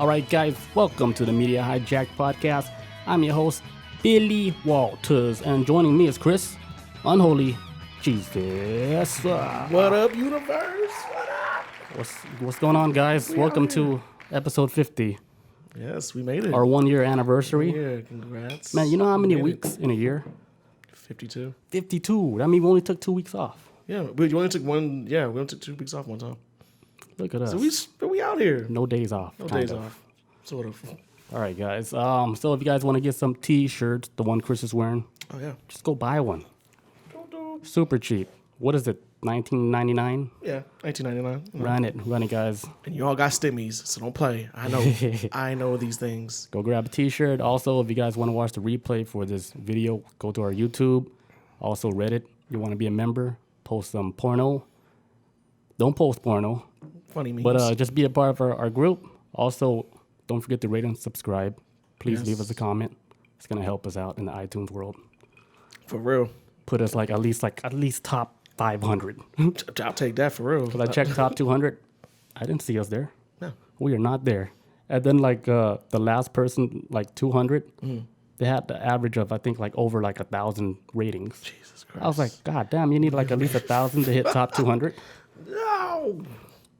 All right, guys, welcome to the Media Hijacked podcast. I'm your host, Billy Walters, and joining me is Chris, Unholy Jesus. What up, universe? What up? What's going on, guys? Welcome to episode 50, Yes, we made it. our 1 year anniversary. Yeah, congrats. Man, you know how many We made weeks in a year? 52. 52. That means we only took 2 weeks off. Yeah, but you only took one. Yeah, we only took 2 weeks off one time. Look at us. So we out here. No days off. No kind days of. off. Sort of. All right, guys. So if you guys want to get some t-shirts, the one Chris is wearing, Oh yeah. just go buy one. Doo-doo. Super cheap. What is it? $19.99? Yeah, 1999. Run it, guys. And you all got stimmies, so don't play. I know. I know these things. Go grab a t-shirt. Also, if you guys want to watch the replay for this video, go to our YouTube. Also, Reddit. You want to be a member, post some porno. Don't post porno, Funny memes. but just be a part of our group. Also, don't forget to rate and subscribe. Please Yes. leave us a comment. It's going to help us out in the iTunes world. for real. Put us at least top 500. I'll take that for real. Because I checked top 200. I didn't see us there. No. We are not there. And then the last person, 200, they had the average of I think over 1,000 ratings. Jesus Christ. I was like, God damn, you need at least 1,000 to hit top 200. No.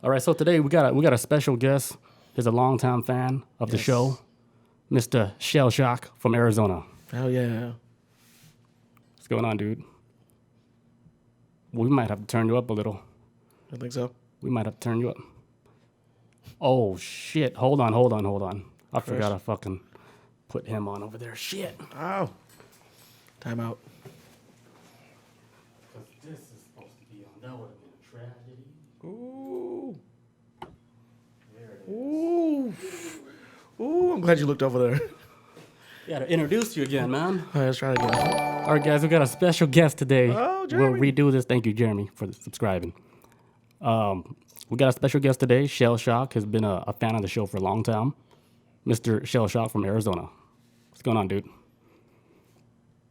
All right, so today we got a special guest. He's a longtime fan of the show, Mr. Shellshock from Arizona. Hell yeah. What's going on, dude? We might have to turn you up a little. I think so. We might have to turn you up. Oh, shit. Hold on. I forgot I fucking put him on over there. Shit. Oh. Time out. This is supposed to be on. That would have been a tragedy. Ooh. Ooh. Ooh, I'm glad you looked over there. Gotta introduce you again, man. All right, let's try it again. All right, guys, we got a special guest today. Oh, We'll Jeremy. redo this. Thank you, Jeremy, for subscribing. We got a special guest today. Shellshock has been a fan of the show for a long time. Mr. Shellshock from Arizona. What's going on, dude?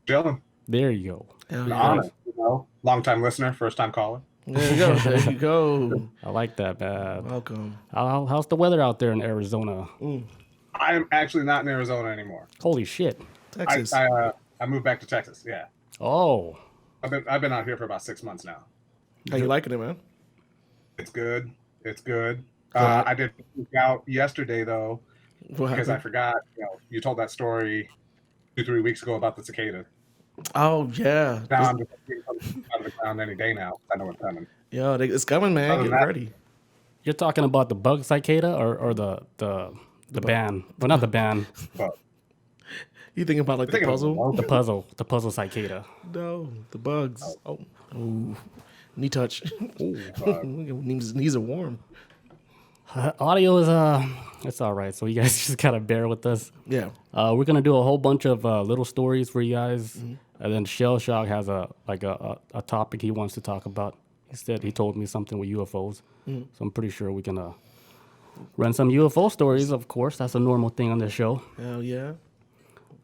Chilling. There you go. Hell An yeah. honor, long time listener, first time caller. There you go. There you go. I like that, man. Welcome. How's the weather out there in Arizona? I am actually not in Arizona anymore. Holy shit. Texas. I moved back to Texas. Yeah, Oh, I've been out here for about 6 months now. How you liking it, man? It's good. It's good. Glad. I did freak out yesterday though What because I happened? forgot. You told that story 2-3 weeks ago about the cicada. Oh, yeah. Now I'm just out of the ground any day now. I know it's coming. Yo, it's coming, man. Other Get than that- ready. you're talking about the bug cicada or the band? Well, not the band. But You thinking about the thinking of puzzle? The puzzle cicada. No, the bugs. Oh. Ooh. Knee touch. uh, Knees are warm. Audio is it's all right. So you guys just gotta bear with us. Yeah. We're gonna do a whole bunch of little stories for you guys, and then Shellshock has a topic he wants to talk about. He told me something with UFOs, so I'm pretty sure we can run some UFO stories. Of course, that's a normal thing on this show. Hell yeah.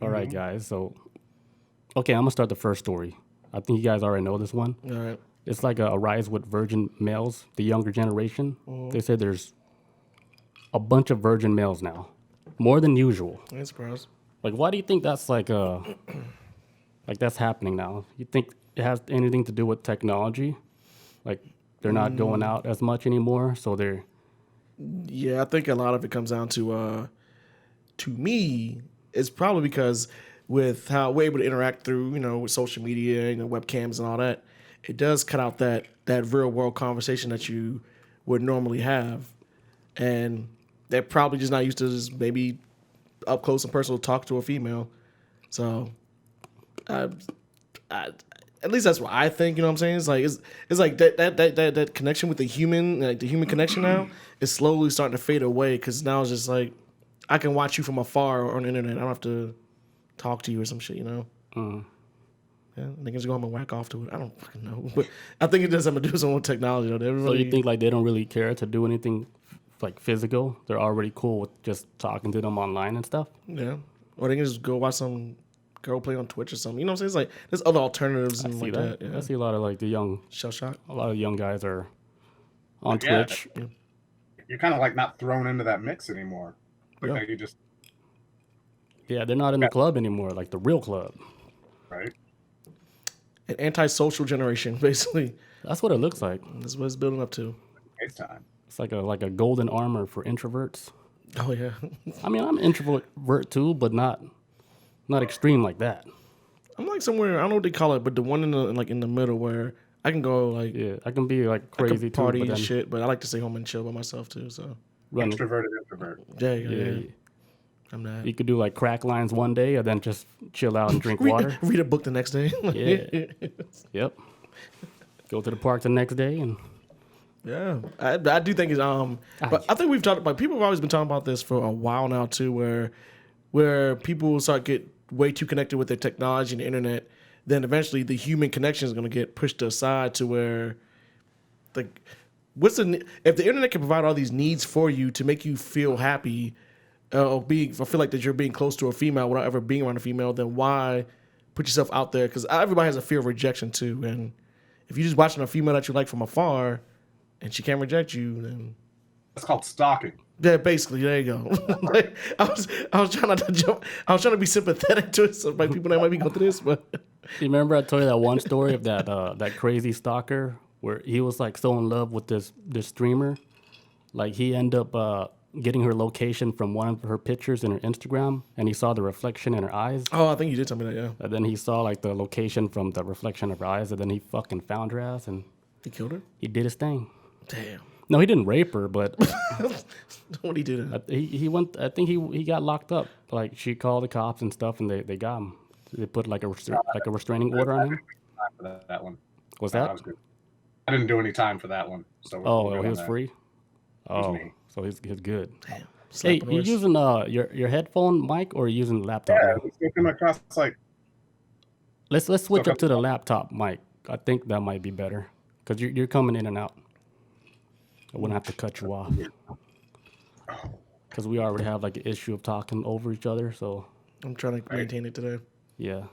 All right, guys. So, okay, I'm gonna start the first story. I think you guys already know this one. All right. It's like a rise with virgin males, the younger generation. They say there's a bunch of virgin males now, more than usual. I ain't surprised. Why do you think that's that's happening now? You think it has anything to do with technology? They're not going out as much anymore, so they're Yeah, I think a lot of it comes down to me, it's probably because with how we're able to interact through, with social media, webcams and all that, it does cut out that real world conversation that you would normally have. And they're probably just not used to just maybe up close and personal talk to a female. So at least that's what I think. You know what I'm saying? It's like that connection with the human, like the human connection now, is slowly starting to fade away. Because now it's just like I can watch you from afar or on the internet. I don't have to talk to you or some shit. Yeah, they can just go home and whack off to it. I don't fucking know, but I think it does have to do with some with technology. Though. so you think they don't really care to do anything physical? They're already cool with just talking to them online and stuff. Yeah, or they can just go watch some girl play on Twitch or something. You know what I'm saying? It's like there's other alternatives and See like that? that. Yeah. I see a lot of Shellshock. a lot of young guys are on Yeah. Twitch. You're kind of not thrown into that mix anymore. Like Yeah. that you just Yeah, they're not in the club anymore, like the real club. right. An antisocial generation, basically. That's what it looks like. That's what it's building up to. It's time. It's like a golden armor for introverts. Oh yeah. I mean, I'm an introvert too, but not extreme like that. I'm like somewhere, I don't know what they call it, but the one in the middle where I can go like Yeah, I can be like I could crazy party too, but and then shit, but I like to stay home and chill by myself too. So run. Extroverted introvert. yeah. I'm not. You could do like crack lines one day and then just chill out and drink read, water. Read a book the next day. Yeah. Yep. Go to the park the next day and Yeah, I do think it's but I think we've talked about, people have always been talking about this for a while now too, where people start get way too connected with their technology and the internet, then eventually the human connection is going to get pushed aside to where, like, if the internet can provide all these needs for you to make you feel happy, or feel like that you're being close to a female without ever being around a female, then why put yourself out there? Because everybody has a fear of rejection too, and if you're just watching a female that you like from afar, and she can't reject you, then That's called stalking. yeah, basically, there you go. Like, I was trying not to jump. I was trying to be sympathetic to it, so like people that might be going through this. But you remember I told you that one story of that crazy stalker where he was like so in love with this streamer, like he ended up getting her location from one of her pictures in her Instagram, and he saw the reflection in her eyes. oh, I think you did tell me that. Yeah, And then he saw like the location from the reflection of her eyes, and then he fucking found her ass and he killed her. he did his thing. Damn, No, he didn't rape her, but what he did? he went. I think he got locked up. Like she called the cops and stuff, and they got him. They put like a restraining order on him. Time for that one. Was No, that? that was good. I didn't do any time for that one. So we're Oh, good he on was that. free. Oh, me. so he's good. Damn, Hey, slapping you horse. using your headphone mic or you using the laptop? Yeah, mic? let's go come across like Let's switch up to the laptop mic. I think that might be better because you're coming in and out. I wouldn't have to cut you off because we already have like an issue of talking over each other. So I'm trying to maintain it today. yeah,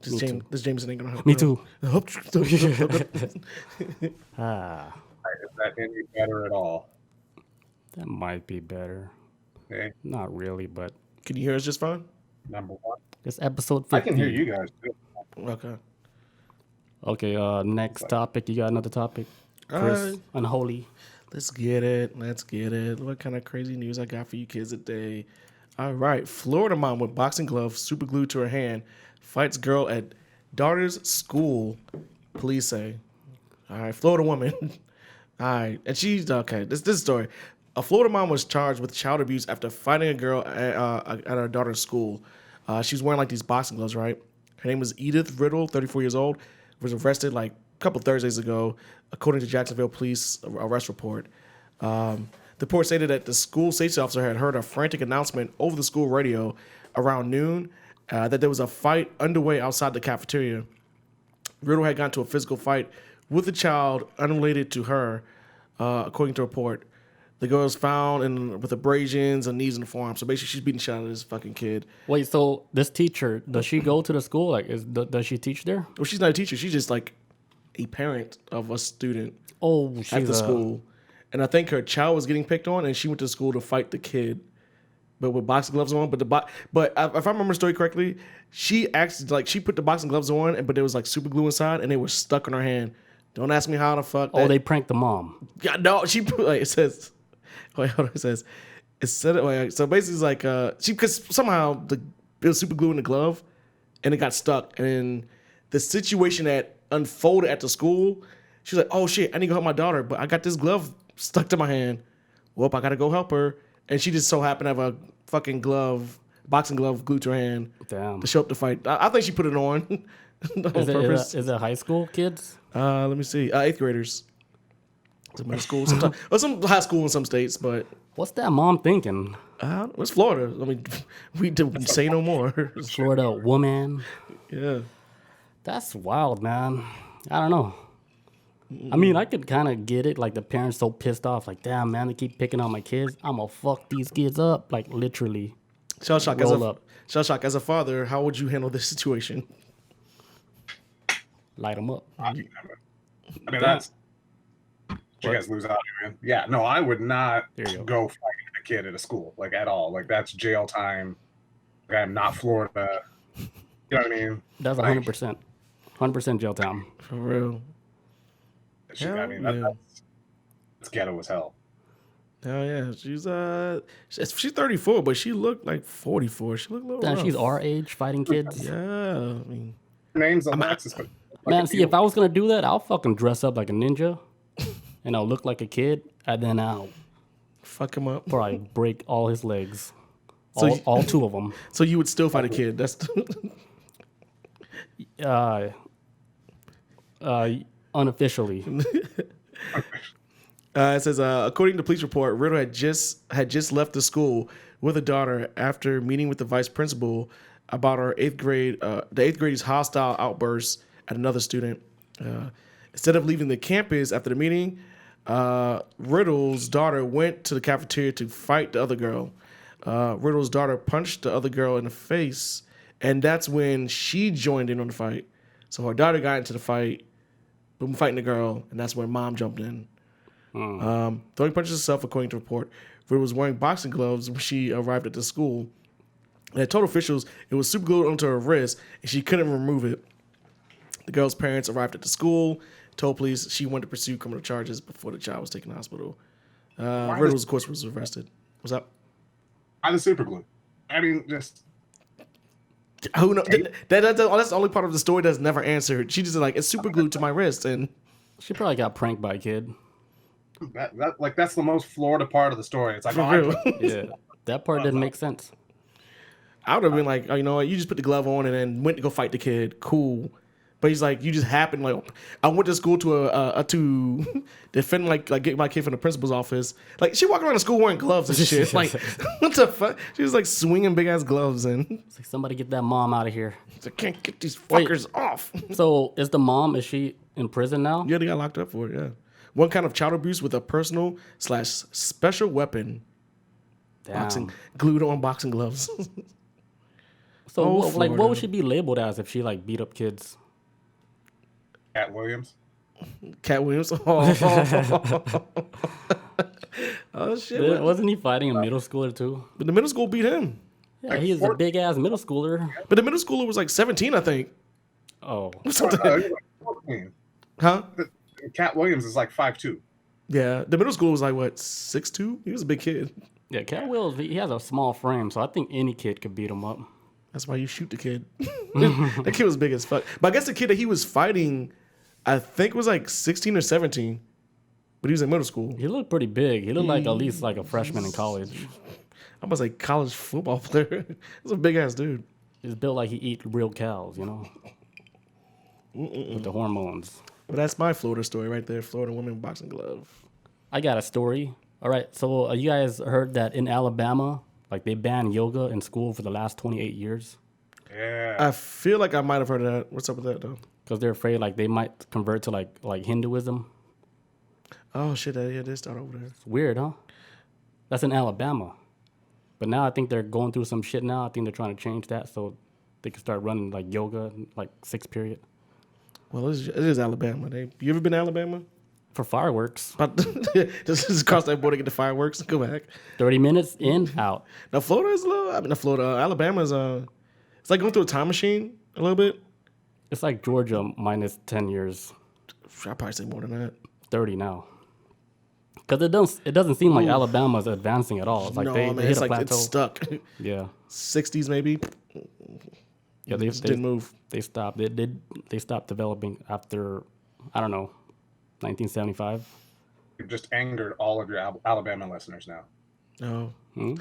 This Jameson ain't gonna help. me too. Can Ah, is that any better at all? that might be better. Okay. Not really, but you hear us just fine? Number one. it's episode 50. I can hear you guys too. Okay. Okay, next topic. You got another topic? Chris, unholy. Let's get it. What kind of crazy news I got for you kids today? All right. Florida mom with boxing gloves super glued to her hand fights girl at daughter's school, police say. All right. Florida woman. All right. And she's, okay, this story. A Florida mom was charged with child abuse after fighting a girl at her daughter's school. She was wearing like these boxing gloves, right? Her name was Edith Riddle, 34 years old, was arrested like a couple Thursdays ago, according to Jacksonville police arrest report. The report stated that the school safety officer had heard a frantic announcement over the school radio around noon that there was a fight underway outside the cafeteria. Riddle had gotten to a physical fight with a child unrelated to her, according to report. The girl was found with abrasions and knees and forearms. So basically, she's beating the shit out of this fucking kid. Wait, so this teacher, does she go to the school? Like, does she teach there? Well, she's not a teacher. She's just like a parent of a student Oh, at she's the school. And I think her child was getting picked on, and she went to school to fight the kid, but with boxing gloves on. But if I remember the story correctly, she acted like she put the boxing gloves on, but there was like super glue inside, and they were stuck in her hand. Don't ask me how the fuck. Oh, they pranked the mom. Yeah, no, she put like it says. Wait, hold on. It said. Wait, so basically, it's like because somehow it was super glue in the glove, and it got stuck. And the situation that unfolded at the school, she's like, "Oh shit, I need to go help my daughter, but I got this glove stuck to my hand. Well, I gotta go help her." And she just so happened to have a fucking boxing glove glued to her hand Damn. to show up to fight. I think she put it on on purpose. Is it high school kids? Let me see. 8th graders. Some middle school, sometimes, or some high school in some states, but What's that mom thinking? it's Florida. I mean, we don't say no more. Florida woman. Yeah. That's wild, man. I don't know. I mean, I could kind of get it. Like the parents so pissed off. Like, damn, man, they keep picking on my kids. I'm gonna fuck these kids up. Like literally. Shellshock, Roll as a father, how would you handle this situation? Light them up. I mean, that's you guys lose out, man. Yeah, no, I would not There you go. go fight a kid at a school, like at all. Like that's jail time. Like, I'm not Florida. You know what I mean? That's 100%. 100% jail time. For real. I mean, that's ghetto as hell. Hell yeah. She's 34, but she looked like 44. She looked a little rough. She's our age fighting kids. Yeah. I mean, Her name's Alexis. But Man, see, if I was going to do that, I'll fucking dress up like a ninja and I'll look like a kid and then I'll fuck him up. probably break all his legs. So All two of them. So you would still fight a kid? That's Unofficially. It says, according to police report, Riddle had just left the school with a daughter after meeting with the vice principal about the eighth grade's hostile outbursts at another student. Instead of leaving the campus after the meeting, Riddle's daughter went to the cafeteria to fight the other girl. Riddle's daughter punched the other girl in the face, and that's when she joined in on the fight. So her daughter got into the fight, fighting the girl, and that's when mom jumped in. Throwing punches herself, according to report. Riddle was wearing boxing gloves when she arrived at the school. And told officials it was super glued onto her wrist, and she couldn't remove it. The girl's parents arrived at the school, told police she wanted to pursue criminal charges before the child was taken to the hospital. Riddle, of course, was arrested. What's up? I'm the super glue. I mean, just who knows? That's the only part of the story that's never answered. She just like, it's super glued to my wrist, and She probably got pranked by a kid. that's the most Florida part of the story. It's like, for real. Yeah, that part didn't make sense. I would have been like, oh, you know what? You just put the glove on and then went to go fight the kid. Cool. But he's like, you just happened. Like, I went to school to defend, like get my kid from the principal's office. Like, she walked around the school wearing gloves and shit. Like, what the fuck? She was like swinging big ass gloves and It's like, somebody get that mom out of here. I can't get these fuckers off. So is she in prison now? Yeah, they got locked up for it. Yeah, one kind of child abuse with a personal/special weapon. Damn. Glued on boxing gloves. So what Florida. would she be labeled as if she like beat up kids? Cat Williams. Cat Williams. Oh, oh shit! Wasn't he fighting a middle schooler too? But the middle school beat him. Yeah, he was a big ass middle schooler. But the middle schooler was like 17, I think. Oh, Huh? Cat Williams is like 5'2". Yeah, the middle school was like what, 6'2"? He was a big kid. yeah, Cat Wills. He has a small frame, so I think any kid could beat him up. That's why you shoot the kid. That kid was big as fuck. But I guess the kid that he was fighting, I think was like 16 or 17. But he was in middle school. He looked pretty big. He looked like at least like a freshman in college. I was like college football player. He's a big ass dude. He's built like he eat real cows, you know, with the hormones. But that's my Florida story right there. Florida woman boxing glove. I got a story. All right, so you guys heard that in Alabama, like they banned yoga in school for the last 28 years Yeah. I feel like I might have heard of that. What's up with that though? because they're afraid like they might convert to like Hinduism. Oh shit! Yeah, they start over there. It's weird, huh? That's in Alabama. But now I think they're going through some shit now. I think they're trying to change that so they can start running like yoga, like 6 period. Well, it is Alabama. You ever been to Alabama? For fireworks. But just cross that border, get the fireworks, and go back. 30 minutes in, out. Now Florida is Alabama is it's like going through a time machine a little bit. It's like Georgia minus 10 years. I'd probably say more than that. 30 now. Because it doesn't seem like Alabama's advancing at all. It's like No, they man, hit it's a like plateau. it's stuck. Yeah. 60s maybe. Yeah, They just didn't move. They stopped. They stopped developing after, I don't know, 1975. You've just angered all of your Alabama listeners now. No. Hmm?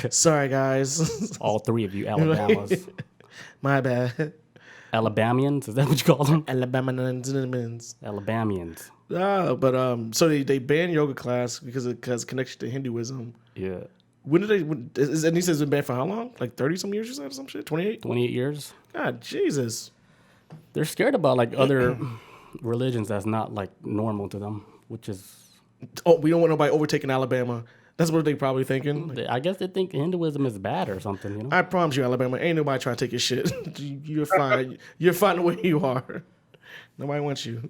Sorry, guys. All 3 of you Alabamas. My bad. Alabamians? Is that what you call them? Alabamians. Alabamians. But so they banned yoga class because it has connection to Hinduism. Yeah. When did they? And he says it's been banned for how long? Like 30-some years, you said, or some shit? 28? 28 years. God, Jesus. They're scared about like other religions that's not like normal to them, which is... Oh, we don't want nobody overtaking Alabama. That's what they probably thinking. Like, I guess they think Hinduism is bad or something, you know? I promise you, Alabama, ain't nobody trying to take your shit. You're fine. You're fine the way you are. Nobody wants you.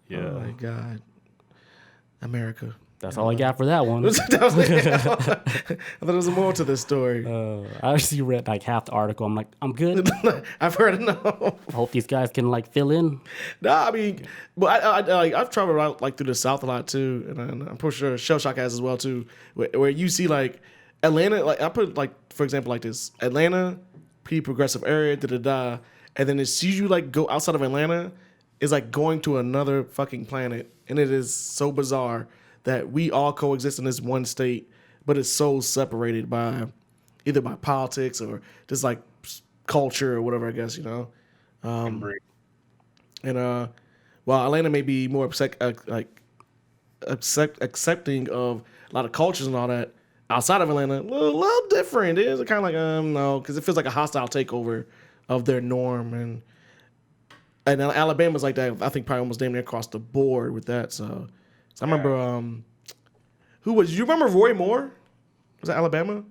Yeah. Oh my God. America. That's all I got for that one. I thought there was more to this story. I actually read like half the article. I'm like, I'm good. I've heard enough. I hope these guys can like fill in. Nah, I mean, but I've traveled around like through the South a lot too, and I'm pretty sure Shellshock has as well too, where you see like Atlanta, like I put like for example like this Atlanta, pretty progressive area, and then it sees you like go outside of Atlanta, is like going to another fucking planet, and it is so bizarre that we all coexist in this one state, but it's so separated by either by politics or just like culture or whatever, I guess, you know. And while Atlanta may be more accepting of a lot of cultures and all that, outside of Atlanta, a little different. It is kind of like no, because it feels like a hostile takeover of their norm, and Alabama's like that. I think probably almost damn near across the board with that. So I remember you remember Roy Moore? Was that Alabama?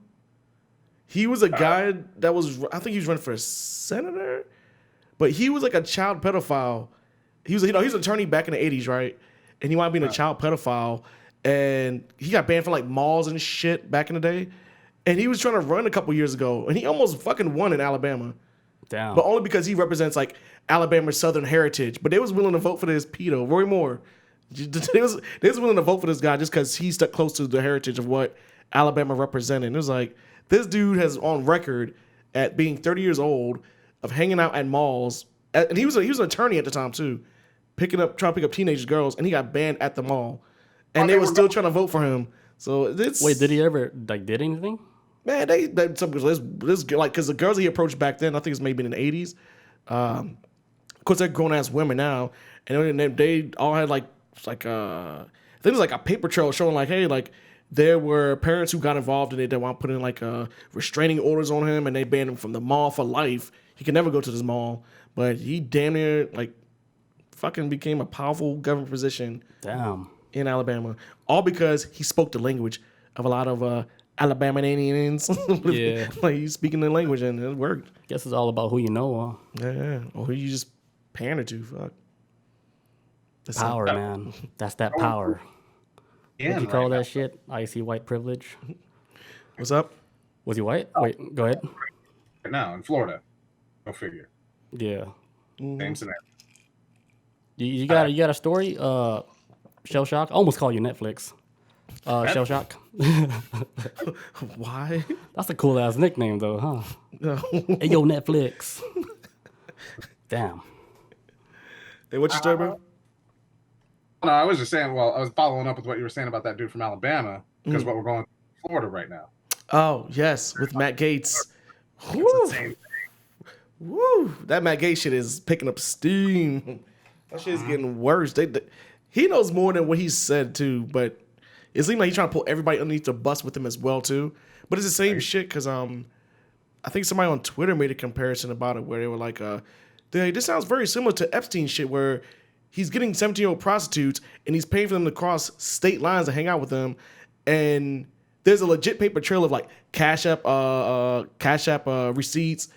He was a guy that was, I think he was running for senator, but he was like a child pedophile. He was, he was an attorney back in the 80s, right? And he wound up being a child pedophile, and he got banned from like malls and shit back in the day. And he was trying to run a couple years ago, and he almost fucking won in Alabama. Damn. But only because he represents like Alabama's Southern heritage. But they was willing to vote for this pedo, Roy Moore. They was willing to vote for this guy just because he stuck close to the heritage of what Alabama represented. And it was like, this dude has on record at being 30 years old of hanging out at malls. And he was an attorney at the time too, trying to pick up teenage girls, and he got banned at the mall. And they were still trying to vote for him. So it's, wait, did he ever like did anything? Man, this like, because the girls he approached back then, I think it's maybe in the 80s. Of course, they're grown ass women now, and they all had like I think it was like a paper trail showing like, hey, like there were parents who got involved in it that want to put in like restraining orders on him, and they banned him from the mall for life. He could never go to this mall, but he damn near like fucking became a powerful government position. Damn. In Alabama, all because he spoke the language of a lot of Alabamanians. Yeah, like he's speaking the language, and it worked. Guess it's all about who you know, huh? Yeah, or who you just pander to. Fuck. That's power, man. That's that power. Yeah, What you call that shit? Icy white privilege. What's up? Was he white? Wait, go ahead. Right now in Florida, go figure. Yeah. Same scenario. You got a story? Shellshock. I almost call you Netflix. Shellshock. Why? That's a cool ass nickname though, huh? No. Hey, yo, Netflix. Damn. Hey, what's your story, bro? No, I was just saying. Well, I was following up with what you were saying about that dude from Alabama, because what we're going through in Florida right now. Oh yes, with Matt Gaetz. Woo. Woo! That Matt Gaetz shit is picking up steam. That shit is getting worse. He knows more than what he said too, but it seems like he's trying to pull everybody underneath the bus with him as well too. But it's the same shit because I think somebody on Twitter made a comparison about it where they were like, this sounds very similar to Epstein shit where he's getting 17-year-old prostitutes and he's paying for them to cross state lines to hang out with them, and there's a legit paper trail of like Cash App receipts,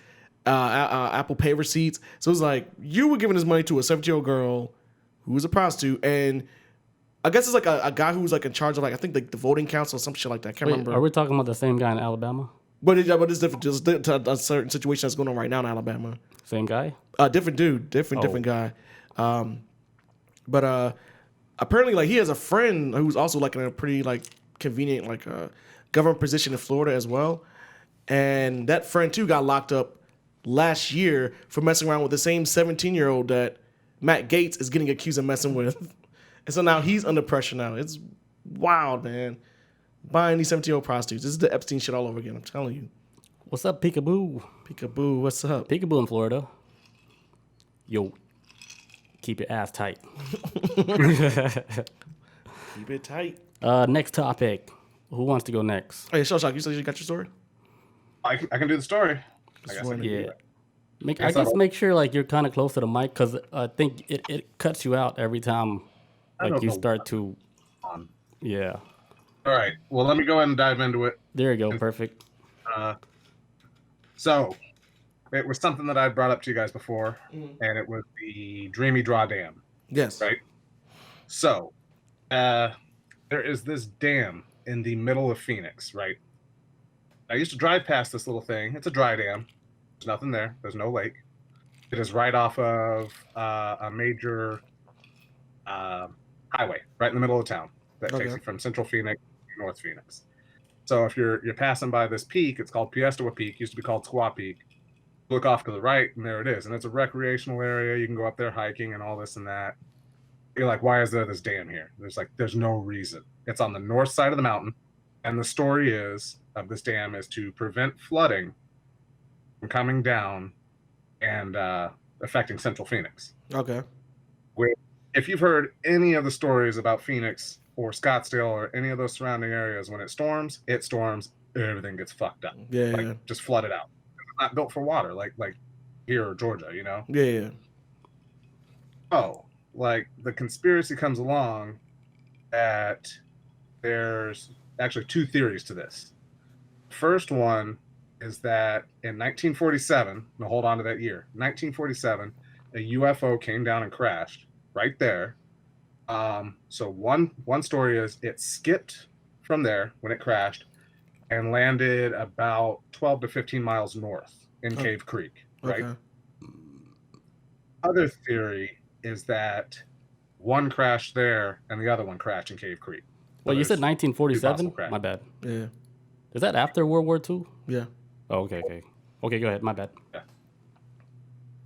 Apple Pay receipts. So it's like you were giving this money to a 17-year-old girl who was a prostitute, and I guess it's like a guy who was like in charge of like I think like the voting council or some shit like that. I can't remember. Are we talking about the same guy in Alabama? But it's different. Just a certain situation that's going on right now in Alabama. Same guy? Different dude, different guy. But apparently like he has a friend who's also like in a pretty like convenient like government position in Florida as well, and that friend too got locked up last year for messing around with the same 17-year-old that Matt Gaetz is getting accused of messing with. And so now he's under pressure now. It's wild, man. Buying these 17-year-old prostitutes. This is the Epstein shit all over again, I'm telling you. What's up, Peekaboo? Peekaboo, what's up? Peekaboo in Florida. Yo, keep your ass tight. Keep it tight. Next topic. Who wants to go next? Hey, Shellshock, you said you got your story? I can do the story. I guess I can do Yeah. it. I guess make sure like you're kind of close to the mic because I think it cuts you out every time like you start to. Yeah. All right. Well, let me go ahead and dive into it. There you go. Perfect. So it was something that I brought up to you guys before, and it was the Dreamy drawdown. Yes. Right. So, there is this dam in the middle of Phoenix, right? I used to drive past this little thing. It's a dry dam. There's nothing there. There's no lake. It is right off of a major highway, right in the middle of town that takes you from Central Phoenix to North Phoenix. So if you're passing by this peak, it's called Piestewa Peak. Used to be called Squaw Peak. Look off to the right, and there it is. And it's a recreational area. You can go up there hiking and all this and that. You're like, why is there this dam here? There's no reason. It's on the north side of the mountain, and the story of this dam is to prevent flooding from coming down and affecting Central Phoenix. Okay. If you've heard any of the stories about Phoenix or Scottsdale or any of those surrounding areas, when it storms, everything gets fucked up. Yeah. Just flooded out. It's not built for water, like here or Georgia, you know? Yeah. Oh, like the conspiracy comes along that there's actually two theories to this. First one is that in 1947, now hold on to that year, 1947, a UFO came down and crashed right there. So one story is it skipped from there when it crashed and landed about 12 to 15 miles north in Cave Creek, right? Okay. Other theory is that one crashed there and the other one crashed in Cave Creek. Well, you said 1947? My bad. Yeah. Is that after World War II? Yeah. Oh, okay. Okay, go ahead. My bad. Yeah.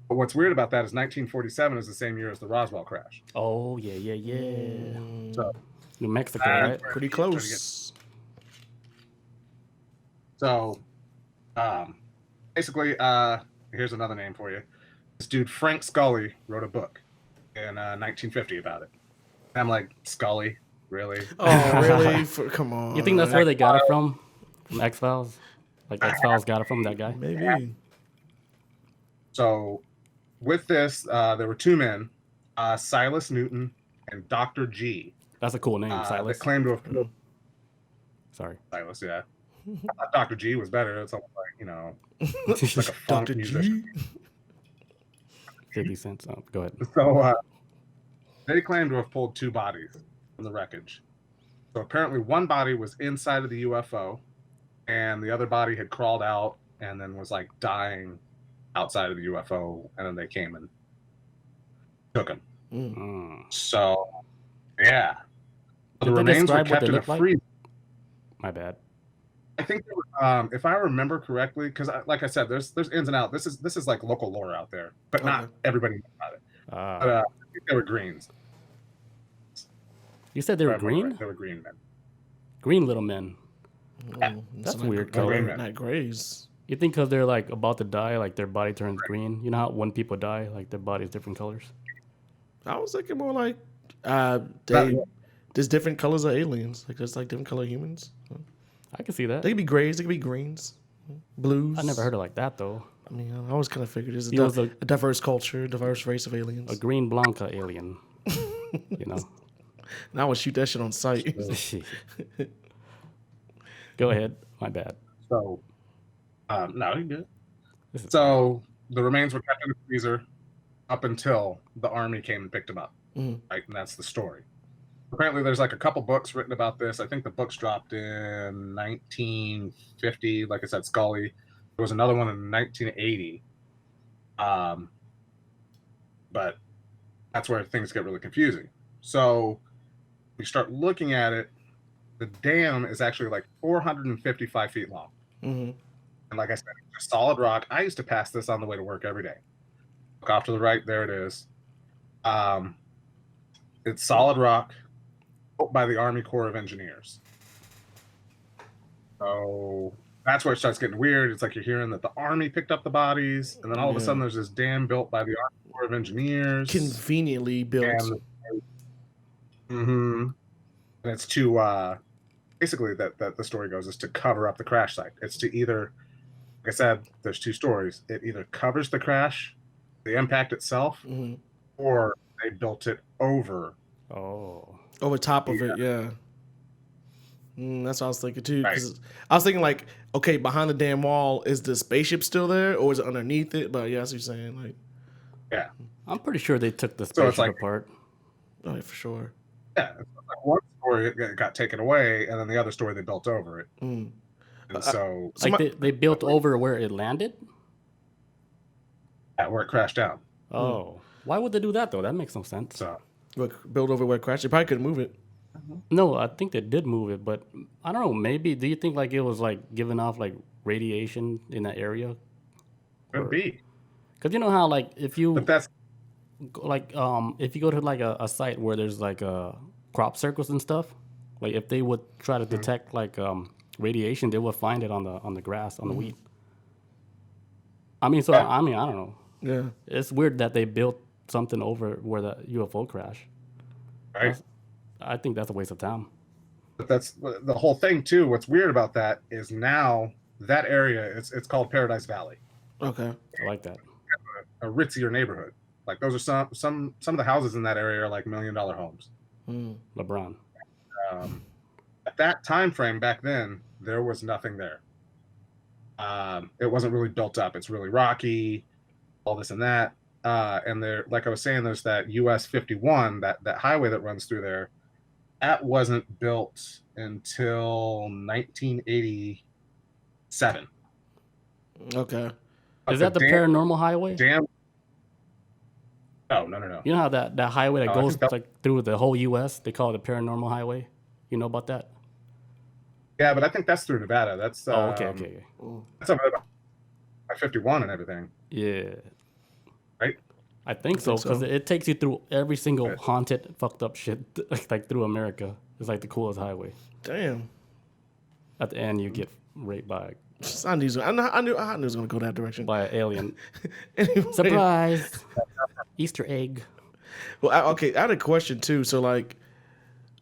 But what's weird about that is 1947 is the same year as the Roswell crash. Oh, yeah. So, New Mexico, right? Pretty close. So, basically, here's another name for you. This dude, Frank Scully, wrote a book in 1950 about it. And I'm like, Scully? Really? Oh, really? Come on. You think that's where they got it from? From X-Files? Like X-Files got it from that guy? Maybe. So, with this, there were two men, Silas Newton and Dr. G. That's a cool name, Silas. That claimed to have... Sorry. Silas, yeah. I thought Dr. G was better. It's almost like, like a funk Dr. musician. G? 50 cents. Oh, go ahead. So, they claim to have pulled two bodies from the wreckage. So apparently one body was inside of the UFO and the other body had crawled out and then was like dying outside of the UFO, and then they came and took him. So, yeah. The remains were kept in a freezer. My bad. I think, if I remember correctly, because like I said, there's ins and outs. This is like local lore out there, but not everybody knows about it. But I think they were greens. You said they were green? They were green men. Green little men. Yeah. That's weird color. Not grays. You think because they're like about to die, like their body turns green? You know how when people die, like their body's different colors? I was thinking more like there's different colors of aliens. Like there's like different color humans. I can see that. They could be grays. They could be greens, blues. I never heard it like that though. I mean, I always kind of figured there's a diverse culture, diverse race of aliens. A green Blanca alien. You know. Now I would shoot that shit on sight. Go ahead. My bad. So, no, you're good. So the remains were kept in the freezer up until the army came and picked them up. Right, and that's the story. Apparently, there's like a couple books written about this. I think the books dropped in 1950. Like I said, Scully. There was another one in 1980. But that's where things get really confusing. So we start looking at it. The dam is actually like 455 feet long. And like I said, it's a solid rock. I used to pass this on the way to work every day. Look off to the right. There it is. It's solid rock built by the Army Corps of Engineers. So that's where it starts getting weird. It's like you're hearing that the Army picked up the bodies, and then all of a sudden there's this dam built by the Army Corps of Engineers. Conveniently built. And it's to basically that the story goes is to cover up the crash site. It's to either, like I said, there's two stories. It either covers the crash, the impact itself, or they built it over. Over top of it, yeah. That's what I was thinking too. Because I was thinking like, okay, behind the damn wall, is the spaceship still there, or is it underneath it? But yeah, that's what you're saying. Like, I'm pretty sure they took the spaceship apart. Oh, yeah, for sure. Yeah, it's like story got taken away, and then the other story they built over it. Mm. And so Like they built over where it landed? yeah, where it crashed down. Oh. Why would they do that, though? That makes no sense. So Build over where it crashed. They probably couldn't move it. No, I think they did move it, but I don't know. Maybe, do you think like it was like giving off like radiation in that area? could be. Because you know how like if you But that's like if you go to like a site where there's like crop circles and stuff, like if they would try to detect like radiation, they would find it on the grass, on the wheat. I mean, I don't know. Yeah. It's weird that they built something over where the UFO crashed. right. I think that's a waste of time. But that's the whole thing too. What's weird about that is now that area it's called Paradise Valley, Okay. I like that. a ritzier neighborhood. Like those are some of the houses in that area are like $1 million homes. LeBron. At that time frame back then, there was nothing there. It wasn't really built up. It's really rocky, all this and that. And there, like I was saying, there's that US 51, that highway that runs through there. That wasn't built until 1987. Okay. But Is that the Paranormal Highway? Damn. No. You know how that highway that I goes think that- like through the whole U.S. They call it the Paranormal Highway. You know about that? Yeah, but I think that's through Nevada. That's Okay. That's up by 51 and everything. Yeah. Right? I think so because so. it takes you through every single haunted, fucked up shit like through America. It's like the coolest highway. Damn. At the end, you get raped by I knew it was gonna go that direction. an alien. Anyway. Surprise! Easter egg. Well, I had a question too. So, like,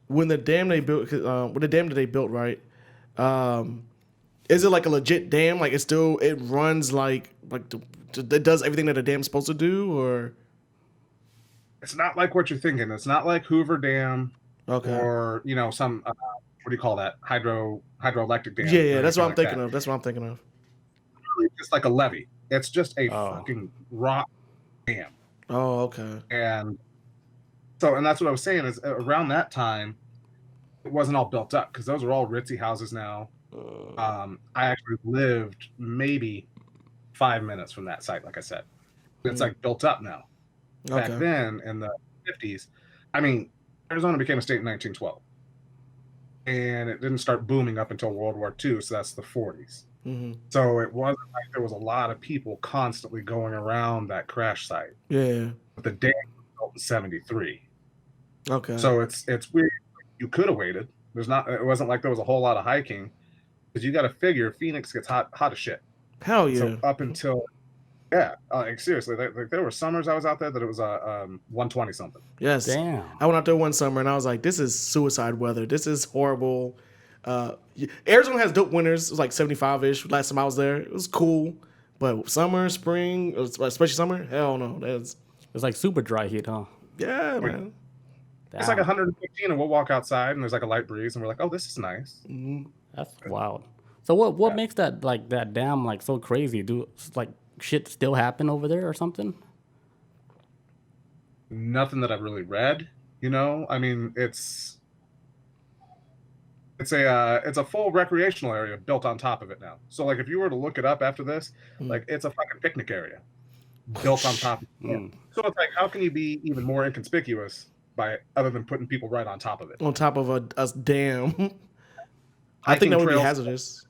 when the dam they built, when the dam that they built, right? Is it like a legit dam? Like, it runs like it does everything that a dam's supposed to do, or? It's not like what you're thinking. It's not like Hoover Dam Okay. or some what do you call that, hydroelectric dam. Yeah, that's what I'm thinking of. That's what I'm thinking of. Really just like a levee. It's just a Oh. fucking rock dam. Oh, okay. And that's what I was saying is around that time, it wasn't all built up because those are all ritzy houses now. I actually lived maybe 5 minutes from that site, like I said. It's like built up now. Back Okay. then in the 50s, I mean, Arizona became a state in 1912. And it didn't start booming up until World War II, so that's the 40s. So it wasn't like there was a lot of people constantly going around that crash site. Yeah. But the dam was built in 73. Okay. So it's weird. You could have waited. It wasn't like there was a whole lot of hiking, because you got to figure Phoenix gets hot as shit. Hell yeah. So up until like seriously, like there were summers I was out there that it was 120 something. Yes. Damn. I went out there one summer and I was like, this is suicide weather. This is horrible. Arizona has dope winters. It was like 75-ish last time I was there. It was cool. But summer, spring, especially summer, hell no. It's like super dry heat, huh? Yeah, man. It's like 115 and we'll walk outside and there's like a light breeze and we're like, oh, this is nice. That's wild. So what makes that dam like so crazy? Do like shit still happen over there or something? Nothing that I've really read, I mean, it's a full recreational area built on top of it now. So like if you were to look it up after this, like it's a fucking picnic area built on top of it. So it's like, how can you be even more inconspicuous other than putting people right on top of it? On top of a dam. I think that would be hazardous.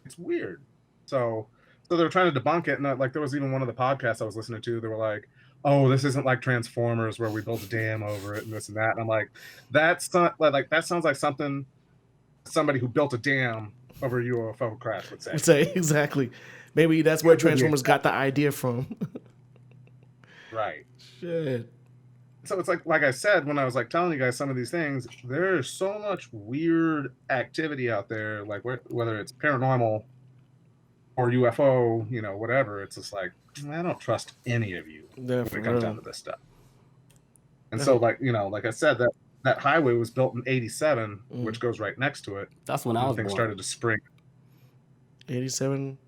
It's weird. So they're trying to debunk it, and like there was even one of the podcasts I was listening to. They were like, "Oh, this isn't like Transformers where we built a dam over it and this and that." And I'm like, "That's not like that sounds like something somebody who built a dam over a UFO crash would say." Exactly. Maybe that's where Transformers got the idea from. Right. Shit. So it's like I said when I was like telling you guys some of these things, there's so much weird activity out there, like whether it's paranormal or UFO, whatever. It's just like, I don't trust any of you when it comes down to this stuff. And so like I said, that highway was built in 87, which goes right next to it. That's when I was born. Things started to spring. 87,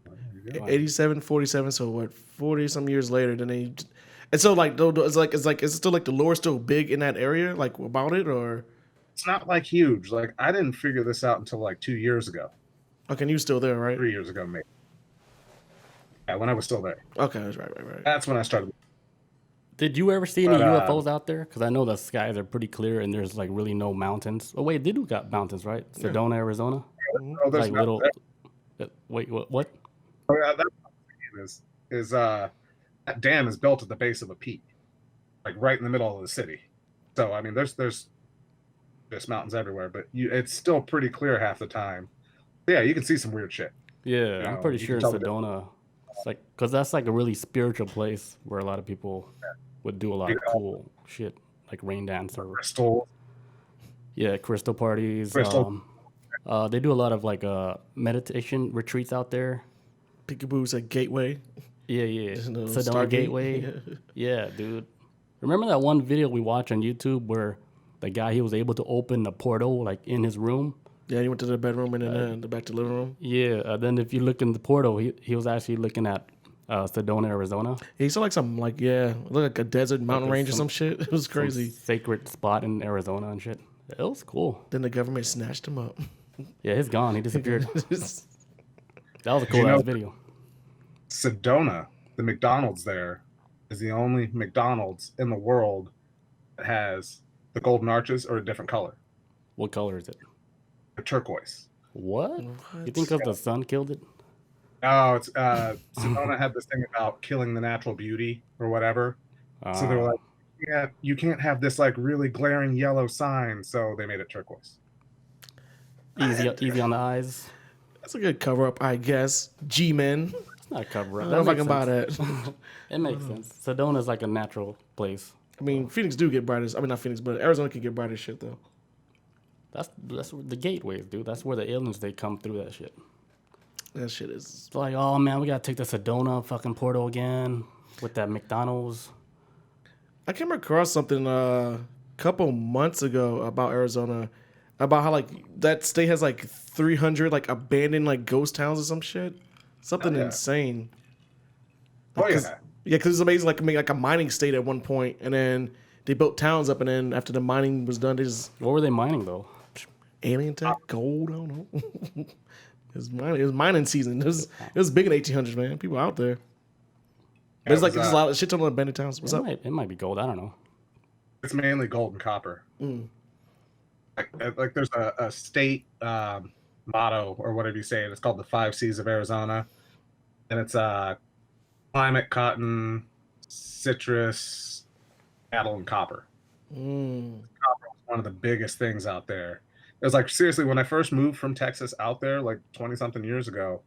47, so what, 40 some years later, then they. And so, like, is it still like the lore still big in that area, like about it, or? It's not like huge. Like I didn't figure this out until like 2 years ago, Okay, and you still there, right? 3 years ago, maybe. Yeah, when I was still there. Okay, that's right. That's when I started. Did you ever see any But, UFOs out there? Because I know the skies are pretty clear and there's like really no mountains. Oh wait, they do got mountains, right? Sedona, Arizona. Oh, there's Like little. Wait, what? Oh, yeah, that's what I'm thinking is that dam is built at the base of a peak, like right in the middle of the city. So I mean, there's mountains everywhere, but it's still pretty clear half the time. Yeah, you can see some weird shit. Yeah, You I'm know, pretty you sure can in tell Sedona, it's like because that's like a really spiritual place where a lot of people would do a lot of cool shit, like rain dance or Crystal, crystal parties. Crystal. They do a lot of like meditation retreats out there. Peekaboo's at Gateway. Yeah, No, Sedona Stargate. Gateway. Yeah, dude. Remember that one video we watched on YouTube where the guy he was able to open a portal like in his room? Yeah, he went to the bedroom and then back to the living room. Yeah. Then if you look in the portal, he was actually looking at Sedona, Arizona. He saw like something like looked like a desert mountain range or some shit. It was crazy. Sacred spot in Arizona and shit. It was cool. Then the government snatched him up. Yeah, he's gone. He disappeared. That was a You cool know- ass video. Sedona, the McDonald's there, is the only McDonald's in the world that has the golden arches or a different color. What color is it? They're turquoise. What? You think because the sun killed it? No, it's Sedona had this thing about killing the natural beauty or whatever. So they were like, yeah, you can't have this like really glaring yellow sign, so they made it turquoise. Easy on the eyes. That's a good cover up, I guess. G-Men. It's not a cover I up. don't know if I can buy that. It makes sense. Sedona's like a natural place. I mean, Phoenix do get brightest. I mean, not Phoenix, but Arizona can get brighter shit though. That's the gateways, dude. That's where the aliens they come through that shit. That shit is. It's like, oh man, we gotta take the Sedona fucking portal again with that McDonald's. I came across something a couple months ago about Arizona, about how like that state has like 300 like abandoned like ghost towns or some shit, something insane. Oh yeah. Yeah, because it's amazing. Like like a mining state at one point, and then they built towns up, and then after the mining was done, they just What were they mining though? alien tech, gold. I don't know. It was mining season. It was big in the 1800s, man. People out there. There's like there's a lot of shit ton of abandoned towns. What's up? It might be gold. I don't know. It's mainly gold and copper. Like there's a state motto or whatever you say, and it's called the 5 C's of Arizona, and it's climate, cotton, citrus, cattle, and copper. Copper was one of the biggest things out there. It was like seriously when I first moved from Texas out there, like 20-something years ago,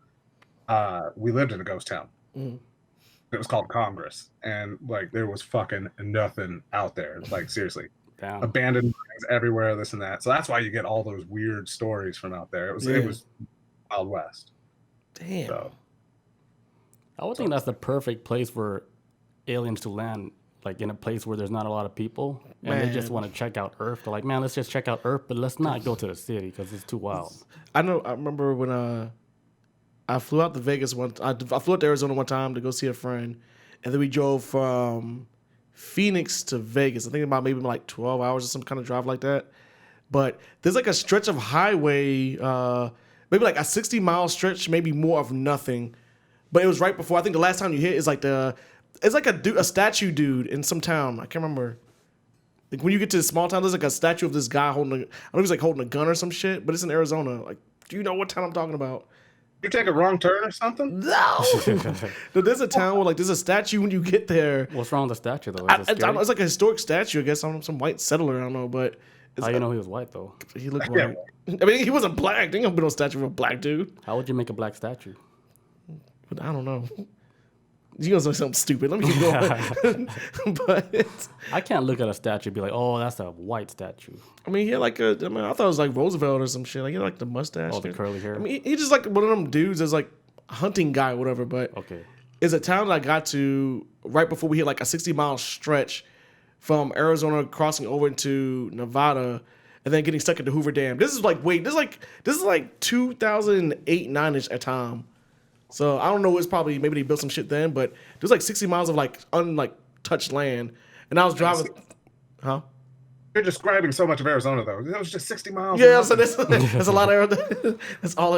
we lived in a ghost town. It was called Congress, and like there was fucking nothing out there. Like seriously. Damn. Abandoned mines everywhere, this and that. So that's why you get all those weird stories from out there. It was Wild West. Damn. So, I would think that's the perfect place for aliens to land, like in a place where there's not a lot of people, and they just Man. want to check out Earth. They're like, man, let's just check out Earth, but let's not go to the city because it's too wild. I remember when I flew out to Vegas I flew out to Arizona one time to go see a friend, and then we drove from Phoenix to Vegas. I think about maybe like 12 hours or some kind of drive like that. But there's like a stretch of highway, maybe like a 60-mile stretch, maybe more of nothing. But it was right before. I think the last time you hit is like it's like a statue dude in some town. I can't remember. Like when you get to the small town, there's like a statue of this guy holding I don't know if he's like holding a gun or some shit, but it's in Arizona. Like, do you know what town I'm talking about? you take a wrong turn or something? No. No, there's a town where like there's a statue when you get there. What's wrong with the statue though? I Is it don't scary? know, it's like a historic statue, I guess. Some white settler, I don't know, but How you know he was white though? he looked Yeah. white. I mean, he wasn't black. There ain't gonna be no statue of a black dude. How would you make a black statue? But I don't know. You gonna say something stupid? Let me keep going. But I can't look at a statue and be like, oh, that's a white statue. I mean, he had like I thought it was like Roosevelt or some shit. Like he had like the mustache. Oh, the curly hair. I mean, he just like one of them dudes that's like a hunting guy or whatever. But Okay. it's a town that I got to right before we hit like a 60-mile stretch from Arizona crossing over into Nevada and then getting stuck at the Hoover Dam. This is like 2008, 9ish at time. So I don't know. It's probably maybe they built some shit then, but there's like 60 miles of like touched land, and I was driving. Huh? You're describing so much of Arizona, though. It was just 60 miles. Yeah, so that's a lot of that's all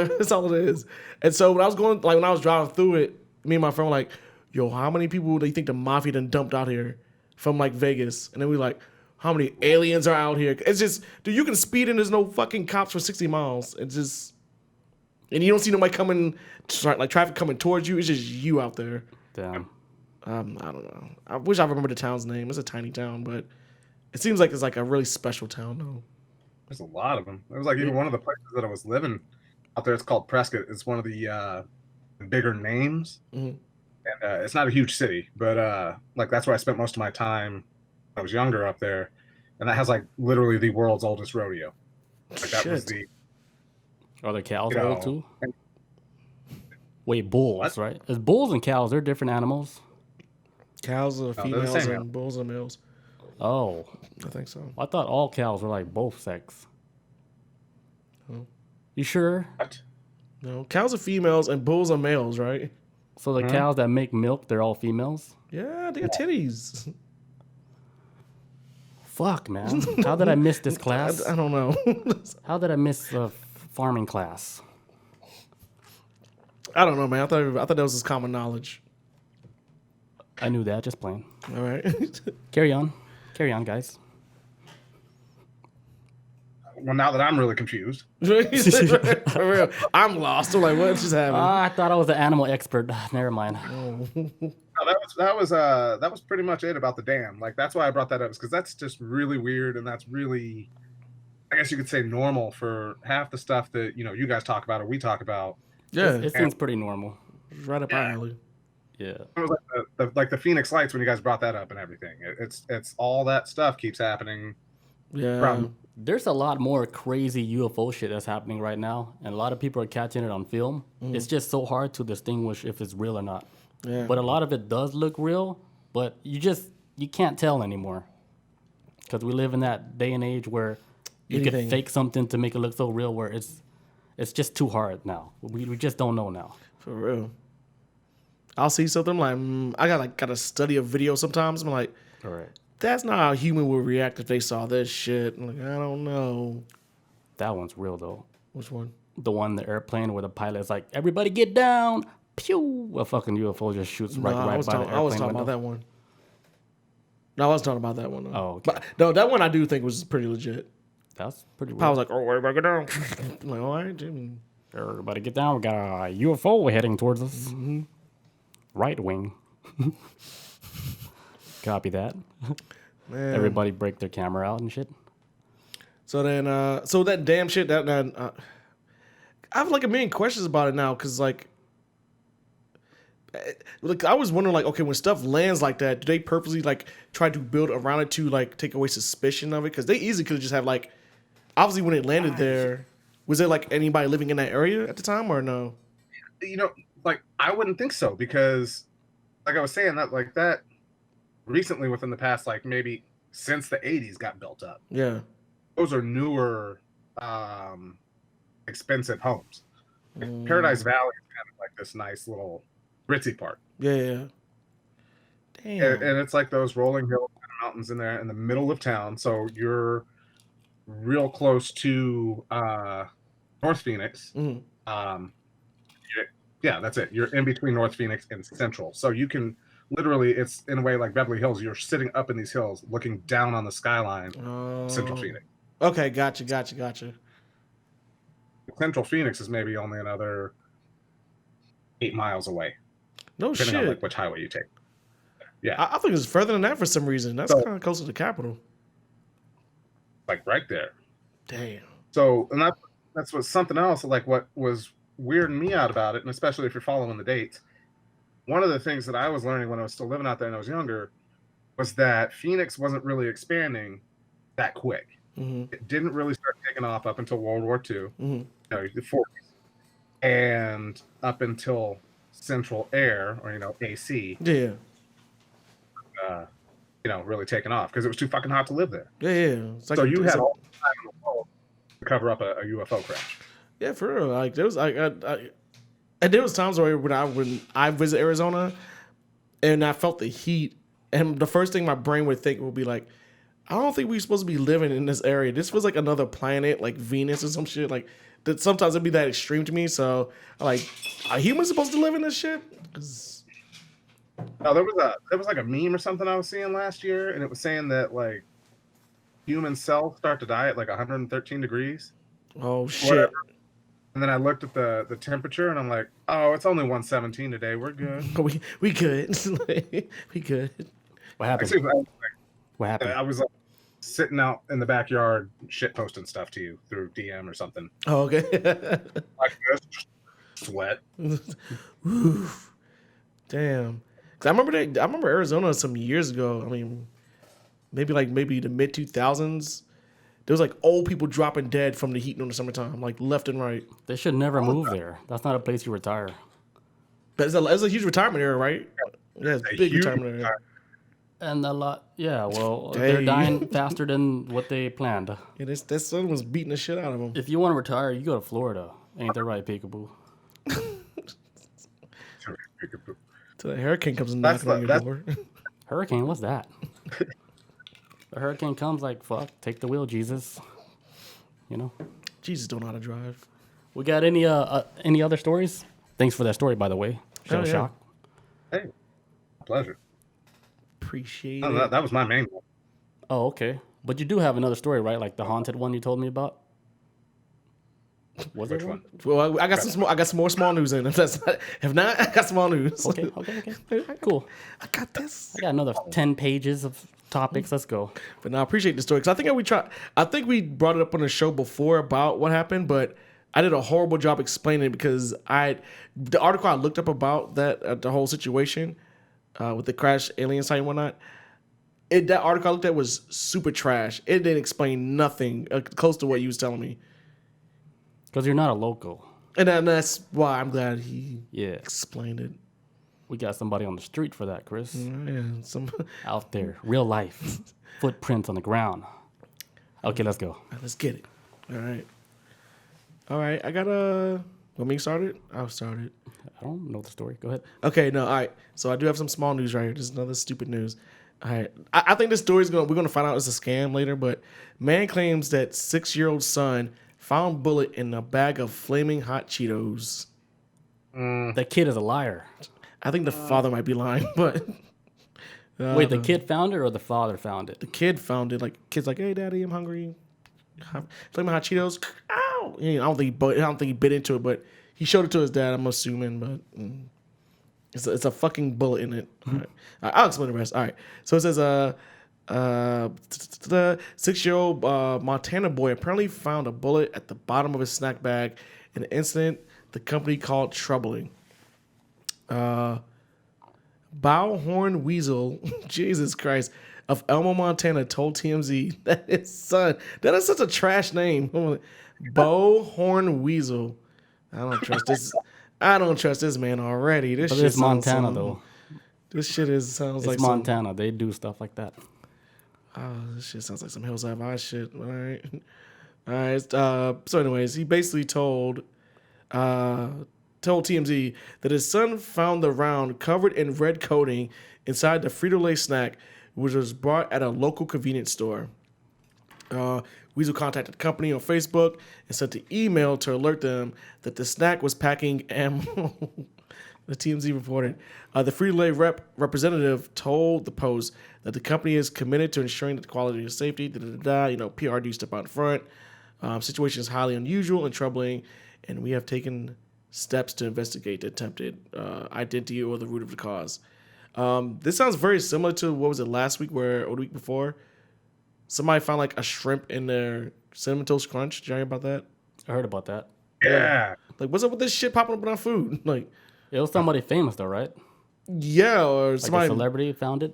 it is. And so when I was driving through it, me and my friend were like, "Yo, how many people do you think the mafia done dumped out here from like Vegas?" And then we like, "How many aliens are out here?" It's just, dude, you can speed and there's no fucking cops for 60 miles. It's just, and you don't see nobody coming, like traffic coming towards you. It's just you out there. Damn. I don't know. I wish I remember the town's name. It's a tiny town, but it seems like it's like a really special town, though. There's a lot of them. It was like even one of the places that I was living out there. It's called Prescott. It's one of the bigger names, and it's not a huge city, but like that's where I spent most of my time when I was younger up there, and that has like literally the world's oldest rodeo. Like that was the. Are the cows old too? Wait, bulls, what? Right? It's bulls and cows. They're different animals. Cows are females and bulls are males. Oh. I think so. I thought all cows were like both sex. Oh. You sure? What? No, cows are females and bulls are males, right? So the cows that make milk, they're all females? Yeah, they got titties. Fuck, man. How did I miss this class? I don't know. How did I miss the farming class? I don't know, man. I thought that was just common knowledge. I knew that, just playing. All right. Carry on, guys. Well, now that I'm really confused. For real. I'm lost. I'm like, what just happened? I thought I was an animal expert. Never mind. No, that was pretty much it about the dam. Like that's why I brought that up, because that's just really weird, and that's really, I guess you could say, normal for half the stuff that you guys talk about or we talk about. Yeah, it seems pretty normal. Right up our alley. Yeah. It was like the Phoenix Lights when you guys brought that up and everything. It's all that stuff keeps happening. Yeah. There's a lot more crazy UFO shit that's happening right now, and a lot of people are catching it on film. It's just so hard to distinguish if it's real or not. Yeah. But a lot of it does look real, but you can't tell anymore. Because we live in that day and age where you can fake something to make it look so real, where it's just too hard now. We just don't know now. For real. I'll see something I'm like, I gotta study a video sometimes. I'm like, all right, that's not how a human would react if they saw this shit. I'm like, I don't know. That one's real though. Which one? The one, the airplane where the pilot's like, everybody get down. Pew! A fucking UFO just shoots right by the airplane I was talking window. about that one. No, I was talking about that one. Though. Oh, okay. But, no, that one I do think was pretty legit. That's pretty real. I was like, oh, everybody get down. I'm like, all right, Jimmy. Everybody get down. We got a UFO heading towards us. Mm-hmm. Right wing. Copy that. Man. Everybody break their camera out and shit. So then, so that damn shit, I have like a million questions about it now, because like I was wondering, like, okay, when stuff lands like that, do they purposely like try to build around it to like take away suspicion of it? Because they easily could have just had like, obviously when it landed there, was there like anybody living in that area at the time or no? Like I wouldn't think so, because like I was saying, that recently within the past, like maybe since the 80s got built up. Yeah. Those are newer, expensive homes. Paradise Valley is kind of like this nice little ritzy part. Yeah. Damn. And it's like those rolling hills and mountains in there in the middle of town. So you're real close to North Phoenix. Mm-hmm. Yeah, that's it. You're in between North Phoenix and Central. So you can literally, it's in a way like Beverly Hills. You're sitting up in these hills looking down on the skyline of Central Phoenix. Okay, gotcha. Central Phoenix is maybe only another 8 miles away. No depending shit. on like which highway you take. Yeah. I think it's further than that for some reason. That's kind of close to the capital. Like right there. Damn. So, and that's what something else, like what was weirding me out about it, and especially if you're following the dates. One of the things that I was learning when I was still living out there and I was younger was that Phoenix wasn't really expanding that quick. Mm-hmm. It didn't really start taking off up until World War II, mm-hmm. The 40s, and up until Central Air, or AC. Yeah. Really taking off because it was too fucking hot to live there. Yeah. It's like so you had all the time in the world to cover up a UFO crash. Yeah, for real. Like there was, and there was times where when I visit Arizona, and I felt the heat, and the first thing my brain would think would be like, I don't think we're supposed to be living in this area. This feels like another planet, like Venus or some shit. Like that. Sometimes it'd be that extreme to me. So, like, are humans supposed to live in this shit? 'Cause No, there was like a meme or something I was seeing last year, and it was saying that like human cells start to die at like 113 degrees. oh shit. Whatever. And then I looked at the temperature, and I'm like, oh, it's only 117 today. We're good. We good. We good. What happened? Actually, What happened? I was like sitting out in the backyard, shit posting stuff to you through DM or something. Oh, okay. Like this, just sweat. Oof. Damn. 'Cause I remember Arizona some years ago. I mean, maybe the mid 2000s. There was like old people dropping dead from the heat in the summertime, like left and right. They should never move there. That's not a place you retire. But it's a huge retirement area, right? Yeah, it's a big huge retirement area. And a lot, yeah. Well, they're Dang. dying faster than what they planned. Yeah, that sun was beating the shit out of them. If you want to retire, you go to Florida. Ain't that right, Peekaboo? Till the hurricane comes and That's knocking on the- your door. Hurricane? What's that? The hurricane comes like, fuck, take the wheel, Jesus. You know? Jesus don't know how to drive. We got any other stories? Thanks for that story, by the way. Oh, yeah. Shellshock. Hey, pleasure. Appreciate Oh, it. that was my main one. Oh, okay. But you do have another story, right? Like the haunted one you told me about? Was Which there one? Well, I got some more small news in. If not, I got small news. Okay. Cool. I got this. I got another 10 pages of topics. Let's go. But no, I appreciate the story because I think we brought it up on the show before about what happened, but I did a horrible job explaining it because the article I looked up about that the whole situation with the crash alien site and whatnot. That article I looked at was super trash. It didn't explain nothing close to what you was telling me, Because you're not a local. and that's why I'm glad he explained it. We got somebody on the street for that, Chris. Yeah, Out there. Real life. Footprints on the ground. Okay, let's go. let's get it. All right. I got want me to start it? I'll start it. I don't know the story. Go ahead. Okay, no, all right. So I do have some small news right here. This is another stupid news. All right. I think this story we're gonna find out it's a scam later, but man claims that 6-year-old son found bullet in a bag of flaming hot Cheetos. That kid is a liar. I think the father might be lying, but Wait, the kid found it or the father found it? the kid found it. Like kid's like, "Hey, daddy, I'm hungry. Flaming hot Cheetos." Ow! I don't think he bit into it, but he showed it to his dad. I'm assuming, but it's a fucking bullet in it. All right. I'll explain the rest. All right. So it says the 6-year-old Montana boy apparently found a bullet at the bottom of his snack bag in an incident the company called troubling. Bowhorn Weasel, Jesus Christ, of Elmo, Montana, told TMZ that his son, that is such a trash name. Bowhorn Weasel. I don't trust this man already. This But shit it's Montana, though. This shit sounds It's like Montana. They do stuff like that. This shit sounds like some Hillside Vice shit. All right. So anyways, he basically told TMZ that his son found the round covered in red coating inside the Frito-Lay snack, which was bought at a local convenience store. Weasel contacted the company on Facebook and sent an email to alert them that the snack was packing ammo. The TMZ reported. The Frito-Lay representative told the Post that the company is committed to ensuring the quality and safety. PR do step out front. Situation is highly unusual and troubling, and we have taken steps to investigate the attempted identity or the root of the cause. This sounds very similar to what was it last week or the week before? Somebody found like a shrimp in their Cinnamon Toast Crunch. Did you hear about that? I heard about that. Yeah. Like, what's up with this shit popping up in our food? Like, It was somebody famous, though, right? yeah, or Like somebody a celebrity found it.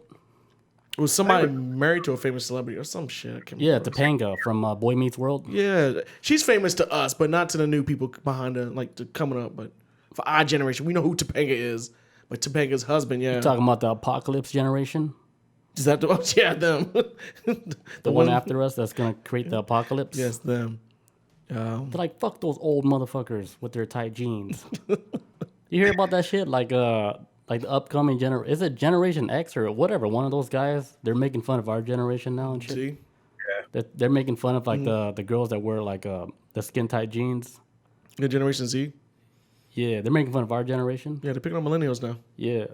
it was somebody married to a famous celebrity or some shit. I can't Yeah, remember. Topanga from Boy Meets World. Yeah, she's famous to us, but not to the new people behind her, like coming up. But for our generation, we know who Topanga is. But Topanga's husband, yeah, Talking about the apocalypse generation. is that the yeah them, The one after us that's going to create the apocalypse. Yes, them. They're like, fuck those old motherfuckers with their tight jeans. You hear about that shit? Like, like the upcoming is it Generation X or whatever? One of those guys. They're making fun of our generation now and shit. See? They're making fun of like the girls that wear like the skin tight jeans. The Generation Z. Yeah, they're making fun of our generation. Yeah, they're picking on millennials now. Yeah.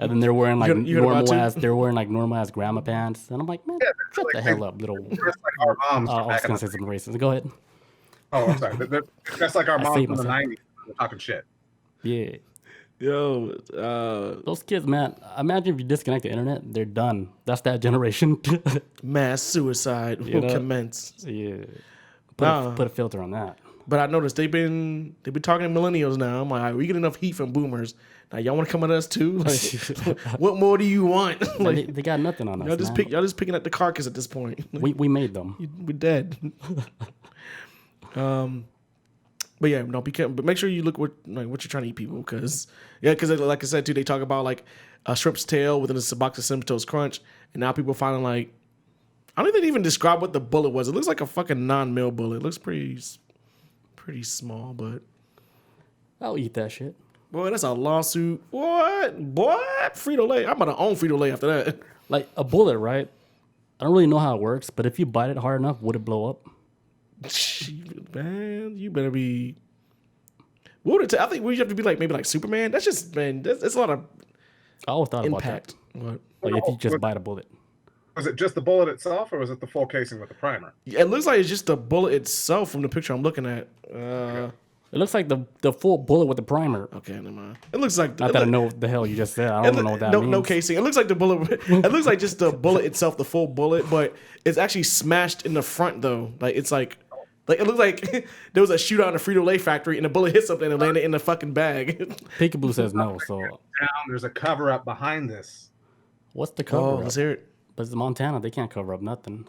And then they're wearing like you heard about normal too? ass. They're wearing like normal ass grandma pants, and I'm like, man, shut the hell up, little. Just like our moms. I was gonna say something racist. Go ahead. Oh, I'm sorry. That's like our moms saved in the myself. 90s. We're talking shit. Yeah, Yo, those kids, man. Imagine if you disconnect the internet, they're done. That's that generation. mass suicide will know? commence. Yeah. Nah. Put a filter on that. But I noticed they've been talking to millennials now. I'm like, all right, we get enough heat from boomers. Now y'all want to come at us too? Like, what more do you want? Like, They got nothing on us. y'all just picking at the carcass at this point. We made them. We're dead. But yeah, no, but make sure you look what you're trying to eat, people, because like I said too, they talk about like a shrimp's tail within a box of Cinnamon Toast Crunch, and now people are finding like, I don't even describe what the bullet was. It looks like a fucking non-mill bullet. It looks pretty small, but I'll eat that shit. boy, that's a lawsuit. What? Frito-Lay. I'm about to own Frito-Lay after that. Like a bullet, right? I don't really know how it works, but if you bite it hard enough, would it blow up? Man, you better be. What would it I think we have to be like maybe like Superman. That's just that's a lot of I always thought impact. about that. Like if you just bite a bullet. Was it just the bullet itself, or was it the full casing with the primer? Yeah, it looks like it's just the bullet itself from the picture I'm looking at. It looks like the full bullet with the primer. Okay, never mind. It looks like Not that I know what the hell you just said. I don't know what that means. No casing. It looks like the bullet. It looks like just the bullet itself, the full bullet, but it's actually smashed in the front though. Like it's like it looks like there was a shootout in a Frito-Lay factory and the bullet hit something and landed in the fucking bag. Peekaboo says no. So Down, there's a cover up behind this. what's the cover up? Let's hear it. But it's Montana. They can't cover up nothing.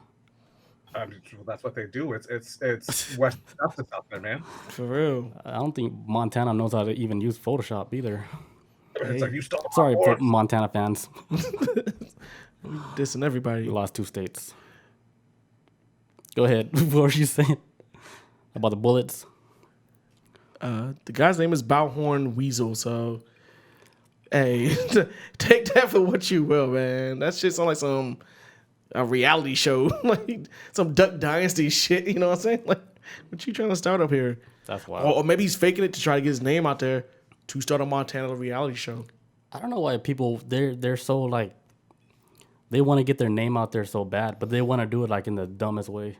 Well, that's what they do. It's West justice out there, man. For real. I don't think Montana knows how to even use Photoshop either. It's like you stole my Sorry, horse. Montana fans. Dissing everybody. You lost 2 states. Go ahead. What were you saying about the bullets? The guy's name is Bowhorn Weasel, so hey, take that for what you will, man. That shit sounds like a reality show, like some Duck Dynasty shit. You know what I'm saying? Like, what you trying to start up here? That's wild. Or maybe he's faking it to try to get his name out there to start a Montana reality show. I don't know why people they're so like they want to get their name out there so bad, but they want to do it like in the dumbest way.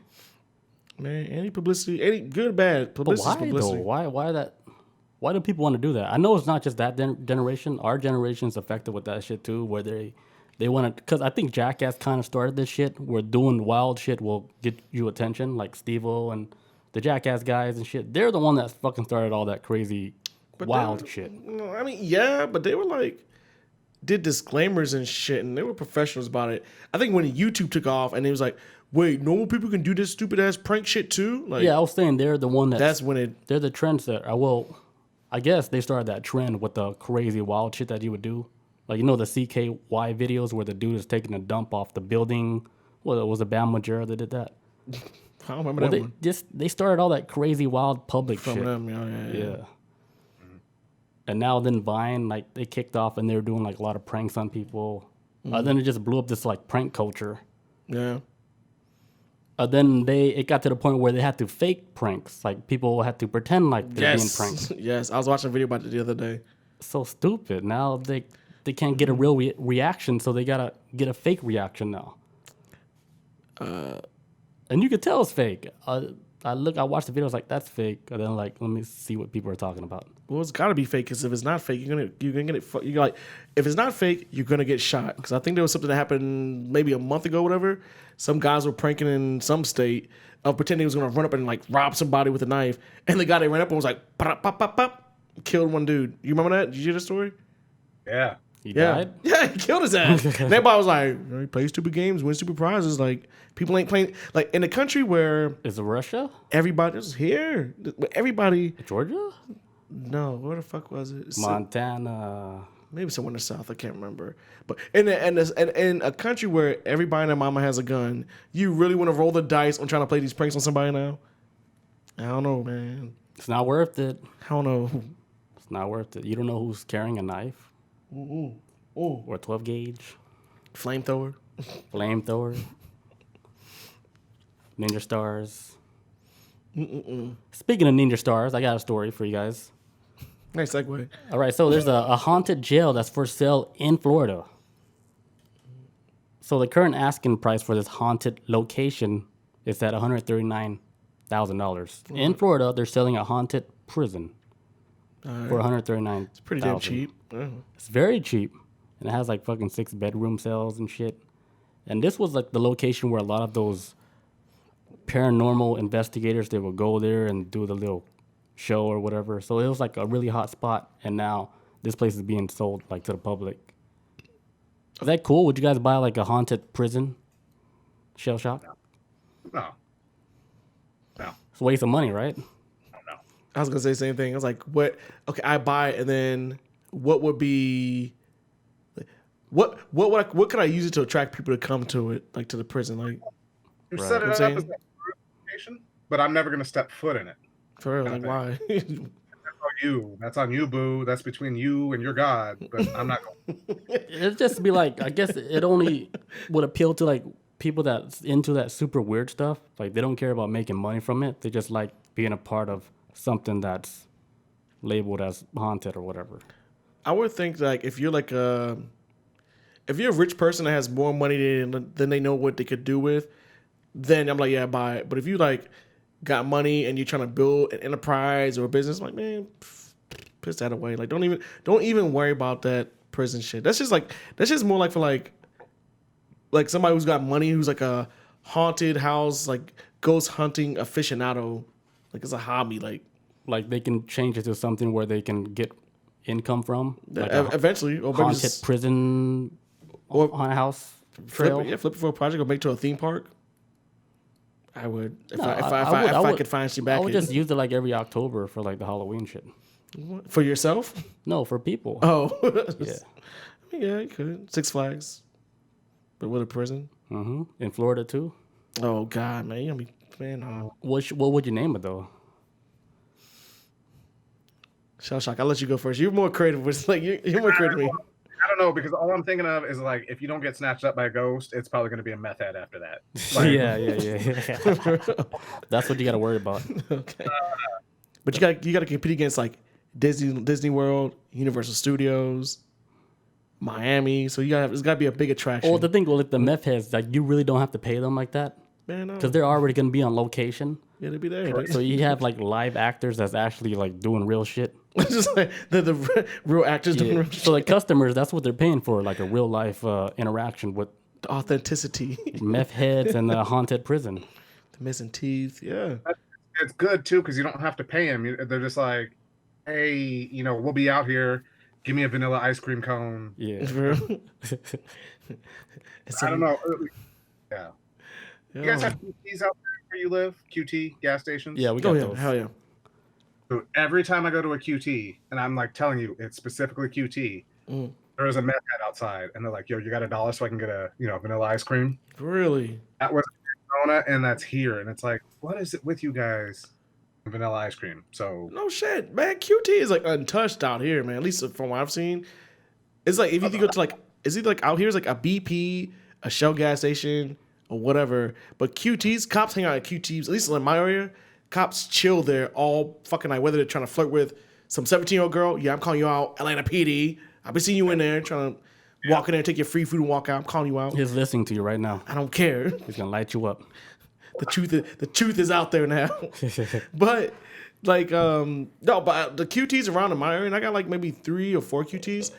Man, any publicity, any good, bad But publicity. why Publicity. though? Why that? Why do people want to do that? I know it's not just that generation. Our generation's affected with that shit too, where they want to. Because I think Jackass kind of started this shit, where doing wild shit will get you attention, like Steve-O and the Jackass guys and shit. They're the one that fucking started all that crazy wild shit. I mean, yeah, but they were like, did disclaimers and shit, and they were professionals about it. I think when YouTube took off, and it was like, wait, normal people can do this stupid ass prank shit too. Like, Yeah, I was saying they're the one that's when it. they're the trendsetter. Well, I guess they started that trend with the crazy wild shit that you would do. Like, you know, the CKY videos where the dude is taking a dump off the building. Well, it was a Bam Margera that did that. I don't remember that one. They started all that crazy wild public From shit. them, yeah. And now then Vine, like they kicked off and they were doing like a lot of pranks on people. Then it just blew up this like prank culture. Yeah. Then it got to the point where they had to fake pranks. Like people had to pretend like they're being pranked. Yes, I was watching a video about it the other day. So stupid. Now they can't get a real reaction, so they gotta get a fake reaction now. And you could tell it's fake. I watched the video, I was like, that's fake. And then like, let me see what people are talking about. Well, it's got to be fake, because if it's not fake, you're gonna get it. You're like, if it's not fake, you're gonna get shot. Because I think there was something that happened maybe a month ago, whatever. Some guys were pranking in some state of pretending he was gonna run up and like rob somebody with a knife, and the guy that ran up and was like, pop, pop, pop, pop, killed one dude. You remember that? Did you hear the story? Yeah. He Yeah, died? yeah, he killed his ass. And everybody was like, he plays stupid games, wins stupid prizes. Like, people ain't playing. Like, in a country where Is it Russia? everybody's here, everybody. Georgia? No, where the fuck was it? Montana. Maybe somewhere in the south. I can't remember. But in a country where everybody and their mama has a gun, you really want to roll the dice on trying to play these pranks on somebody now? I don't know, man. It's not worth it. I don't know. It's not worth it. You don't know who's carrying a knife. Ooh. Ooh. or 12 gauge, Flamethrower. flamethrower, ninja stars. Speaking of ninja stars, I got a story for you guys. Nice segue. All right, so there's a haunted jail that's for sale in Florida. So the current asking price for this haunted location is at $139,000. In Florida, they're selling a haunted prison for $139,000. It's pretty damn cheap. It's very cheap, and it has like fucking 6-bedroom cells and shit. And this was like the location where a lot of those paranormal investigators, they would go there and do the little show or whatever. So it was like a really hot spot, and now this place is being sold like to the public. Is that cool? Would you guys buy like a haunted prison? Shellshock? No. It's a waste of money, right? No. I was gonna say the same thing. I was like, what? Okay, I buy it, and then what would be? What could I use it to attract people to come to it, like to the prison, like? You Right. set it I'm up saying? as a location, but I'm never gonna step foot in it. For real, like why? That's on you, boo. That's between you and your God. But I'm not going. It'd just be like, I guess it only would appeal to like people that's into that super weird stuff. Like they don't care about making money from it. They just like being a part of something that's labeled as haunted or whatever. I would think like if you're like if you're a rich person that has more money than they know what they could do with, then I'm like, yeah, buy it. But if you like got money and you're trying to build an enterprise or a business, I'm like, man, piss that away. Like don't even worry about that prison shit. That's just more like for like somebody who's got money, who's like a haunted house, like ghost hunting aficionado. Like it's a hobby. Like they can change it to something where they can get income from. Like Eventually, or maybe haunted just prison or haunted house trail. flip it for a project or make it to a theme park. I would if I would- could find you back. I would just use it like every October for like the Halloween shit. For yourself? No, for people. Oh, Yeah. yeah, you could. Six Flags, but with a prison. In Florida too. Oh God, man, you gonna be man. What would you name it though? Shellshock, I'll let you go first. You're more creative. It's like you're more creative than me. I don't know, because all I'm thinking of is like, if you don't get snatched up by a ghost, it's probably going to be a meth head after that. Like, Yeah. That's what you got to worry about. Okay, but you got to compete against like Disney World, Universal Studios, Miami. So it's got to be a big attraction. Well, the thing with the meth heads, like you really don't have to pay them like that Man, no. because they're already going to be on location. Yeah, they'll be there. So you have like live actors that's actually like doing real shit. Just like the real actors doing real shit. So like customers, that's what they're paying for, like a real life interaction with The authenticity, meth heads and the haunted prison. the missing teeth. Yeah. it's good too, because you don't have to pay them. They're just like, hey, we'll be out here. Give me a vanilla ice cream cone. Yeah. It's I don't know. Yeah. Yeah. You guys have QTs out there where you live? QT gas stations? Yeah, we got Oh yeah, those. hell yeah. So every time I go to a QT, and I'm like telling you, it's specifically QT, there is a meth head outside, and they're like, yo, you got $1 so I can get a vanilla ice cream? Really? That was Arizona, and that's here. And it's like, what is it with you guys? Vanilla ice cream. So No shit, man. QT is like untouched out here, man. At least from what I've seen. It's like if you go to like, is it like out here is like a BP, a Shell gas station, or whatever. But QTs, cops hang out at QTs. At least in my area, cops chill there all fucking night. Whether they're trying to flirt with some 17-year-old girl, yeah, I'm calling you out. Atlanta PD. I've been seeing you in there trying to walk in there, take your free food and walk out. I'm calling you out. He's listening to you right now. I don't care. He's gonna light you up. The truth is out there now. But like no, but the QTs around in my area, and I got like maybe 3 or 4 QTs.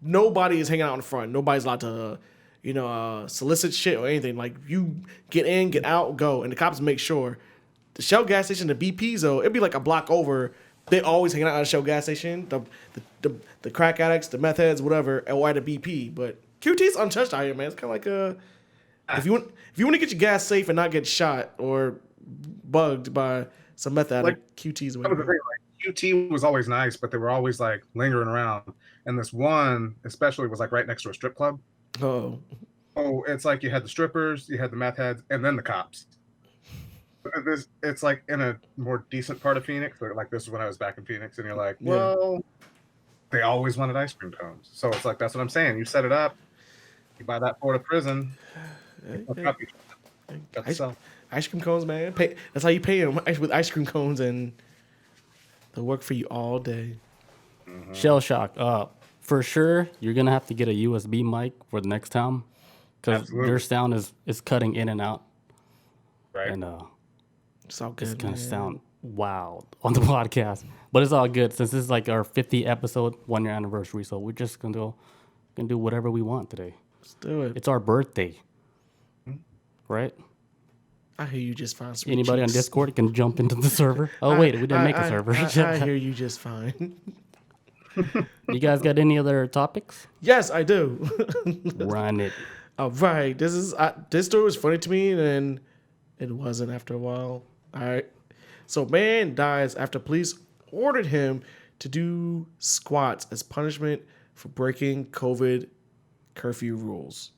Nobody is hanging out in front. Nobody's allowed to solicit shit or anything. Like you get in, get out, go, and the cops make sure. The Shell gas station, the BPs though, it'd be like a block over. They always hanging out at a Shell gas station. The crack addicts, the meth heads, whatever, or at a BP. But QT's untouched out here, man. It's kind of like a if you want to get your gas safe and not get shot or bugged by some meth addict, QT's the way. that was the thing, like, QT was always nice, but they were always like lingering around. And this one especially was like right next to a strip club. Oh, Oh, it's like you had the strippers, you had the meth heads, and then the cops. It's like in a more decent part of Phoenix. Or like this is when I was back in Phoenix, and you're like, Yeah. well, they always wanted ice cream cones. So it's like that's what I'm saying. You set it up, you buy that for the prison. Ice cream cones, man. That's how you pay them with ice cream cones, and they'll work for you all day. Shellshock. For sure, you're gonna have to get a USB mic for the next time, because their sound is cutting in and out, Right. and It's all good. it's gonna sound wild on the podcast. But it's all good since this is like our 50th episode, 1 year anniversary. So we're just gonna do whatever we want today. Let's do it. It's our birthday, right? I hear you just fine. Sweet Anybody on cheeks. Discord can jump into the server. Oh wait, we didn't make a server. I hear you just fine. You guys got any other topics? Yes, I do. Run it. All right. This story was funny to me, and then it wasn't after a while. All right. So man dies after police ordered him to do squats as punishment for breaking COVID curfew rules.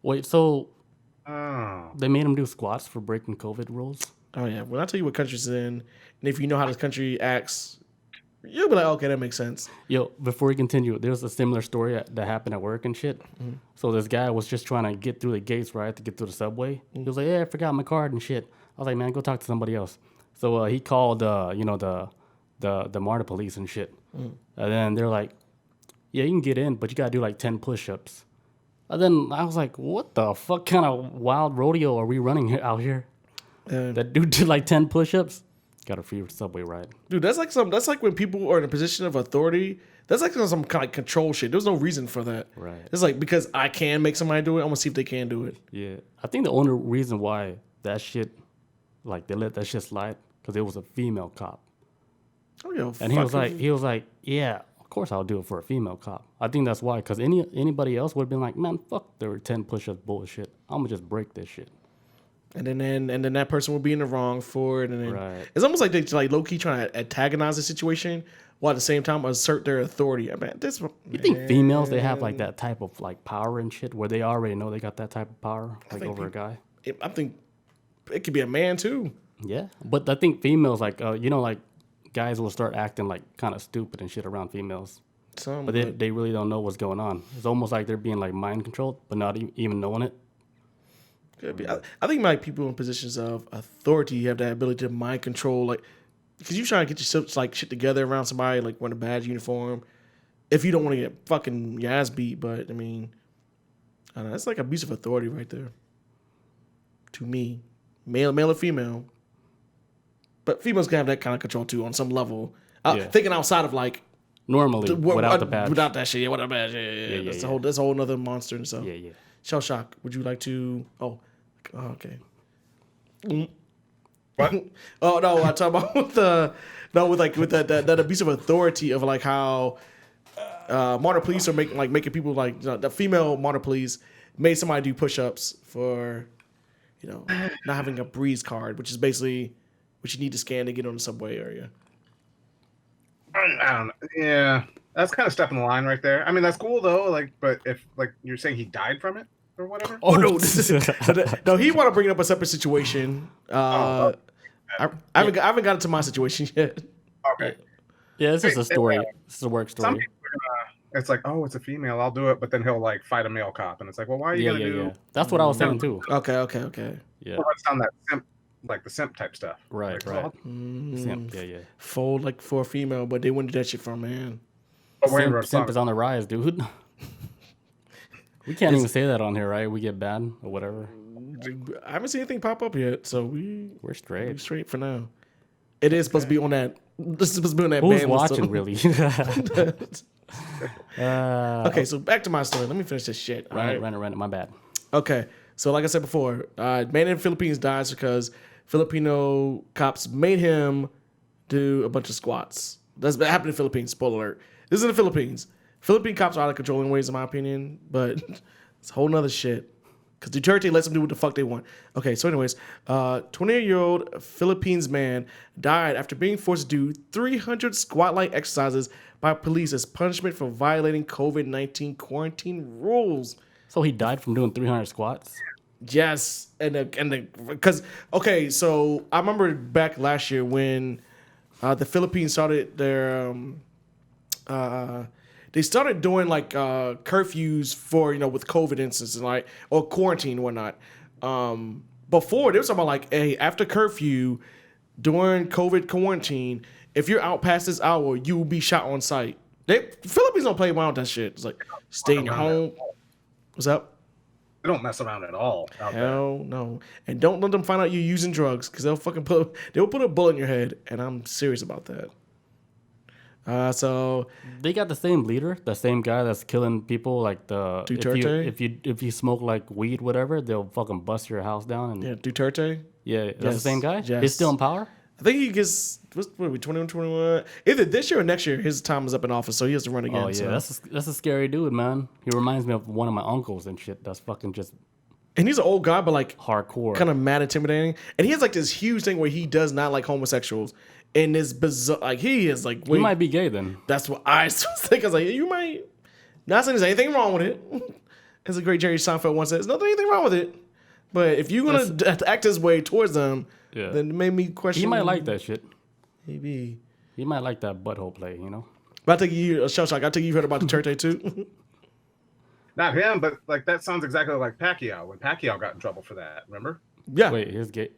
Wait, so Oh. they made him do squats for breaking COVID rules? Oh yeah. When I tell you what country it's in, and if you know how this country acts, you'll be like, okay, that makes sense. Yo, before we continue, there's a similar story that happened at work and shit. So this guy was just trying to get through the gates, right, to get through the subway. He was like, yeah, I forgot my card and shit. I was like, man, go talk to somebody else. So he called, the MARTA police and shit. And then they're like, yeah, you can get in, but you got to do like 10 push-ups. And then I was like, what the fuck kind of wild rodeo are we running out here? That dude did like 10 push-ups. Got a free subway ride. Dude, that's like when people are in a position of authority. That's like some kind of control shit. There's no reason for that. Right. It's like, because I can make somebody do it, I'm gonna see if they can do it. Yeah. I think the only reason why that shit, like they let that shit slide, because it was a female cop. Oh, yo, And he was like, yeah, of course I'll do it for a female cop. I think that's why, because anybody else would have been like, man, fuck, there were 10 push-ups bullshit. I'm gonna just break this shit. And then that person will be in the wrong for it. And then Right. it's almost like they like low key trying to antagonize the situation while at the same time assert their authority. I mean, You think females, they have like that type of like power and shit where they already know they got that type of power, like over a guy? I think it could be a man too. Yeah. But I think females, like, like guys will start acting like kind of stupid and shit around females. But they really don't know what's going on. It's almost like they're being like mind controlled, but not even knowing it. Could be. I think like people in positions of authority have that ability to mind control, like because you trying to get yourself like shit together around somebody like wearing a badge uniform. If you don't want to get fucking your ass beat, but I mean, I don't know, that's like abuse of authority right there. To me, male or female, but females can have that kind of control too on some level. Thinking outside of like Normally, without the badge. without that shit, without badge, yeah. That's a whole other monster and stuff. Yeah. Shellshock, would you like to? Oh, okay. What? Oh no, I talk about with that abuse of authority of like how martyr police are making people like the female martyr police made somebody do push-ups for not having a breeze card, which is basically what you need to scan to get on the subway area. I don't know. Yeah, that's kind of stepping the line right there. I mean, that's cool though. Like, but if like you're saying he died from it or whatever. Oh no, no, he want to bring up a separate situation. I haven't gotten to my situation yet. Okay. Yeah, it's just a story. It's a work story. Some people are gonna, it's like, oh, it's a female, I'll do it, but then he'll like fight a male cop, and it's like, well, why are you gonna do? Yeah. That's what I was saying too. Okay. Yeah. Well, that's on that simp, like the simp type stuff. Right. Like, Simp, yeah. Fold like for a female, but they wouldn't do that shit for a man. But wearing Simp is on the rise, dude. We can't even say that on here, right? We get banned or whatever. I haven't seen anything pop up yet, so we're straight. We're straight for now. It is supposed to be on that. This is supposed to be on that. Who's ban watching, list, really? Okay, so back to my story. Let me finish this shit. Run it. My bad. Okay, so like I said before, man in the Philippines dies because Filipino cops made him do a bunch of squats. That's what happened in the Philippines. Spoiler alert. This is in the Philippines. Philippine cops are out of control in ways, in my opinion, but it's a whole nother shit. Because Duterte lets them do what the fuck they want. Okay, so anyways, 28-year-old Philippines man died after being forced to do 300 squat-like exercises by police as punishment for violating COVID-19 quarantine rules. So he died from doing 300 squats? Yes, and because okay, so I remember back last year when the Philippines started their they started doing like curfews for with COVID instances like or quarantine and whatnot. Before they was talking about like, hey, after curfew during COVID quarantine, if you're out past this hour, you will be shot on sight. Philippines don't play around with that shit. It's like stay in your home. What's up? They don't mess around at all out there. Hell no. And don't let them find out you're using drugs because they'll put a bullet in your head, and I'm serious about that. So they got the same leader, the same guy that's killing people. Like the Duterte? if you smoke like weed, whatever, they'll fucking bust your house down. And Duterte. yeah, that's the same guy. Yes. He's still in power. I think he gets what are we 21, 21? Either this year or next year. His time is up in office, so he has to run again. Oh yeah, so. that's a scary dude, man. He reminds me of one of my uncles and shit. That's fucking just. And he's an old guy, but like hardcore, kind of mad, intimidating. And he has like this huge thing where he does not like homosexuals. And this bizarre, like he is like. He might be gay then. That's what I was thinking. I was like, you might. Not saying there's anything wrong with it. As a great Jerry Seinfeld once said, there's nothing anything wrong with it. But if you're gonna act this way towards them, then it made me question. He might like that shit. Maybe he might like that butthole play, But I think Shellshock. I think you've heard about the Duterte too. Not him, but like that sounds exactly like Pacquiao when Pacquiao got in trouble for that. Remember? Yeah. Wait,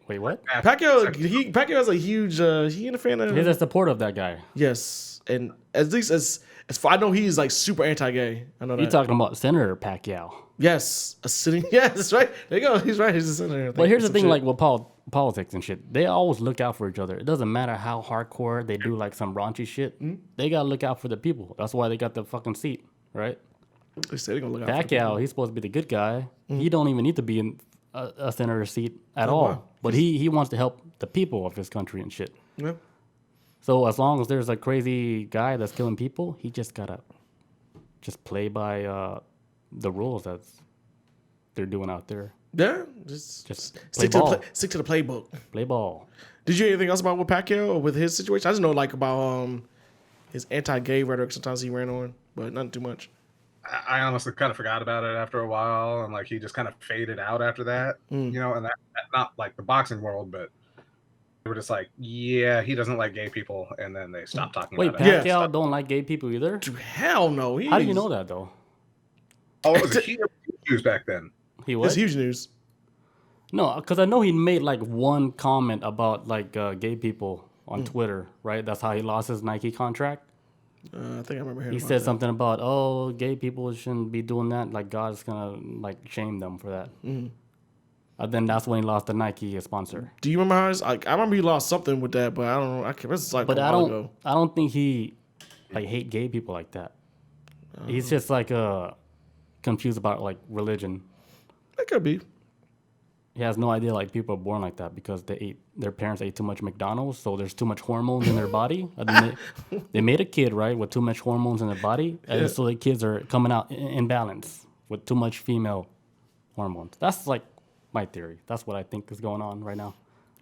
Wait, what? Pacquiao has a huge. He ain't a fan of. He's a supporter of that guy. Yes, and at least as far I know, he's like super anti-gay. I know that. You're talking about Senator Pacquiao. Yes, a sitting. Yes, that's right. There you go. He's right. He's a senator. But here's the thing, like with politics and shit, they always look out for each other. It doesn't matter how hardcore they do like some raunchy shit. Mm-hmm. They gotta look out for the people. That's why they got the fucking seat, right? They say they're gonna look out Pacquiao, he's supposed to be the good guy. Mm-hmm. He don't even need to be in a senator seat at all. Wow. But he wants to help the people of his country and shit. Yeah. So as long as there's a crazy guy that's killing people, he just gotta just play by the rules that they're doing out there. Yeah, just stick to the playbook. Play ball. Did you hear anything else about with Pacquiao or with his situation? I just know like about his anti-gay rhetoric. Sometimes he ran on, but not too much. I honestly kind of forgot about it after a while, and like he just kind of faded out after that. And that not like the boxing world, but they were just like, yeah, he doesn't like gay people, and then they stopped talking about it. Wait, Pacquiao don't like gay people either? Dude, hell no. How do you know that though? Oh, it was a huge news back then. He was huge news. No, because I know he made like one comment about like gay people on Twitter, right? That's how he lost his Nike contract. I think I remember hearing. He said something about, gay people shouldn't be doing that. Like God's gonna like shame them for that. And then that's when he lost the Nike sponsor. Do you remember how? I remember he lost something with that, but I don't know. It's like but I don't think he like hate gay people like that. He's just like confused about like religion. That could be. He has no idea like people are born like that because their parents ate too much McDonald's, so there's too much hormones in their body. They made a kid, right, with too much hormones in their body, and so the kids are coming out in balance with too much female hormones. That's like my theory. That's what I think is going on right now.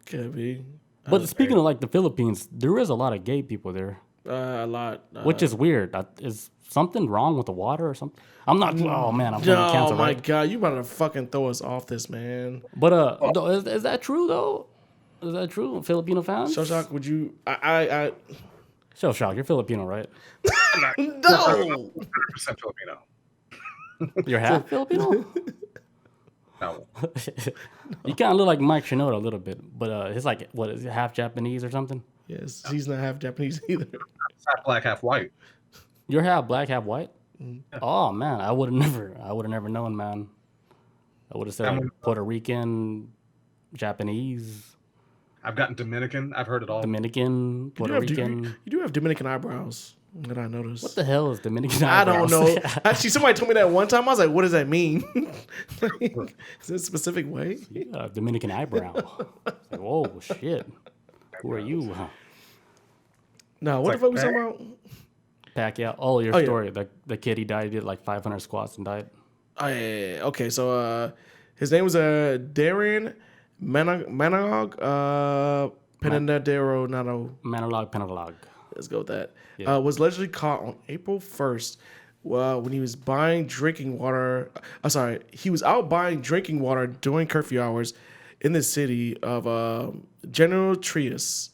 Could be. But speaking of like the Philippines, there is a lot of gay people there. A lot. Which is weird. Is something wrong with the water or something? I'm not. Oh man, I'm going to cancel. Oh my god, you about to fucking throw us off this, man. But is that true though? Is that true, Filipino fans? Shellshock, would you? I Shellshock, you're Filipino, right? No. 100% Filipino. You're half Filipino. No. You kind of look like Mike Shinoda a little bit, but he's like, what is he, half Japanese or something? Yes, he's not half Japanese either. It's half black, half white. You're half black, half white. Yeah. Oh man, I would have never known, man. I would have said like Puerto Rican, Japanese. I've gotten Dominican. I've heard it all. Dominican, Puerto Rican. You do have Dominican eyebrows. That I noticed. What the hell is Dominican eyebrows? I don't know. Actually, somebody told me that one time. I was like, "What does that mean?" Is it a specific way? Yeah, Dominican eyebrow. Like, whoa, shit. Who are you? No, what the fuck was talking about? Pacquiao. Oh, your story. Yeah. The kid, he died. He did like 500 squats and died. Oh, yeah. Okay, so his name was Darren Manalog Manalog. Let's go with that. Yeah. Was allegedly caught on April 1st when he was buying drinking water. He was out buying drinking water during curfew hours in the city of General Trias,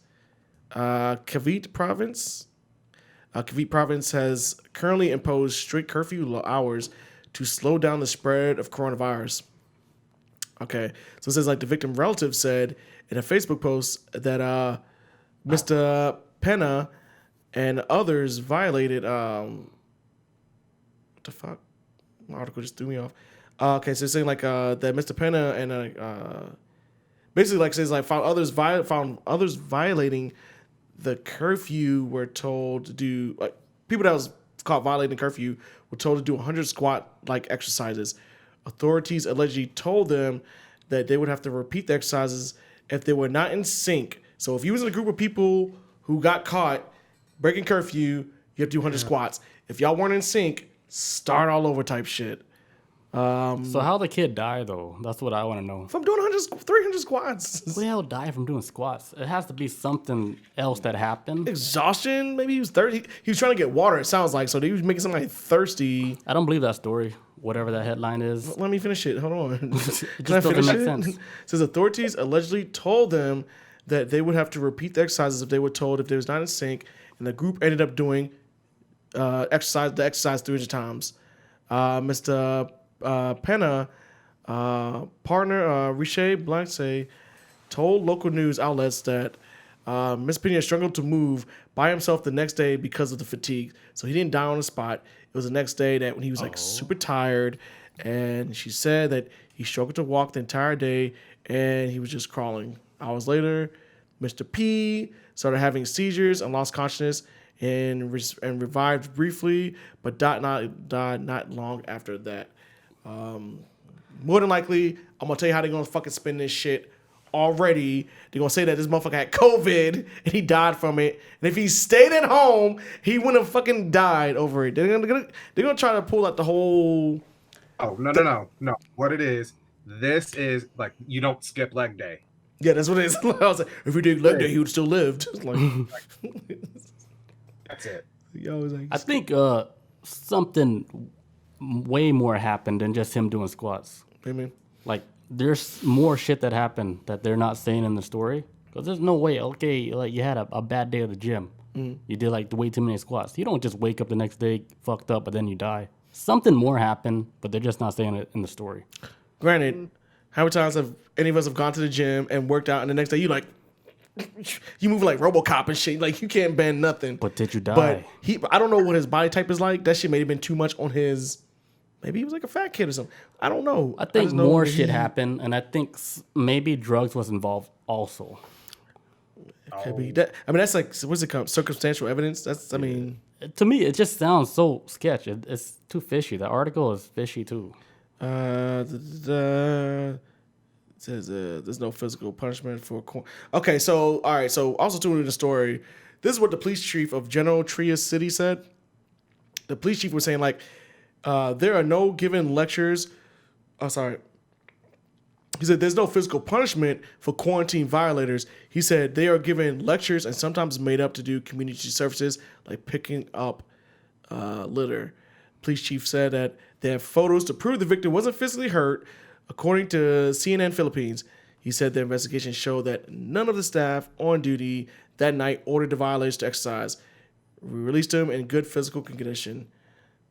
Cavite Province. Cavite Province has currently imposed strict curfew hours to slow down the spread of coronavirus. Okay, so it says like the victim relative said in a Facebook post that Mr. Pena and others violated. What the fuck? My article just threw me off. Okay, so it's saying like that Mr. Pena and basically like says like found others violating the curfew. Were told to do like people that was caught violating curfew were told to do 100 squat like exercises. Authorities allegedly told them that they would have to repeat the exercises if they were not in sync. So if you was in a group of people who got caught breaking curfew, you have to do 100 squats. If y'all weren't in sync, start all over type shit. So how the kid die though? That's what I want to know. From doing 300 squats. Who the hell died from doing squats? It has to be something else that happened. Exhaustion? Maybe he was thirsty. He was trying to get water, it sounds like. So he was making somebody thirsty. I don't believe that story, whatever that headline is. Let me finish it. Hold on. It just doesn't make sense. It says authorities allegedly told them that they would have to repeat the exercises if they were told if they was not in sync. And the group ended up doing the exercise 300 times. Mr. Pena, partner Riche Blanche, told local news outlets that Mr. Pena struggled to move by himself the next day because of the fatigue. So he didn't die on the spot. It was the next day that when he was like super tired, and she said that he struggled to walk the entire day and he was just crawling. Hours later, Mr. P started having seizures and lost consciousness and revived briefly, but died not long after that. More than likely, I'm gonna tell you how they're gonna fucking spin this shit already. They're gonna say that this motherfucker had COVID and he died from it. And if he stayed at home, he wouldn't have fucking died over it. They're gonna try to pull out the whole. Oh, no. What it is, this is like you don't skip leg day. Yeah, that's what it is. I was like, if we did leg day, he would still lived. Like, that's it. Yo, it was like, I think something way more happened than just him doing squats. What do you mean? Like, there's more shit that happened that they're not saying in the story. Because there's no way, okay, like you had a bad day at the gym. You did like way too many squats. You don't just wake up the next day fucked up, but then you die. Something more happened, but they're just not saying it in the story. Granted, how many times have any of us have gone to the gym and worked out, and the next day you like, you move like RoboCop and shit. Like you can't bend nothing. But did you die? But I don't know what his body type is like. That shit may have been too much on his. Maybe he was like a fat kid or something. I don't know. I think more shit happened, and I think maybe drugs was involved also. Could be that. I mean, that's like what's it called? Circumstantial evidence. That's. I mean, to me, it just sounds so sketch. It's too fishy. The article is fishy too. It says there's no physical punishment for. Okay, so all right. So also too in the story, this is what the police chief of General Trias City said. The police chief was saying like, there are no given lectures. Oh, sorry. He said there's no physical punishment for quarantine violators. He said they are given lectures and sometimes made up to do community services like picking up litter. Police chief said that they have photos to prove the victim wasn't physically hurt. According to CNN Philippines, he said the investigation showed that none of the staff on duty that night ordered the violators to exercise. We released them in good physical condition.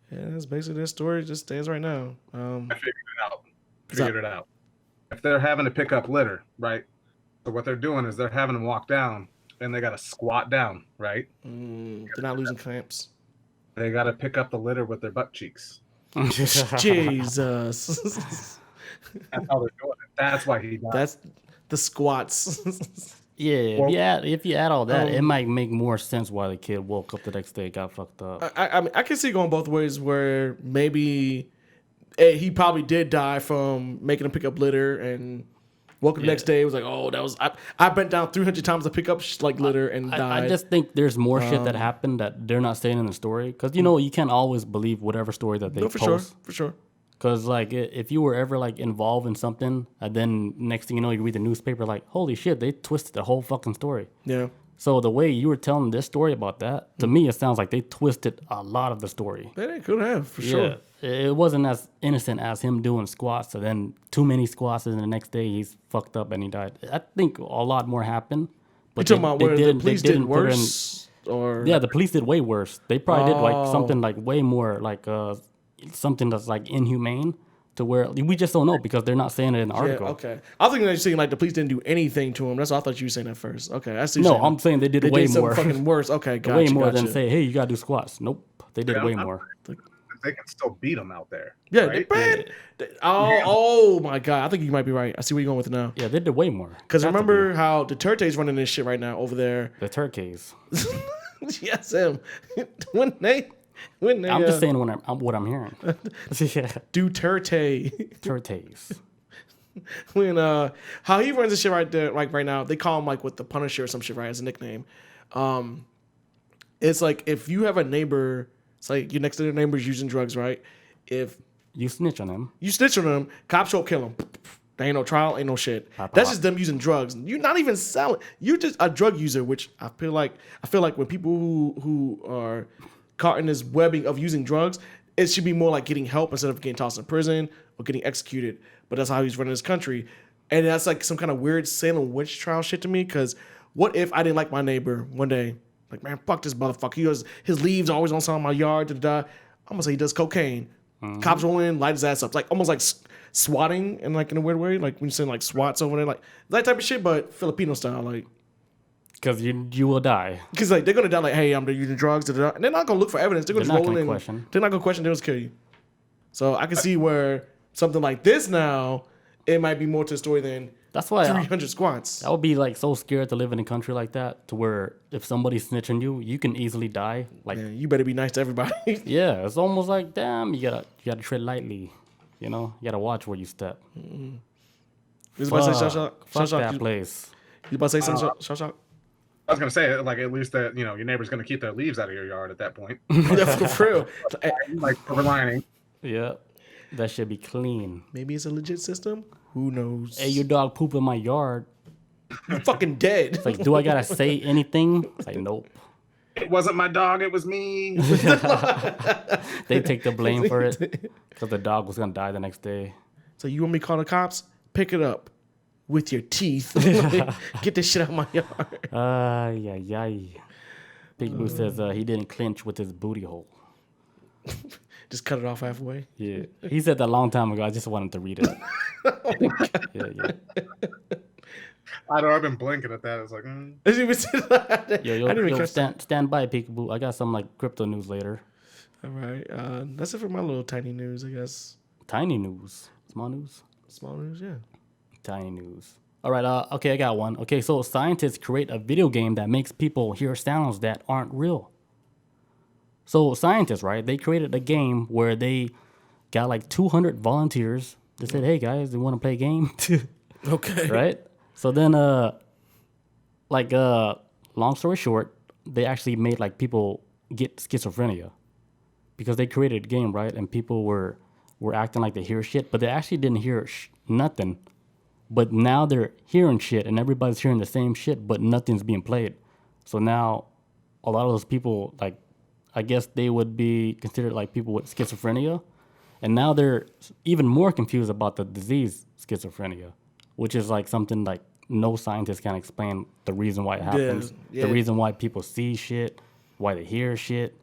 And that's basically their story. It just stands right now. I figured it out. If they're having to pick up litter, right? So what they're doing is they're having them walk down, and they got to squat down, right? They're not losing clamps. They got to pick up the litter with their butt cheeks. Jesus. That's how they're doing it. That's why he died. That's the squats. Yeah, if you add all that, it might make more sense why the kid woke up the next day, got fucked up. I mean, I can see going both ways where maybe he probably did die from making him pick up litter and woke up the next day. It was like, oh, that was I bent down 300 times to pick up like litter and died. I just think there's more shit that happened that they're not saying in the story. Because, you can't always believe whatever story that they post. For sure. Because, like, if you were ever, like, involved in something, and then next thing you know, you read the newspaper, like, holy shit, they twisted the whole fucking story. Yeah. So the way you were telling this story about that, to me, it sounds like they twisted a lot of the story. They could have, for sure. It wasn't as innocent as him doing squats, and then too many squats, and the next day he's fucked up and he died. I think a lot more happened. But you're talking about where the police did worse? Or yeah, the police did way worse. They probably did like something like way more like something that's like inhumane. To where we just don't know because they're not saying it in the article. Yeah, okay. I think they're saying like the police didn't do anything to him. That's what I thought you were saying at first. Okay, I see. No, I'm saying they did way more. Fucking worse. Okay, gotcha. Way more than say, hey, you gotta do squats. Nope, they did way more. They can still beat them out there. Yeah, right? Oh my god! I think you might be right. I see where you're going with it now. Yeah, they did way more. Because remember how Duterte's running this shit right now over there. The Turkeys. Yes, him. when they I'm just saying what I'm hearing. Yeah. Duterte. Turkeys. When how he runs this shit right there, like right now, they call him like with the Punisher or some shit, right, as a nickname. It's like if you have a neighbor, it's like your next door neighbor's using drugs, right? If you snitch on them, cops won't kill him. There ain't no trial, ain't no shit. That's just them using drugs. You're not even selling. You're just a drug user, which I feel like when people who are caught in this webbing of using drugs, it should be more like getting help instead of getting tossed in prison or getting executed. But that's how he's running this country. And that's like some kind of weird Salem witch trial shit to me. Because what if I didn't like my neighbor one day? Like, man, fuck this motherfucker. His leaves are always on some of my yard. I'm gonna say he does cocaine. Mm-hmm. Cops roll in, light his ass up. It's like almost like swatting in like in a weird way. Like when you send like SWATs over there, like that type of shit, but Filipino style, like. Because you will die. Because like they're gonna die like, hey, I'm using drugs, and they're not gonna look for evidence. They're gonna roll in. Question. They're not gonna question. They'll just kill you. So I can see where something like this now, it might be more to the story than that's why 300 squats. I would be like so scared to live in a country like that, to where if somebody's snitching you can easily die. Like, man, you better be nice to everybody. Yeah, it's almost like, damn, you gotta tread lightly. You know, you gotta watch where you step. Mm-hmm. You about to say Shellshock? Fuck that place. You about to say something, Shellshock? I was gonna say, like, at least that your neighbor's gonna keep their leaves out of your yard at that point. Yeah, for real. Like silver lining. Yeah, that should be clean. Maybe it's a legit system. Who knows? Hey, your dog poop in my yard. You're fucking dead. It's like, do I gotta say anything? It's like, nope. It wasn't my dog. It was me. They take the blame for it because the dog was gonna die the next day. So you want me to call the cops? Pick it up with your teeth. Get this shit out of my yard. Yeah. Big Boo says he didn't clinch with his booty hole. Just cut it off halfway. Yeah, he said that a long time ago. I just wanted to read it. Oh my God. Yeah. I know. I've been blinking at that. It's like, Yo, stand by, Peekaboo. I got some like crypto news later. All right, that's it for my little tiny news, I guess. Tiny news, small news. Small news, yeah. Tiny news. All right. Okay, I got one. Okay, so scientists create a video game that makes people hear sounds that aren't real. So scientists, right? They created a game where they got like 200 volunteers. They said, "Hey guys, you want to play a game?" Okay. Right. So then, long story short, they actually made like people get schizophrenia because they created a game, right? And people were acting like they hear shit, but they actually didn't hear nothing. But now they're hearing shit, and everybody's hearing the same shit, but nothing's being played. So now, a lot of those people, like, I guess they would be considered like people with schizophrenia, and now they're even more confused about the disease schizophrenia, which is like something like no scientist can explain the reason why it happens, the reason why people see shit, why they hear shit.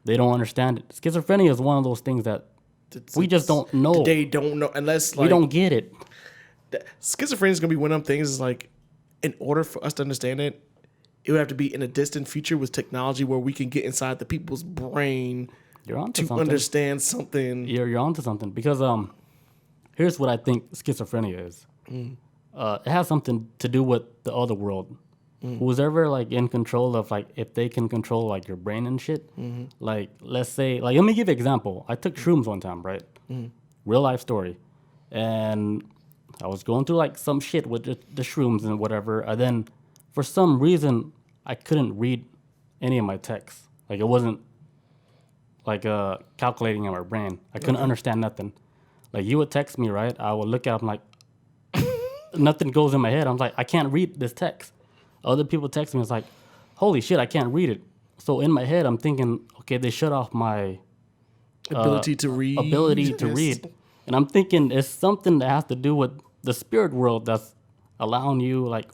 They don't understand it. Schizophrenia is one of those things that we just don't know. They don't know unless like we don't get it. Schizophrenia is gonna be one of them things. Is like, in order for us to understand it, it would have to be in a distant future with technology where we can get inside the people's brain to understand something. You're onto something because here's what I think schizophrenia is. It has something to do with the other world. Who's ever like in control of like if they can control like your brain and shit. Like let's say like let me give you an example. I took shrooms one time, right? Real life story, and I was going through like some shit with the shrooms and whatever. And then for some reason I couldn't read any of my texts. Like it wasn't like calculating in my brain. I couldn't understand nothing. Like you would text me, right? I would look at it, I'm like, nothing goes in my head. I'm like, I can't read this text. Other people text me, it's like, holy shit, I can't read it. So in my head, I'm thinking, okay, they shut off my ability to read. And I'm thinking it's something that has to do with the spirit world that's allowing you, like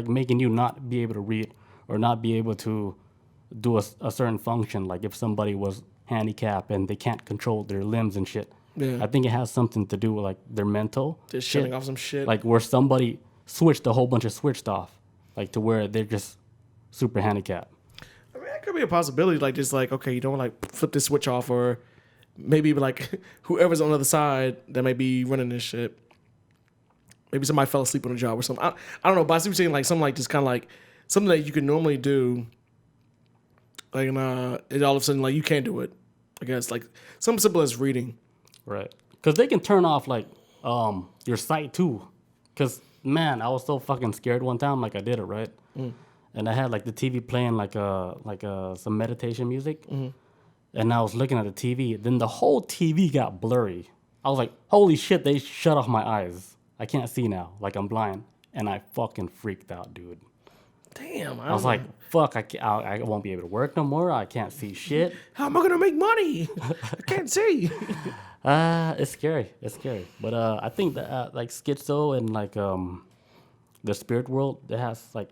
making you not be able to read or not be able to do a certain function. Like if somebody was handicapped and they can't control their limbs and shit. Yeah. I think it has something to do with like their mental. Just shutting off some shit. Like where somebody switched a whole bunch of switched off, like to where they're just super handicapped. I mean, that could be a possibility. Like just like, okay, you don't like flip this switch off, or maybe like whoever's on the other side that may be running this shit. Maybe somebody fell asleep on a job or something. I don't know, but I see what you're saying, like something like just kind of like something that you could normally do. Like, it all of a sudden, like, you can't do it. I guess, like, something simple as reading. Right. Because they can turn off, like, your sight, too. Because, man, I was so fucking scared one time, like, I did it, right? And I had, like, the TV playing, like some meditation music. And I was looking at the TV. Then the whole TV got blurry. I was like, holy shit, they shut off my eyes. I can't see now. Like, I'm blind. And I fucking freaked out, dude. Damn. I was like, fuck, I won't be able to work no more. I can't see shit. How am I going to make money? I can't see. It's scary. It's scary. But I think that like schizo and like the spirit world, it has like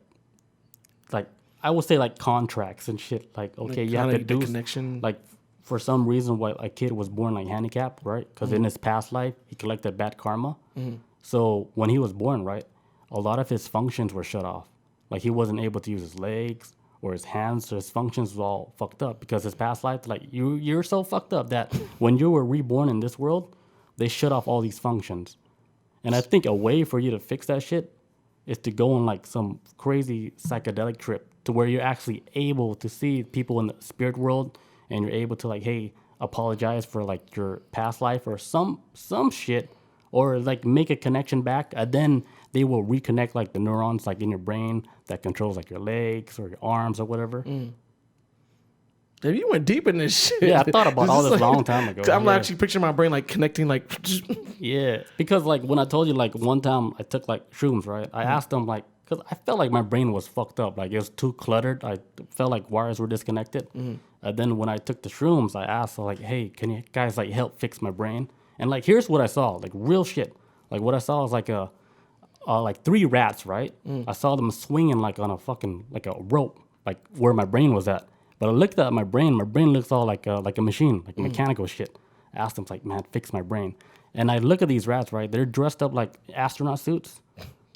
I would say like contracts and shit. Like, okay, like, you have to do connection. Like for some reason, why a kid was born like handicapped, right? Because in his past life, he collected bad karma. So when he was born, right, a lot of his functions were shut off. Like he wasn't able to use his legs or his hands, so his functions was all fucked up because his past life, like you're so fucked up that when you were reborn in this world, they shut off all these functions. And I think a way for you to fix that shit is to go on like some crazy psychedelic trip to where you're actually able to see people in the spirit world and you're able to like, hey, apologize for like your past life or some shit, or like make a connection back, and then they will reconnect like the neurons like in your brain that controls like your legs or your arms or whatever. Damn, you went deep in this shit. Yeah, I thought about all this like, a long time ago. I'm actually picturing my brain like connecting like. Yeah, because like when I told you like one time I took like shrooms, right? I asked them like, because I felt like my brain was fucked up. Like it was too cluttered. I felt like wires were disconnected. And then when I took the shrooms, I asked like, hey, can you guys like help fix my brain? And like, here's what I saw, like real shit. Like what I saw was like like 3 rats, right? I saw them swinging like on a fucking like a rope, like where my brain was at. But I looked at my brain looks all like a machine, like mechanical shit. I asked them like, man, fix my brain. And I look at these rats, right? They're dressed up like astronaut suits,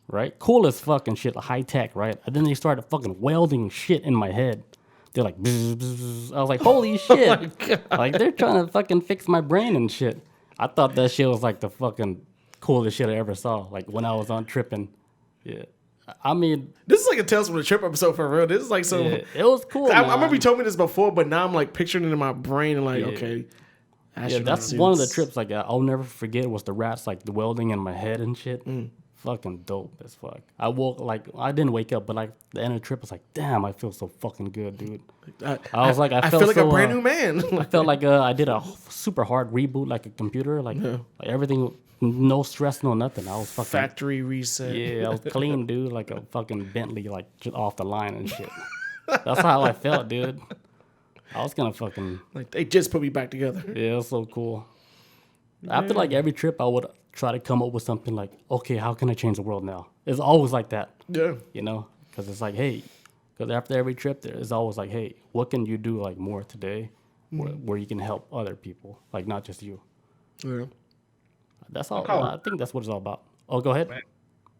right? Cool as fucking shit, high tech, right? And then they started fucking welding shit in my head. They're like, bzz, bzz. I was like, holy shit. Like they're trying to fucking fix my brain and shit. I thought that shit was like the fucking coolest shit I ever saw. Like when I was on tripping. Yeah. I mean, this is like a Tales from the Trip episode for real. This is like so. Yeah, it was cool. I remember you told me this before, but now I'm like picturing it in my brain and like, okay. Yeah, that's one of the trips. Like I'll never forget was the rats, like the welding in my head and shit. Fucking dope as fuck. I woke like I didn't wake up, but like the end of the trip was like, damn, I feel so fucking good, dude. I felt feel like so, a brand new man. I felt like I did a super hard reboot, like a computer, like everything. No stress, no nothing. I was fucking factory reset. Yeah, I was clean, dude, like a fucking Bentley, like just off the line and shit. That's how I felt, dude. I was gonna fucking like they just put me back together. Yeah, it was so cool. After like every trip, I would try to come up with something like, okay, how can I change the world now? It's always like that. Yeah, you know, because it's like, hey, because after every trip, there is always like, hey, what can you do like more today, where you can help other people, like not just you. Yeah. That's all. I think that's what it's all about. Oh, go ahead. Man,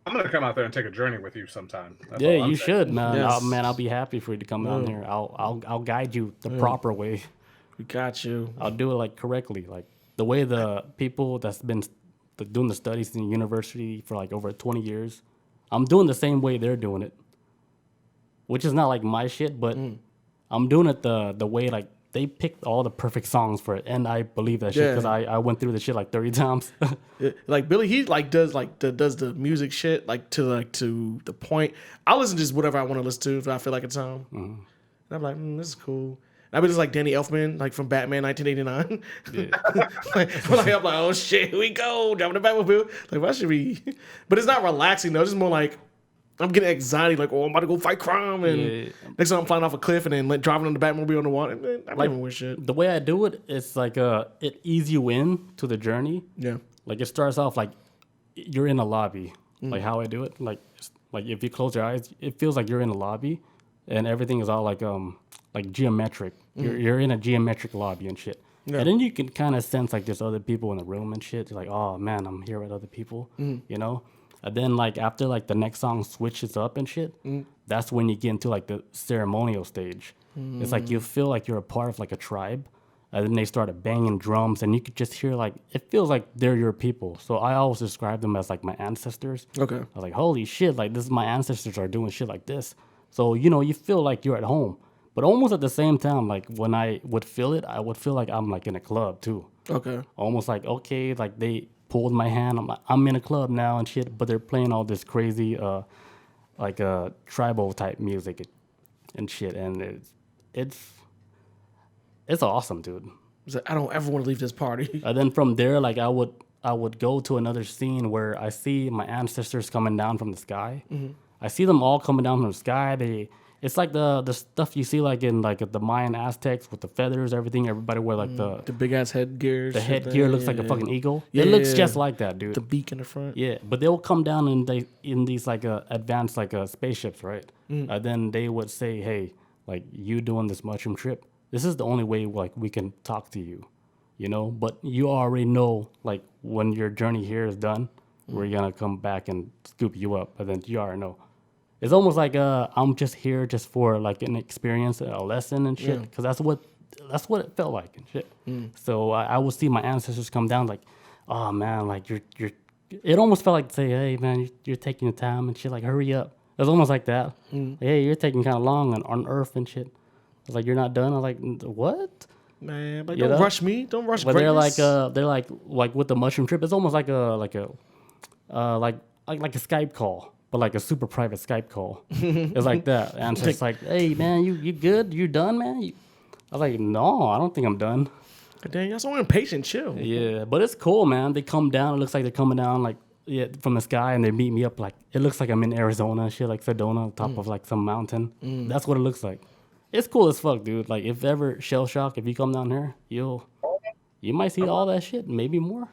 I'm gonna come out there and take a journey with you sometime. That's yeah, you should, man. Yes. I'll be happy for you to come down here. I'll guide you the proper way. We got you. I'll do it like correctly, like the way the people that's been doing the studies in the university for like over 20 years. I'm doing the same way they're doing it, which is not like my shit, but I'm doing it the way like. They picked all the perfect songs for it, and I believe that shit because I went through the shit like 30 times. Like Billy, he like does the music shit like to the point. I listen to just whatever I want to listen to if I feel like it's on. And I'm like, this is cool. And I be just like Danny Elfman, like from Batman 1989. Yeah. I'm like, oh shit, here we go, jumping the Batmobile. Like, why should we? But it's not relaxing though. It's just more like I'm getting anxiety, like, oh, I'm about to go fight crime, and next time I'm flying off a cliff, and then like driving on the Batmobile on the water. Man, I don't even wish shit. The way I do it, it's like it ease you in to the journey. Yeah. Like it starts off like you're in a lobby. Like how I do it, like if you close your eyes, it feels like you're in a lobby, and everything is all like geometric. You're in a geometric lobby and shit. Yeah. And then you can kind of sense like there's other people in the room and shit. You're like, oh man, I'm here with other people, you know. And then like after like the next song switches up and shit, that's when you get into like the ceremonial stage. It's like you feel like you're a part of like a tribe. And then they started banging drums, and you could just hear like it feels like they're your people. So I always describe them as like my ancestors. Okay. I was like, holy shit, like this is my ancestors are doing shit like this. So you know, you feel like you're at home, but almost at the same time, like when I would feel it, I would feel like I'm like in a club too. Okay. Almost like okay, like they pulled my hand. I'm like, I'm in a club now and shit, but they're playing all this crazy tribal type music and shit, and it's awesome, dude. Like, I don't ever want to leave this party. And then from there, like I would go to another scene where I see my ancestors coming down from the sky. I see them all coming down from the sky. It's like the stuff you see like in like the Mayan Aztecs with the feathers, everything. Everybody wear like the big ass headgear. The headgear looks like a fucking eagle. It looks just like that, dude. The beak in the front. Yeah, but they will come down in these like advanced like spaceships, right? And then they would say, hey, like you doing this mushroom trip, this is the only way like we can talk to you, you know. But you already know like when your journey here is done, we're gonna come back and scoop you up. And then you already know. It's almost like I'm just here just for like an experience, a lesson and shit. Because that's what it felt like and shit. So I would see my ancestors come down like, oh man, like you're. It almost felt like to say, hey man, you're taking your time and shit. Like hurry up. It was almost like that. Hey, you're taking kind of long on Earth and shit. I was like, you're not done. I was like, what? Man, but don't rush me. Don't rush. But greatness. they're like with the mushroom trip. It's almost like a Skype call, but like a super private Skype call. It's like that. And it's just like, hey man, you good? You done, man? I was like, no, I don't think I'm done. Dang, y'all so impatient. Chill. Yeah, but it's cool, man. They come down. It looks like they're coming down like from the sky, and they meet me up like it looks like I'm in Arizona, shit, like Sedona, on top of like some mountain. That's what it looks like. It's cool as fuck, dude. Like if ever Shellshock, if you come down here, you might see all that shit, maybe more.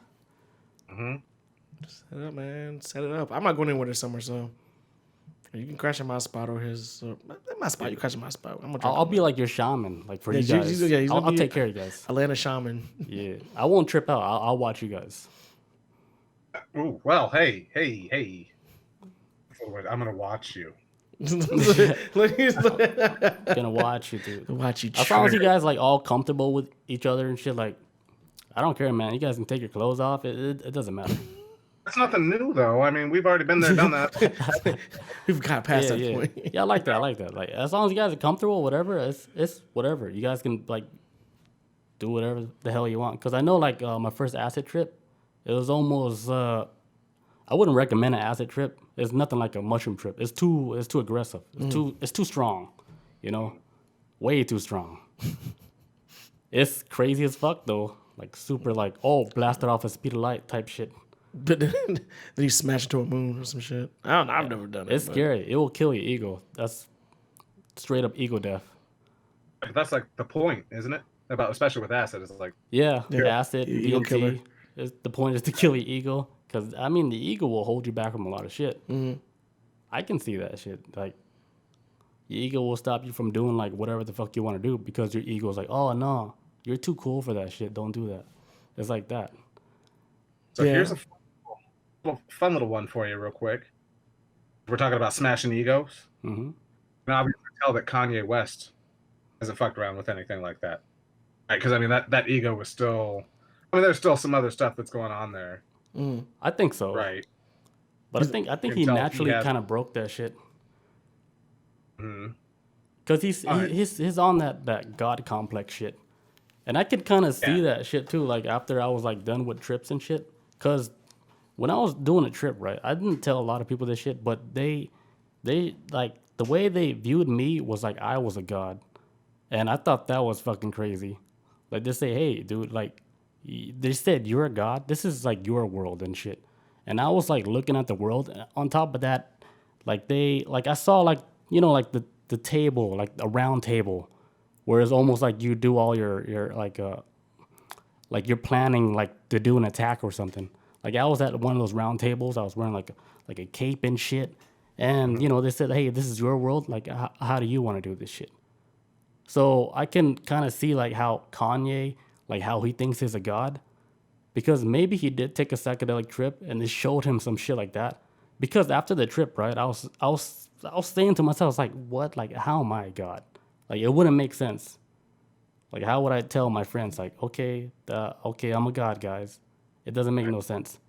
Set it up, man. Set it up. I'm not going anywhere this summer, so you can crash in my spot or his. My spot, you crash in my spot. I'll be like your shaman, like for you guys. I'll take care of you guys. Atlanta shaman. Yeah, I won't trip out. I'll watch you guys. Ooh, well, hey. I'm gonna watch you. Gonna watch you, dude. Watch you. As long as you guys like all comfortable with each other and shit, like I don't care, man. You guys can take your clothes off. It doesn't matter. It's nothing new though. I mean, we've already been there, done that. We've got past that point. Yeah, I like that. Like as long as you guys are comfortable, whatever, it's whatever. You guys can like do whatever the hell you want. Because I know like my first acid trip, it was almost. I wouldn't recommend an acid trip. It's nothing like a mushroom trip. It's too aggressive. It's too strong, you know, way too strong. It's crazy as fuck though. Like super like blasted off a speed of light type shit. But then he smashed into a moon or some shit. I don't know. I've never done it. It's scary. It will kill your ego. That's straight up ego death. That's like the point, isn't it? Especially with acid, it's like acid, DMT. The point is to kill your ego. Because, I mean, the ego will hold you back from a lot of shit. I can see that shit. Like, your ego will stop you from doing, like, whatever the fuck you want to do because your ego is like, oh, no, you're too cool for that shit. Don't do that. It's like that. So here's a fun little one for you real quick. We're talking about smashing egos. And obviously tell that Kanye West hasn't fucked around with anything like that. Right? Because, I mean, that ego was still... I mean, there's still some other stuff that's going on there. I think so. Right. But I think he naturally kind of broke that shit. Because he's on that God complex shit. And I could kind of see that shit too, like after I was like done with trips and shit. Because when I was doing a trip, right, I didn't tell a lot of people this shit, but they like the way they viewed me was like I was a god. And I thought that was fucking crazy. Like they say, hey, dude, like they said you're a god. This is like your world and shit. And I was like looking at the world. And on top of that, I saw like like the table, like a round table, where it's almost like you do all your like you're planning like to do an attack or something. Like I was at one of those round tables. I was wearing like a cape and shit, and they said, "Hey, this is your world. Like, how do you want to do this shit?" So I can kind of see like how Kanye, like how he thinks he's a god, because maybe he did take a psychedelic trip and it showed him some shit like that. Because after the trip, right, I was saying to myself, I was like, what? Like, how am I a god? Like, it wouldn't make sense. Like, how would I tell my friends, like, okay, I'm a god, guys? It doesn't make no sense.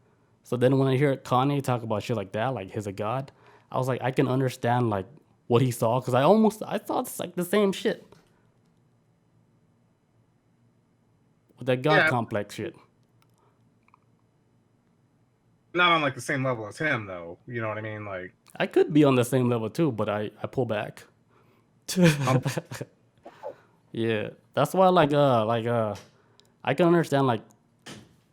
So then when I hear Kanye talk about shit like that, like he's a god, I was like, I can understand like what he saw, because I thought it's like the same shit. With that god complex shit. Not on like the same level as him, though. You know what I mean? Like, I could be on the same level too, but I pull back. Yeah, that's why I can understand like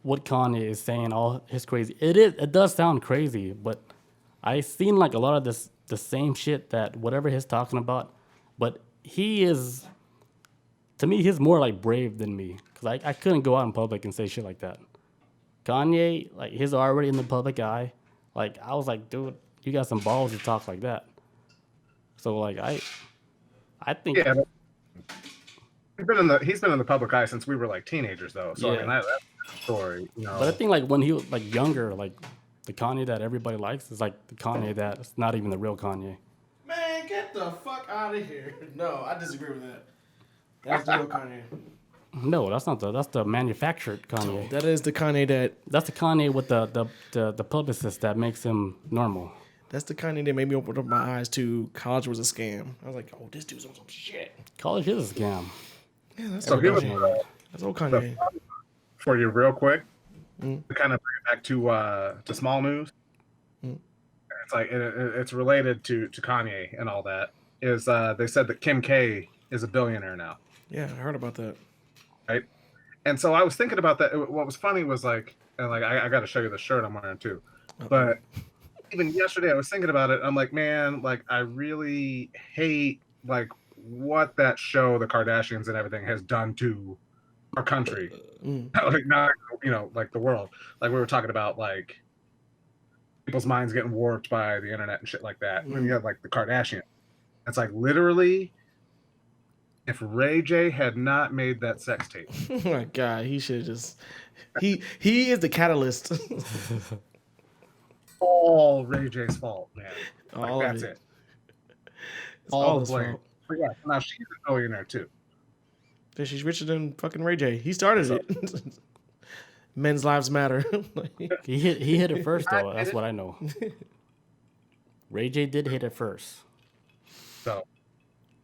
what Kanye is saying, all his crazy. It does sound crazy, but I seen like a lot of the same shit that whatever he's talking about, but he is, to me, he's more like brave than me, because I couldn't go out in public and say shit like that. Kanye, like, he's already in the public eye. Like, I was like, dude, you got some balls to talk like that. So like I think he's been in the public eye since we were like teenagers, though. So I mean, that's a story, But I think like when he was like younger, like the Kanye that everybody likes is like the Kanye that's not even the real Kanye. Man, get the fuck out of here. No, I disagree with that. That's the real Kanye. No, that's not that's the manufactured Kanye. That is the Kanye that's the Kanye with the publicist that makes him normal. That's the Kanye that made me open up my eyes to college was a scam. I was like, oh, this dude's on some shit. College is a scam. Yeah, that's so old Kanye. That's old Kanye. For you, real quick, to kind of bring it back to small news. It's like it's related to Kanye and all that. Is they said that Kim K is a billionaire now. Yeah, I heard about that. Right, and so I was thinking about that. What was funny was like, and like I got to show you the shirt I'm wearing too, but. Even yesterday, I was thinking about it. I'm like, man, like I really hate like what that show, the Kardashians and everything, has done to our country. Like not, like the world. Like we were talking about, like people's minds getting warped by the internet and shit like that. And you have like the Kardashians. It's like literally, if Ray J had not made that sex tape, oh my God, he should just he is the catalyst. all Ray J's fault, man. Like, all that's it. All the blame. But yeah, now she's a billionaire too. Yeah, she's richer than fucking Ray J. He started it. Men's lives matter. He hit it first though. That's what I know. Ray J did hit it first. So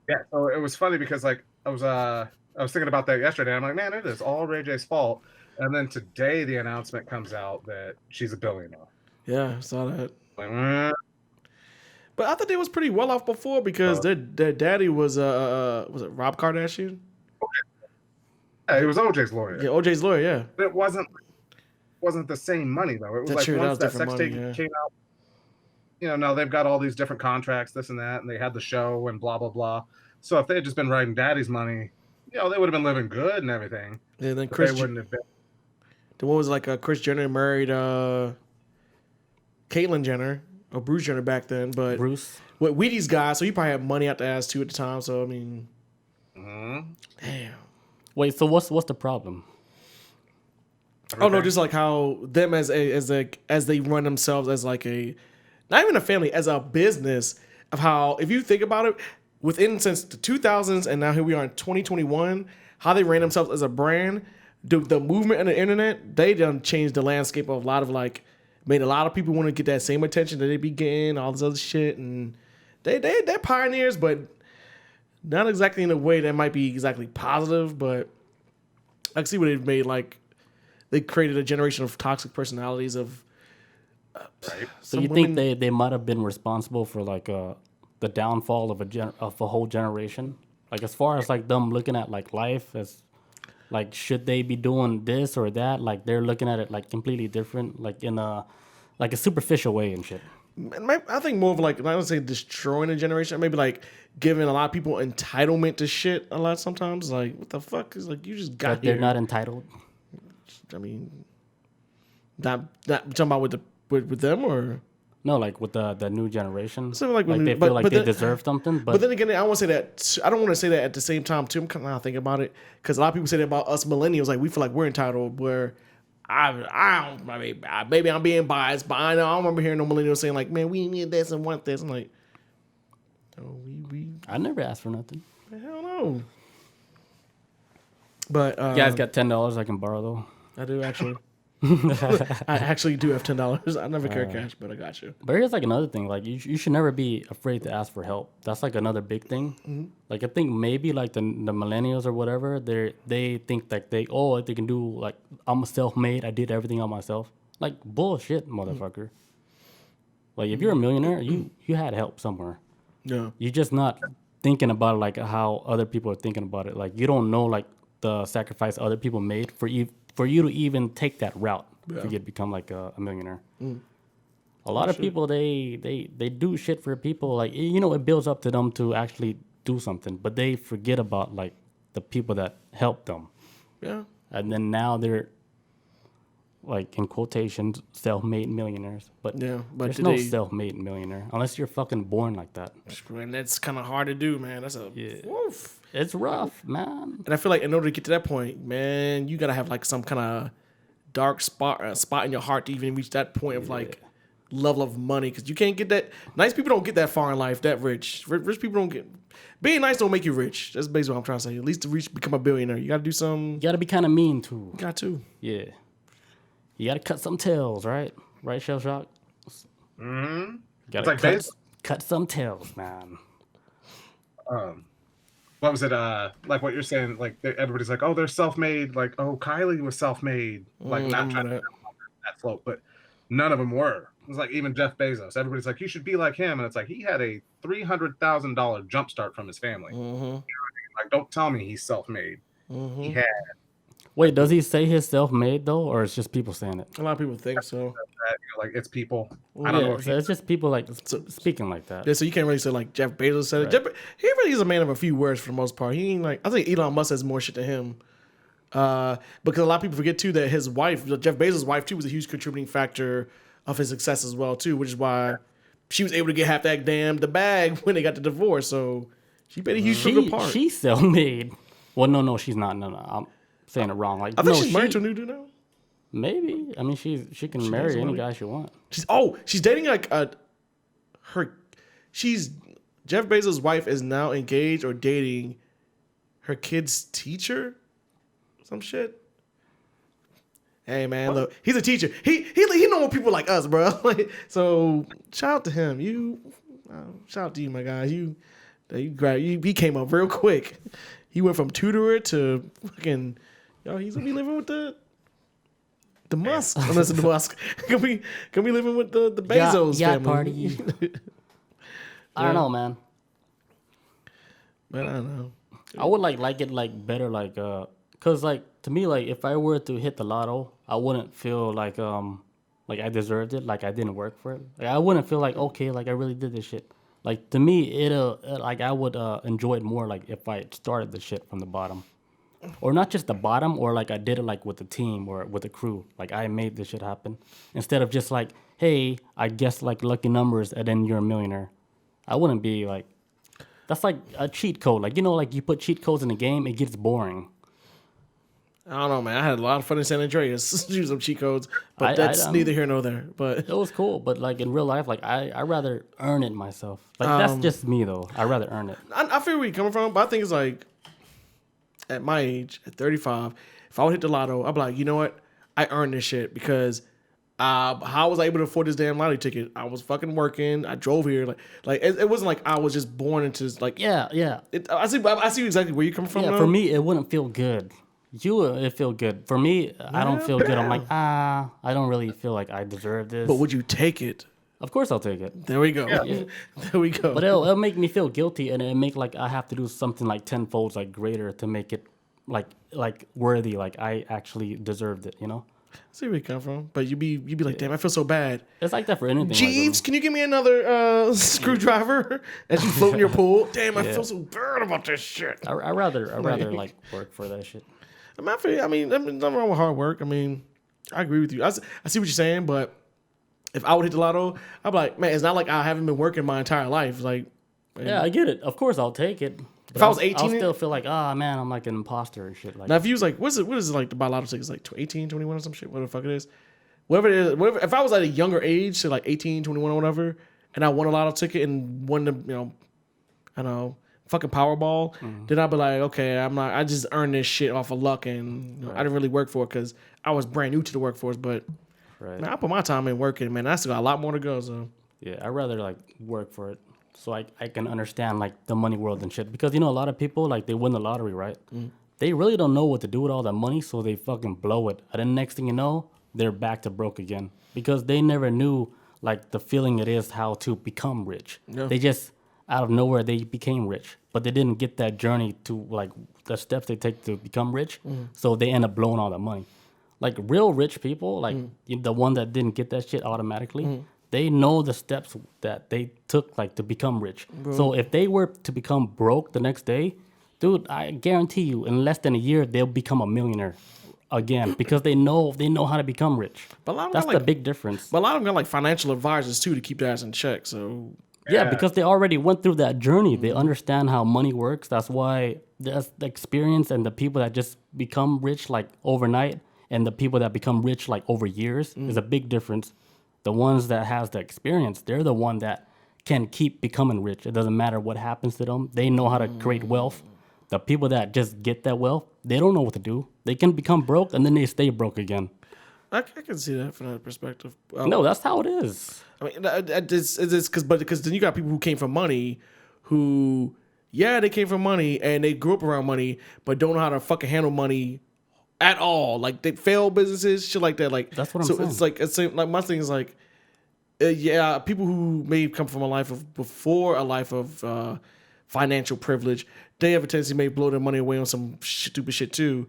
yeah, so it was funny because like I was thinking about that yesterday. I'm like, man, it is all Ray J's fault. And then today the announcement comes out that she's a billionaire. Yeah, I saw that. Like, but I thought they was pretty well off before because their daddy was it Rob Kardashian? Yeah, he was OJ's lawyer. Yeah, OJ's lawyer. Yeah, but it wasn't the same money though. It was like once that sex tape came out, now they've got all these different contracts, this and that, and they had the show and blah blah blah. So if they had just been writing daddy's money, they would have been living good and everything. Yeah, then Chris wouldn't have been. Then what was like Kris Jenner married Caitlyn Jenner or Bruce Jenner back then, but Bruce. What Wheaties guy, so he probably had money out the ass too at the time. So I mean, damn. Wait, so what's the problem? Oh no, just like how them as they run themselves as like a, not even a family, as a business, of how, if you think about it, within since the 2000s and now here we are in 2021, how they ran themselves as a brand, the movement on the internet, they done changed the landscape of a lot of like, made a lot of people want to get that same attention that they be getting, all this other shit, and they're pioneers, but not exactly in a way that might be exactly positive. But I can see what they've made. Like they created a generation of toxic personalities of. Right. So you think they might have been responsible for like the downfall of a whole generation? Like as far as like them looking at like life as. Like, should they be doing this or that? Like, they're looking at it like completely different, like in a superficial way and shit. I think more of like, I don't say destroying a generation, maybe like giving a lot of people entitlement to shit a lot sometimes. Like, what the fuck? Is like, you just got That they're here. not entitled. I mean, not talking about with them or No, like with the new generation. something like, Like they feel like they deserve something. But then again, I want to say that I don't want to say that at the same time too. I'm kind of thinking about it because a lot of people say that about us millennials. Like we feel like we're entitled. Where I mean, maybe I'm being biased, but I don't remember hearing no millennials saying like, "Man, we need this and want this." I'm like, oh, we I never asked for nothing. hell no. But You guys got $10 I can borrow though. I do actually. I actually do have $10. I never carry cash, but I got you. But here's like another thing. Like you should never be afraid to ask for help. That's like another big thing. Mm-hmm. Like I think maybe like the millennials or whatever, they think like they can do like I'm self-made. I did everything on myself. Like bullshit, motherfucker. Like if you're a millionaire, you had help somewhere. Yeah. You're just not thinking about like how other people are thinking about it. Like you don't know like the sacrifice other people made for you to even take that route for you to become like a millionaire. A lot of people they do shit for people, like it builds up to them to actually do something, but they forget about like the people that helped them. Yeah. And then now they're like in quotations self-made millionaires, but there's no self-made millionaire unless you're fucking born like that. And that's kind of hard to do, man. That's a woof. It's rough, man. And I feel like in order to get to that point, man, you gotta have like some kind of dark spot in your heart to even reach that point of like level of money, because you can't get that. Nice people don't get that far in life, that rich. Rich people don't get. Being nice don't make you rich. That's basically what I'm trying to say. At least to become a billionaire, you gotta do some. You gotta be kind of mean too. You got to. Yeah. You gotta cut some tails, right? Right, Shellshock? Mm-hmm. You gotta It's like cut some tails, man. What was it? Like what you're saying? Like everybody's like, oh, they're self-made. Like, oh, Kylie was self-made. Like not trying to that float, but none of them were. It was like even Jeff Bezos. Everybody's like, you should be like him, and it's like he had a $300,000 jumpstart from his family. Mm-hmm. You know what I mean? Like, don't tell me he's self-made. Mm-hmm. He had. Wait, does he say he's self-made though, or it's just people saying it? A lot of people think so. Like it's people. I don't know. If So it's just people like speaking like that. Yeah, so you can't really say like Jeff Bezos said it. He really is a man of a few words for the most part. He ain't like, I think Elon Musk has more shit than him. Because a lot of people forget too that his wife, Jeff Bezos' wife too, was a huge contributing factor of his success as well too, which is why she was able to get half that the bag when they got the divorce. So she played a huge critical part. She's self-made. Well, no, she's not. No, I'm saying it wrong. Like, I think she's married to a new dude now. Maybe. I mean, she can marry any guy she wants. She's dating like Jeff Bezos' wife is now engaged or dating her kid's teacher. Some shit. Hey man, look, he's a teacher. He know what people like us, bro. Like, so shout out to him. Shout out to you, my guy. He came up real quick. He went from tutorer to fucking. He's gonna be living with the Musk. Unless the Musk can be living with the Bezos family. Party. I don't know, man. But I don't know. I would like it like better like cause like to me like if I were to hit the lotto, I wouldn't feel like I deserved it, like I didn't work for it. Like, I wouldn't feel like okay, like I really did this shit. Like to me, like I would enjoy it more like if I started the shit from the bottom. Or not just the bottom, or like I did it like with the team or with the crew. Like I made this shit happen. Instead of just like, hey, I guess like lucky numbers and then you're a millionaire. I wouldn't be like, that's like a cheat code. Like, like you put cheat codes in the game, it gets boring. I don't know, man. I had a lot of fun in San Andreas using some cheat codes, but that's neither here nor there. But it was cool. But like in real life, like I rather earn it myself. Like that's just me though. I rather earn it. I feel where you're coming from, but I think it's like, at my age, at 35, if I would hit the lotto, I'd be like, you know what? I earned this shit because how was I able to afford this damn lottery ticket? I was fucking working. I drove here. Like it wasn't like I was just born into this. Like yeah. I see exactly where you're coming from. Yeah, for me, it wouldn't feel good. It feel good. For me, I don't feel good. I'm like I don't really feel like I deserve this. But would you take it? Of course, I'll take it. There we go. Yeah. There we go. But it'll make me feel guilty, and it'll make like I have to do something like tenfold like greater to make it like worthy. Like I actually deserved it. See where you come from, but you be like, damn, I feel so bad. It's like that for anything. Jeeves, can you give me another screwdriver as you float in your pool? Damn, I feel so bad about this shit. I rather like work for that shit. I mean, nothing wrong with hard work. I mean, I agree with you. I see what you're saying, but if I would hit the lotto, I'd be like, man, it's not like I haven't been working my entire life. Like, man. Yeah, I get it. Of course, I'll take it. If I was 18, I'll still feel like, man, I'm like an imposter and shit. Like, now if you was like, what is it like to buy lotto tickets? Like 18, 21 or some shit, whatever the fuck it is. Whatever it is, if I was at a younger age, say like 18, 21 or whatever, and I won a lotto ticket and won the, I don't know, fucking Powerball, then I'd be like, okay, I just earned this shit off of luck and I didn't really work for it because I was brand new to the workforce, but man, I put my time in working, man. I still got a lot more to go, so. Yeah, I'd rather like work for it so I can understand like the money world and shit. Because, a lot of people, like they win the lottery, right? They really don't know what to do with all that money, so they fucking blow it. And then next thing you know, they're back to broke again. Because they never knew like the feeling it is how to become rich. Yeah. They just, out of nowhere, they became rich. But they didn't get that journey to like the steps they take to become rich. So they end up blowing all that money. Like real rich people, like the one that didn't get that shit automatically, they know the steps that they took like to become rich. Bro. So if they were to become broke the next day, dude, I guarantee you in less than a year, they'll become a millionaire again because they know how to become rich. But that's the big difference. But a lot of them got like financial advisors too to keep their ass in check. So yeah, because they already went through that journey. They understand how money works. That's why there's the experience and the people that just become rich like overnight and the people that become rich like over years is a big difference. The ones that has the experience, they're the one that can keep becoming rich. It doesn't matter what happens to them. They know how to create wealth. The people that just get that wealth, they don't know what to do. They can become broke and then they stay broke again. I can see that from that perspective. No, that's how it is. I mean, it's because then you got people who came from money, who they came from money and they grew up around money, but don't know how to fucking handle money at all. Like they fail businesses, shit like that. Like that's what I'm saying. It's like my thing is like, people who may come from a life of before a life of financial privilege, they have a tendency to may blow their money away on some stupid shit too.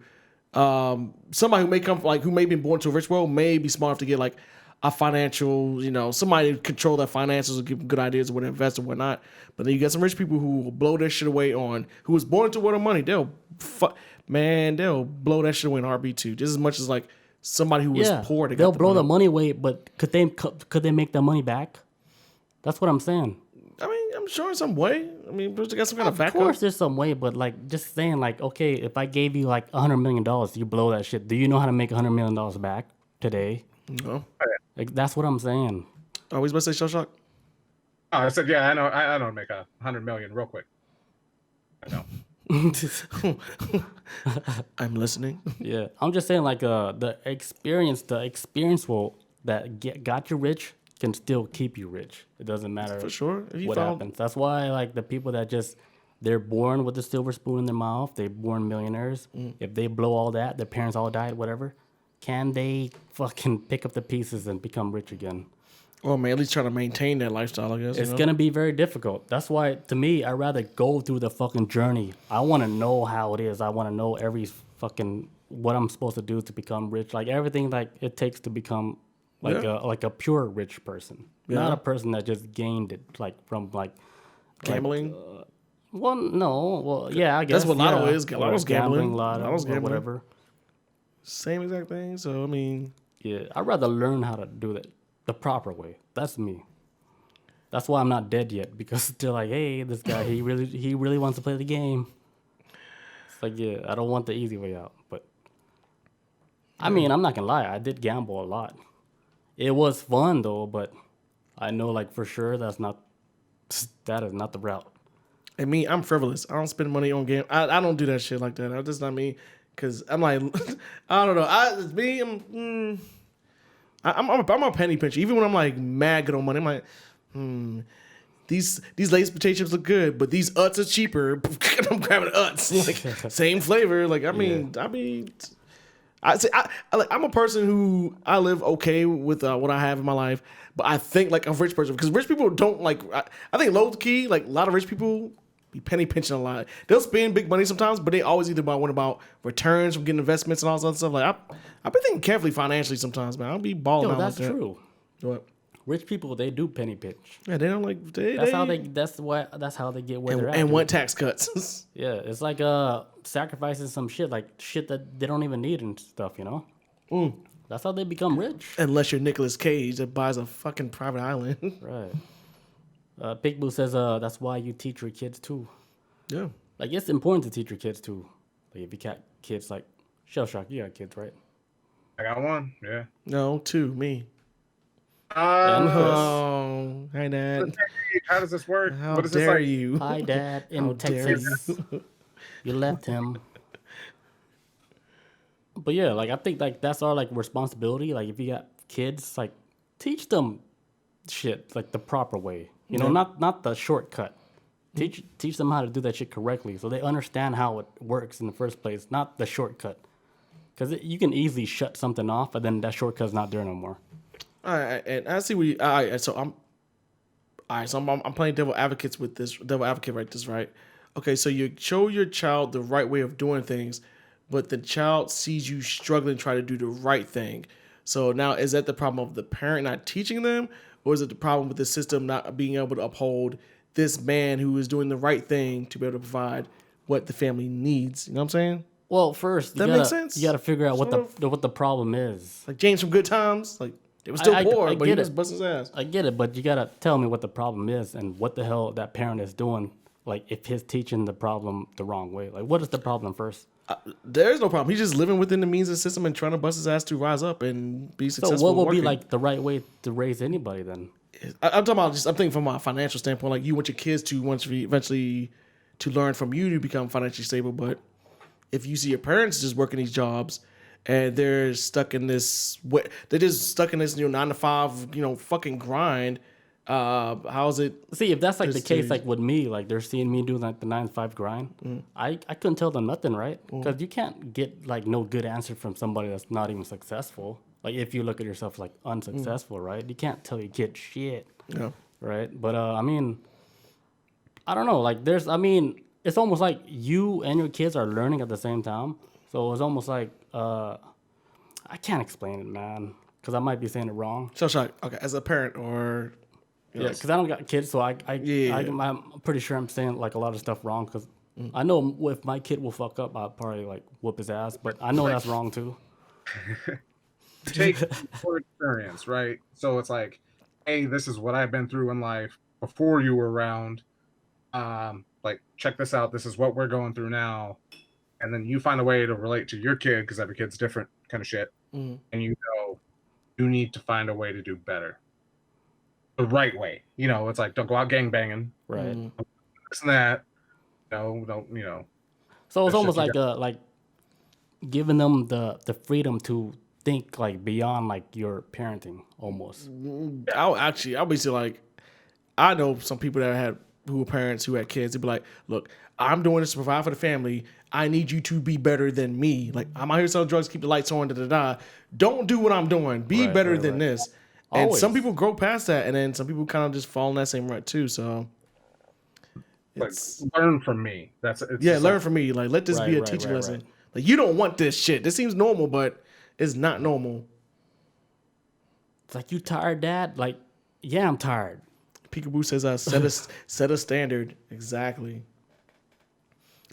Somebody who may come from, like who may be born to a rich world may be smart enough to get like a financial, somebody to control their finances or give them good ideas of where to invest or whatnot. But then you get some rich people who will blow their shit away on who was born into a world of money. They'll blow that shit away in a heartbeat too. Just as much as like somebody who was poor. They'll blow the money away, but could they make that money back? That's what I'm saying. I mean, I'm sure in some way. I mean, they got some kind of backup. Of course, there's some way, but like just saying, like, okay, if I gave you like $100 million, you blow that shit. Do you know how to make $100 million back today? No. Like that's what I'm saying. Oh, we supposed to say Shellshock? Oh, I said, yeah, I know. I know. Make $100 million real quick. I know. I'm listening. Yeah, I'm just saying, like, the experience that got you rich can still keep you rich. It doesn't matter for sure what happens. That's why, like, the people that they're born with a silver spoon in their mouth, they're born millionaires. If they blow all that, their parents all died, whatever, can they fucking pick up the pieces and become rich again? Well, man, at least try to maintain that lifestyle, I guess. It's going to be very difficult. That's why, to me, I'd rather go through the fucking journey. I want to know how it is. I want to know every fucking, what I'm supposed to do to become rich. Like, everything like it takes to become like a pure rich person. Not a person that just gained it, like, from, like... Gambling? Yeah, I guess. That's what lotto is. Lotto's gambling. Lotto's gambling, whatever. Same exact thing, so, I mean... Yeah, I'd rather learn how to do that the proper way. That's me. That's why I'm not dead yet, because they're like, hey, this guy, he really wants to play the game. It's like, yeah, I don't want the easy way out. But I mean, I'm not gonna lie, I did gamble a lot. It was fun though, but I know like for sure that is not the route. And me, I'm frivolous. I don't spend money on game. I don't do that shit like that. That's just not me. Cause I'm like, I don't know. I'm a penny pincher. Even when I'm like mad good on money, I'm like, these Lay's potato chips look good, but these Utz are cheaper. I'm grabbing Utz, like same flavor. Like I'm a person who I live okay with what I have in my life, but I think like a rich person because rich people don't like. I think low key like a lot of rich people be penny pinching a lot. They'll spend big money sometimes, but they always either want about returns from getting investments and all that stuff. Like I've been thinking carefully financially sometimes, man. I'll be balling out that's like that. true. What? Rich people, they do penny pinch. Yeah, they don't like. That's how they get where they're at. And want tax cuts. Yeah, it's like sacrificing some shit, like shit that they don't even need and stuff. You know. That's how they become rich. Unless you're Nicolas Cage that buys a fucking private island. Right. Pigblue says that's why you teach your kids too. Yeah. Like it's important to teach your kids too. Like if you got kids, like Shellshock, you got kids, right? I got one. Yeah. No, two. Me. Oh, Hi, Dad. how does this work? How what is dare this like? you? Hi, Dad, in How dare Texas. You left him. But yeah, like I think like that's our like responsibility. Like if you got kids, like teach them shit like the proper way. You know, not the shortcut. Teach them how to do that shit correctly, so they understand how it works in the first place, not the shortcut. Because you can easily shut something off, and then that shortcut's not there no more. All right, and I see we. All right, so I'm playing devil advocate with this. Devil advocate, right? This right. Okay, so you show your child the right way of doing things, but the child sees you struggling, try to do the right thing. So now, is that the problem of the parent not teaching them, or is it the problem with the system not being able to uphold this man who is doing the right thing to be able to provide what the family needs? You know what I'm saying? Well, first, Makes sense? You got to figure out what the problem is. Like James from Good Times, like they were still poor, but he get was it. busting his ass. I get it, but you got to tell me what the problem is and what the hell that parent is doing. Like, if he's teaching the problem the wrong way. Like, what is the problem first? There's no problem. He's just living within the means of the system and trying to bust his ass to rise up and be successful. So what would working. be like the right way to raise anybody then? I'm talking about I'm thinking from a financial standpoint. Like you want your kids to eventually to learn from you to become financially stable. But if you see your parents just working these jobs and they're stuck in this, they're just stuck in this 9 to 5 fucking grind. How's it? See, if that's like the case, like with me, like they're seeing me doing like the 9 to 5 grind, I couldn't tell them nothing, right? Because you can't get like no good answer from somebody that's not even successful. Like if you look at yourself like unsuccessful, right? You can't tell your kid shit, right? But I mean, I don't know. Like it's almost like you and your kids are learning at the same time. So it's almost like I can't explain it, man, because I might be saying it wrong. Shellshock. Okay, as a parent or. Yeah, because I don't got kids, so I'm pretty sure I'm saying like a lot of stuff wrong. Because I know if my kid will fuck up, I'll probably like whoop his ass. But I know that's wrong too. Take your experience, right? So it's like, hey, this is what I've been through in life before you were around. Like, check this out. This is what we're going through now. And then you find a way to relate to your kid because every kid's different kind of shit. And you know, you need to find a way to do better. The right way. It's like, don't go out gangbanging. Right. This and that. No, don't, So it's almost like giving them the freedom to think like beyond like your parenting almost. I'll be like, I know some people who were parents who had kids. They'd be like, look, I'm doing this to provide for the family. I need you to be better than me. Like, I'm out here selling drugs, keep the lights on, Don't do what I'm doing. Be better than this. And Always. some people grow past that, and then some people kind of just fall in that same rut too. So, learn from me. Learn from me. Like, let this be a teaching lesson. Right. Like, you don't want this shit. This seems normal, but it's not normal. It's like, you tired, Dad? Like, yeah, I'm tired. Peekaboo says, set a standard. Exactly.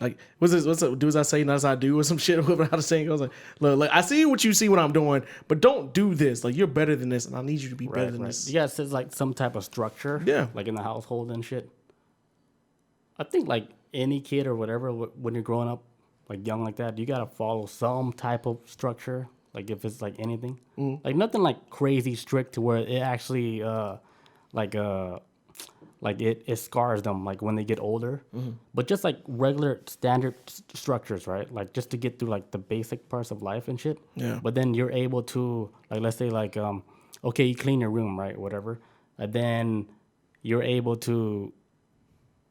Like, what's do as I say, not as I do, or some shit. How the saying goes, like, I see what you see what I'm doing, but don't do this. Like, you're better than this, and I need you to be better than this. You guys says like some type of structure, like in the household and shit. I think like any kid or whatever, when you're growing up, like young like that, you gotta follow some type of structure. Like if it's like anything, like nothing like crazy strict to where it actually it scars them like when they get older, but just like regular standard structures, right? Like just to get through like the basic parts of life and shit. Yeah. But then you're able to like, let's say like okay, you clean your room, right? Whatever, and then you're able to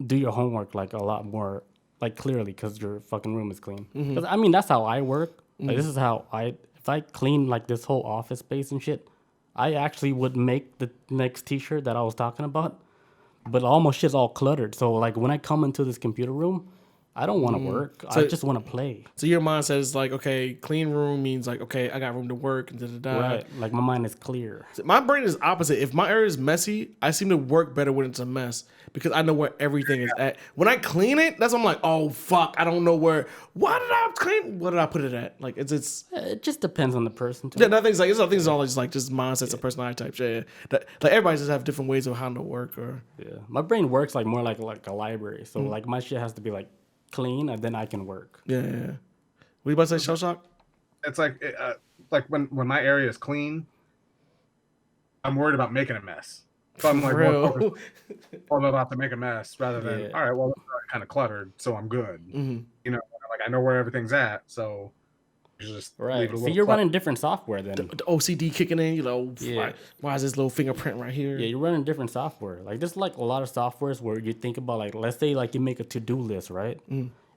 do your homework like a lot more like clearly because your fucking room is clean. 'Cause, I mean, that's how I work. Like this is how if I clean like this whole office space and shit, I actually would make the next t-shirt that I was talking about. but all my shit's all cluttered. So like when I come into this computer room, I don't want to work. I just want to play. So your mindset is like, okay, clean room means like, okay, I got room to work and da-da-da. Right. Like my mind is clear. My brain is opposite. If my area is messy, I seem to work better when it's a mess because I know where everything is at. When I clean it, that's when I'm like, oh fuck, I don't know where. Why did I clean? What did I put it at? Like it's. It just depends on the person. Too. Yeah, nothing's like it's all just like just mindsets and personality types. Yeah, like everybody just have different ways of how to work or. Yeah, my brain works like more like a library. So like my shit has to be like clean and then I can work. Yeah. What you about to say, Shellshock? It's like when my area is clean, I'm worried about making a mess. So I'm like, well, I'm about to make a mess rather than all right, well, it's kind of cluttered, so I'm good. Mm-hmm. You know, like I know where everything's at, so just right. So you're running different software then. The OCD kicking in, you know. Why is this little fingerprint right here? Yeah, you're running different software. Like there's like a lot of softwares where you think about like, let's say like you make a to-do list, right?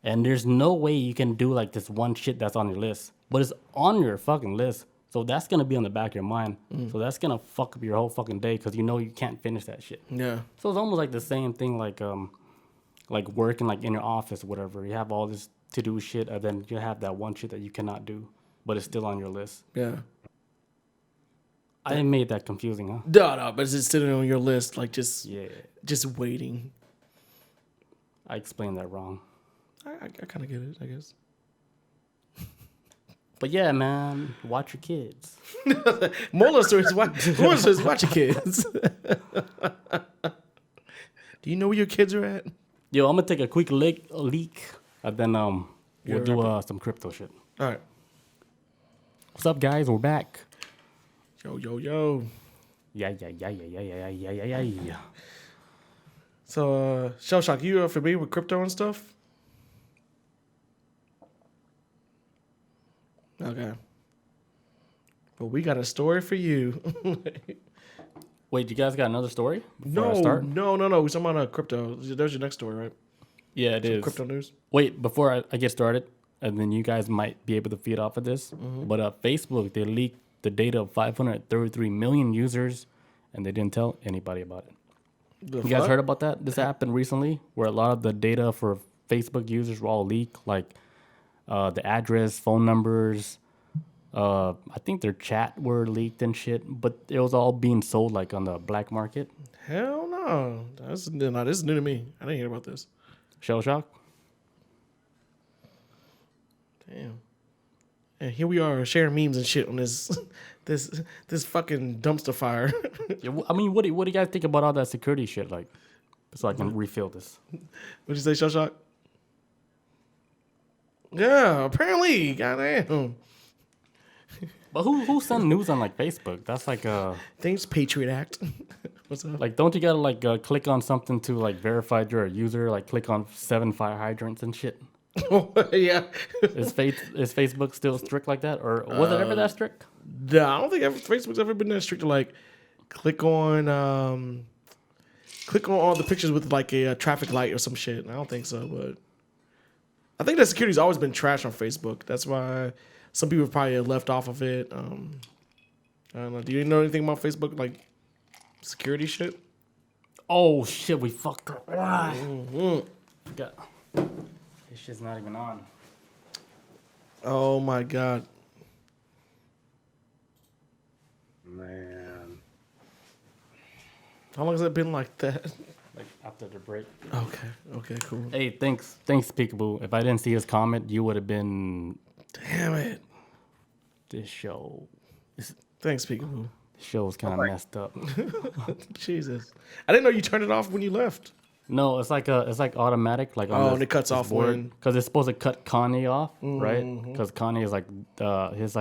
And there's no way you can do like this one shit that's on your list, but it's on your fucking list. So that's gonna be on the back of your mind. So that's gonna fuck up your whole fucking day because you know you can't finish that shit. Yeah. So it's almost like the same thing, like working like in your office or whatever. You have all this to do shit, and then you have that one shit that you cannot do, but it's still on your list. Yeah. I made that confusing, huh? No, but it's just sitting on your list, like just waiting. I explained that wrong. I kind of get it, I guess. But yeah, man, watch your kids. Moral stories, watch your kids. Do you know where your kids are at? Yo, I'm gonna take a quick leak, and then we'll do some crypto shit. All right. What's up, guys? We're back. Yo. Yeah. So, Shellshock, you familiar with crypto and stuff? Okay. Well, we got a story for you. Wait, you guys got another story? No. We're talking about crypto. That was your next story, right? Yeah, it is. Crypto news. Wait, before I get started, and then you guys might be able to feed off of this, but Facebook, they leaked the data of 533 million users, and they didn't tell anybody about it. You guys heard about that? This happened recently, where a lot of the data for Facebook users were all leaked, like the address, phone numbers. I think their chat were leaked and shit, but it was all being sold like on the black market. Hell no. This is new to me. I didn't hear about this. Shellshock? Damn. And here we are sharing memes and shit on this this fucking dumpster fire. Yeah, I mean, what do you guys think about all that security shit? Like, so I can refill this. What'd you say, Shellshock? Yeah, apparently. Goddamn. But who sent news on like Facebook? That's like Thanks, Patriot Act. What's up? like, don't you gotta like click on something to like verify you're a user? Like, click on 7 fire hydrants and shit. Yeah. Is Facebook still strict like that, or was it ever that strict? No, I don't think Facebook's ever been that strict to like click on all the pictures with like a traffic light or some shit. I don't think so, but I think that security's always been trash on Facebook. That's why some people probably left off of it. I don't know. Do you know anything about Facebook, like security shit? Oh shit, we fucked up. Forgot. This shit's not even on. Oh my god. Man. How long has it been like that? Like after the break. Okay, cool. Hey, thanks, Peekaboo. If I didn't see his comment, you would have been. Damn it. This show. Thanks, Peekaboo. This show is kind of messed up. Jesus. I didn't know you turned it off when you left. No, it's like automatic, like and it cuts off when because it's supposed to cut Kanye off, right? Because Kanye is like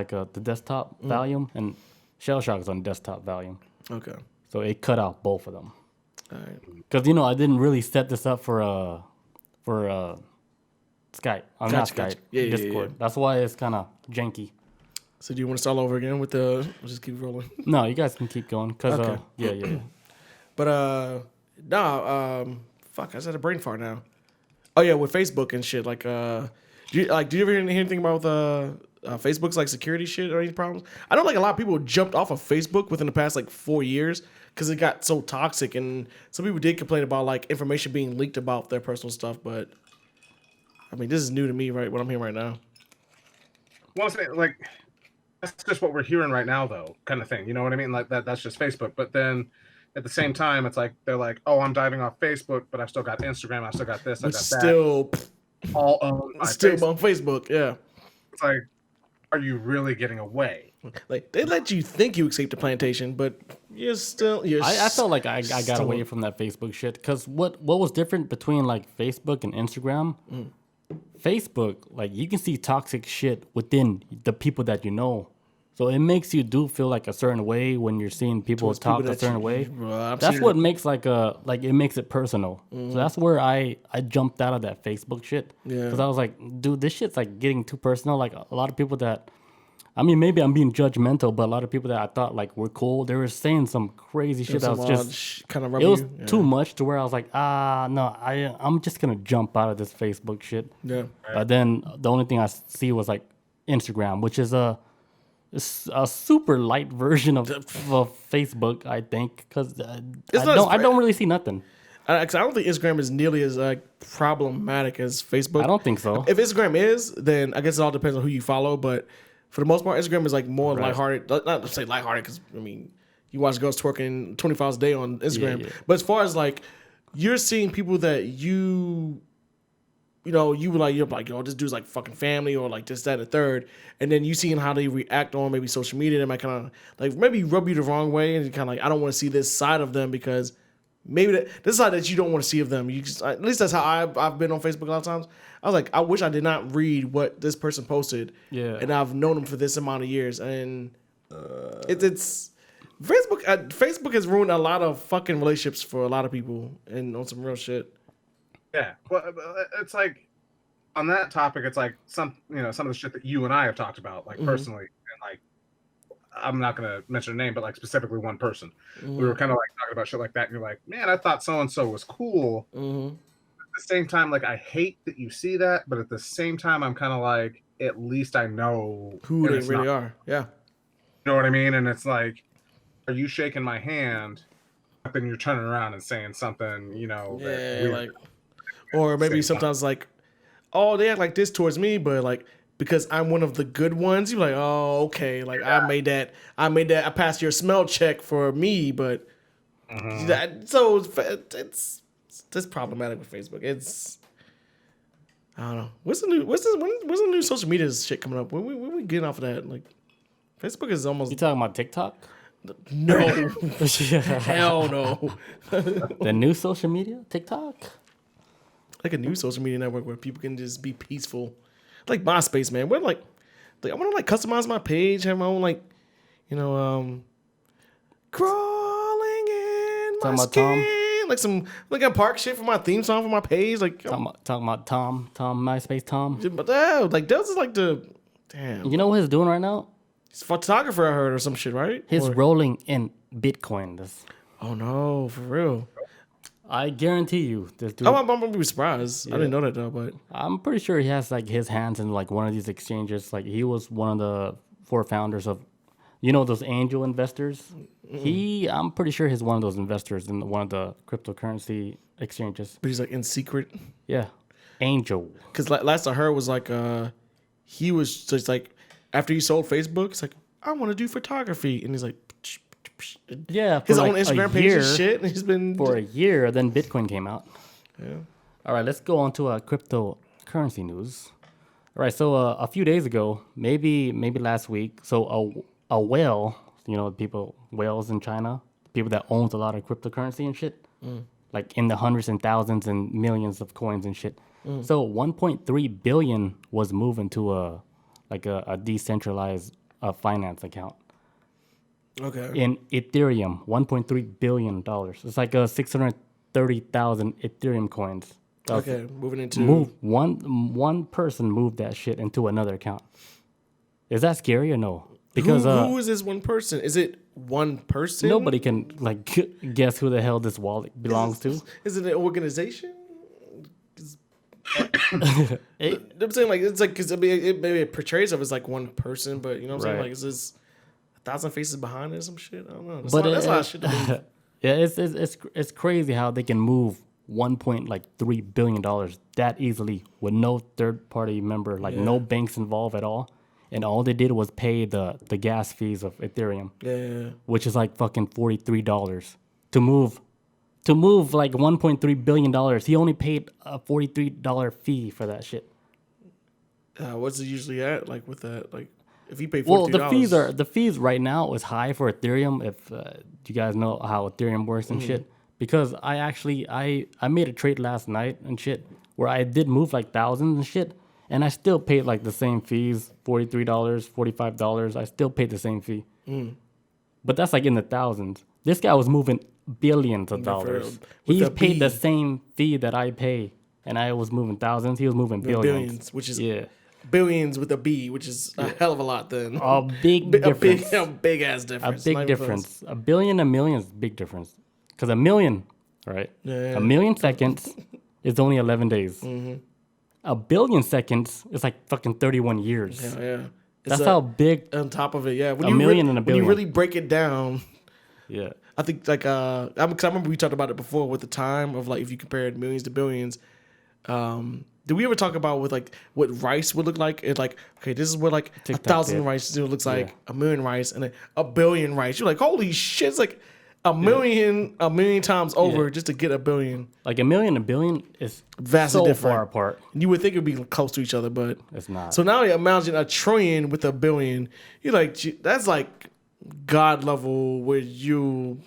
the desktop volume, and Shellshock is on desktop volume. Okay. So it cut off both of them. All right. Because I didn't really set this up for Skype. I'm not Skype. Gotcha. Yeah, Discord. Yeah. That's why it's kind of janky. So do you want to start over again with the? We'll just keep rolling. No, you guys can keep going. Cause Okay. Yeah. But fuck, I just had a brain fart now. Oh yeah, with Facebook and shit. Like, do you ever hear anything about Facebook's like security shit or any problems? I know like a lot of people jumped off of Facebook within the past like 4 years because it got so toxic, and some people did complain about like information being leaked about their personal stuff. But I mean, this is new to me, right? What I'm hearing right now. Well, like that's just what we're hearing right now, though, kind of thing. You know what I mean? Like that's just Facebook. But then at the same time, it's like they're like, oh, I'm diving off Facebook, but I've still got Instagram, I still got this, I got Still, that. All owned by still Facebook. on Facebook. Yeah. It's like, are you really getting away? Like they let you think you escaped the plantation, but you're still. I felt like I got away from that Facebook shit because what was different between like Facebook and Instagram? Facebook, like you can see toxic shit within the people that you know, so it makes you feel like a certain way when you're seeing people talk a certain way. That's what makes it makes it personal. So that's where I jumped out of that Facebook shit because I was like, dude, this shit's like getting too personal. Like a lot of people that. I mean, maybe I'm being judgmental, but a lot of people that I thought like were cool, they were saying some crazy shit that was just kind of it was too much to where I was like, no, I'm just gonna jump out of this Facebook shit. Yeah. But then the only thing I see was like Instagram, which is a super light version of Facebook, I think, because I don't really see nothing. I don't think Instagram is nearly as problematic as Facebook. I don't think so. If Instagram is, then I guess it all depends on who you follow, but. For the most part, Instagram is like more lighthearted. Not to say lighthearted, because I mean, you watch girls twerking 24 hours a day on Instagram. Yeah. But as far as like, you're seeing people that you were like, you're like, yo, this dude's like fucking family, or like this, that, and the third, and then you seeing how they react on maybe social media, they might kind of like maybe rub you the wrong way, and you kind of like, I don't want to see this side of them because maybe this side that you don't want to see of them. You just, at least that's how I've been on Facebook a lot of times. I was like, I wish I did not read what this person posted. Yeah. And I've known them for this amount of years. And it's Facebook. Facebook has ruined a lot of fucking relationships for a lot of people and on some real shit. Yeah. Well, it's like on that topic, it's like some of the shit that you and I have talked about, like personally, and like I'm not gonna mention a name, but like specifically one person. We were kind of like talking about shit like that, and you're like, man, I thought so and so was cool. At the same time, like I hate that you see that, but at the same time, I'm kind of like, at least I know who they really are. Yeah, you know what I mean. And it's like, are you shaking my hand? But then you're turning around and saying something, like, or maybe sometimes like, oh, they act like this towards me, but like because I'm one of the good ones, you're like, oh, okay, like I made that, I passed your smell check for me, but so it's. That's problematic with Facebook. It's I don't know. What's the new social media shit coming up? When we getting off of that? Like Facebook is almost. You talking about TikTok? No, hell no. The new social media, TikTok, like a new social media network where people can just be peaceful, like MySpace, man. We're like I want to like customize my page, have my own like, crawling in my skin. Like some a park shit for my theme song for my page, like talking about Tom, MySpace Tom. But like that was like the damn. You know what he's doing right now? He's a photographer, I heard, or some shit, right? He's rolling in Bitcoin. Oh no, for real. I guarantee you, this dude. I'm gonna be surprised. Yeah. I didn't know that though, but I'm pretty sure he has like his hands in like one of these exchanges. Like he was one of the 4 founders of, those angel investors. I'm pretty sure he's one of those investors in one of the cryptocurrency exchanges. But he's like in secret. Yeah, angel. Because last I heard was like he was just like after he sold Facebook, it's like I want to do photography, and he's like. Yeah, his own Instagram page and shit. And he's been for a year. Then Bitcoin came out. Yeah. All right, let's go on to cryptocurrency news. All right, so a few days ago, maybe last week, so a whale, whales in China, people that owns a lot of cryptocurrency and shit, like in the hundreds and thousands and millions of coins and shit. So 1.3 billion was moved into a decentralized finance account. Okay. In Ethereum, $1.3 billion. It's like 630,000 Ethereum coins. Okay, moving into one person moved that shit into another account. Is that scary or no? Because who is this one person? Is it one person? Nobody can guess who the hell this wallet belongs to. Is it an organization? I'm saying it's like because maybe it portrays of as like one person, but you know what I'm saying, like is this 1,000 faces behind it or some shit? I don't know. That's a lot of shit to Yeah, it's crazy how they can move $1.3 billion that easily with no third party member, like no banks involved at all. And all they did was pay the gas fees of Ethereum. Yeah. Which is like fucking $43 to move like $1.3 billion. He only paid a $43 fee for that shit. What's it usually at? Like with that, like if you pay $43. Well, the fees right now is high for Ethereum. If you guys know how Ethereum works and shit, because I made a trade last night and shit where I did move like thousands and shit, and I still paid like the same fees, $43, $45. I still paid the same fee, but that's like in the thousands. This guy was moving billions of dollars. He paid the same fee that I pay, and I was moving thousands. He was moving billions, which is billions with a B, which is a hell of a lot. Then a big difference, a big ass difference, a big difference. A billion, a million is a big difference. Because a million, right? A million seconds is only 11 days. A billion seconds is like fucking 31 years. Yeah. That's how big. On top of it, When a million and a billion. When you really break it down, I think like cause I remember we talked about it before with the time of like if you compared millions to billions. Did we ever talk about with like what rice would look like? It's like, okay, this is what like 1,000 rice looks like, a million rice, and then a billion rice. You're like, holy shit! It's like a million times over just to get a billion. Like a million and a billion is vastly so different. Far apart. You would think it would be close to each other, but it's not. So now you imagine a trillion with a billion. You're like, that's like God level where you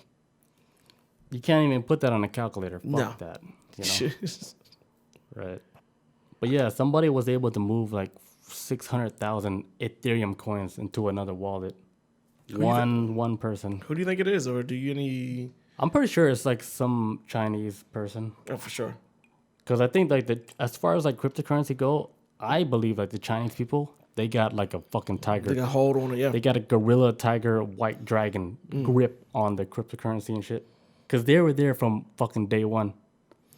can't even put that on a calculator. Fuck that. You know? Right. But yeah, somebody was able to move like 600,000 Ethereum coins into another wallet. One person. Who do you think it is, or do you any? I'm pretty sure it's like some Chinese person. Oh, for sure. Because I think like as far as like cryptocurrency go, I believe like the Chinese people, they got like a fucking tiger. They got hold on it, yeah. They got a gorilla, tiger, white dragon grip on the cryptocurrency and shit. Because they were there from fucking day one.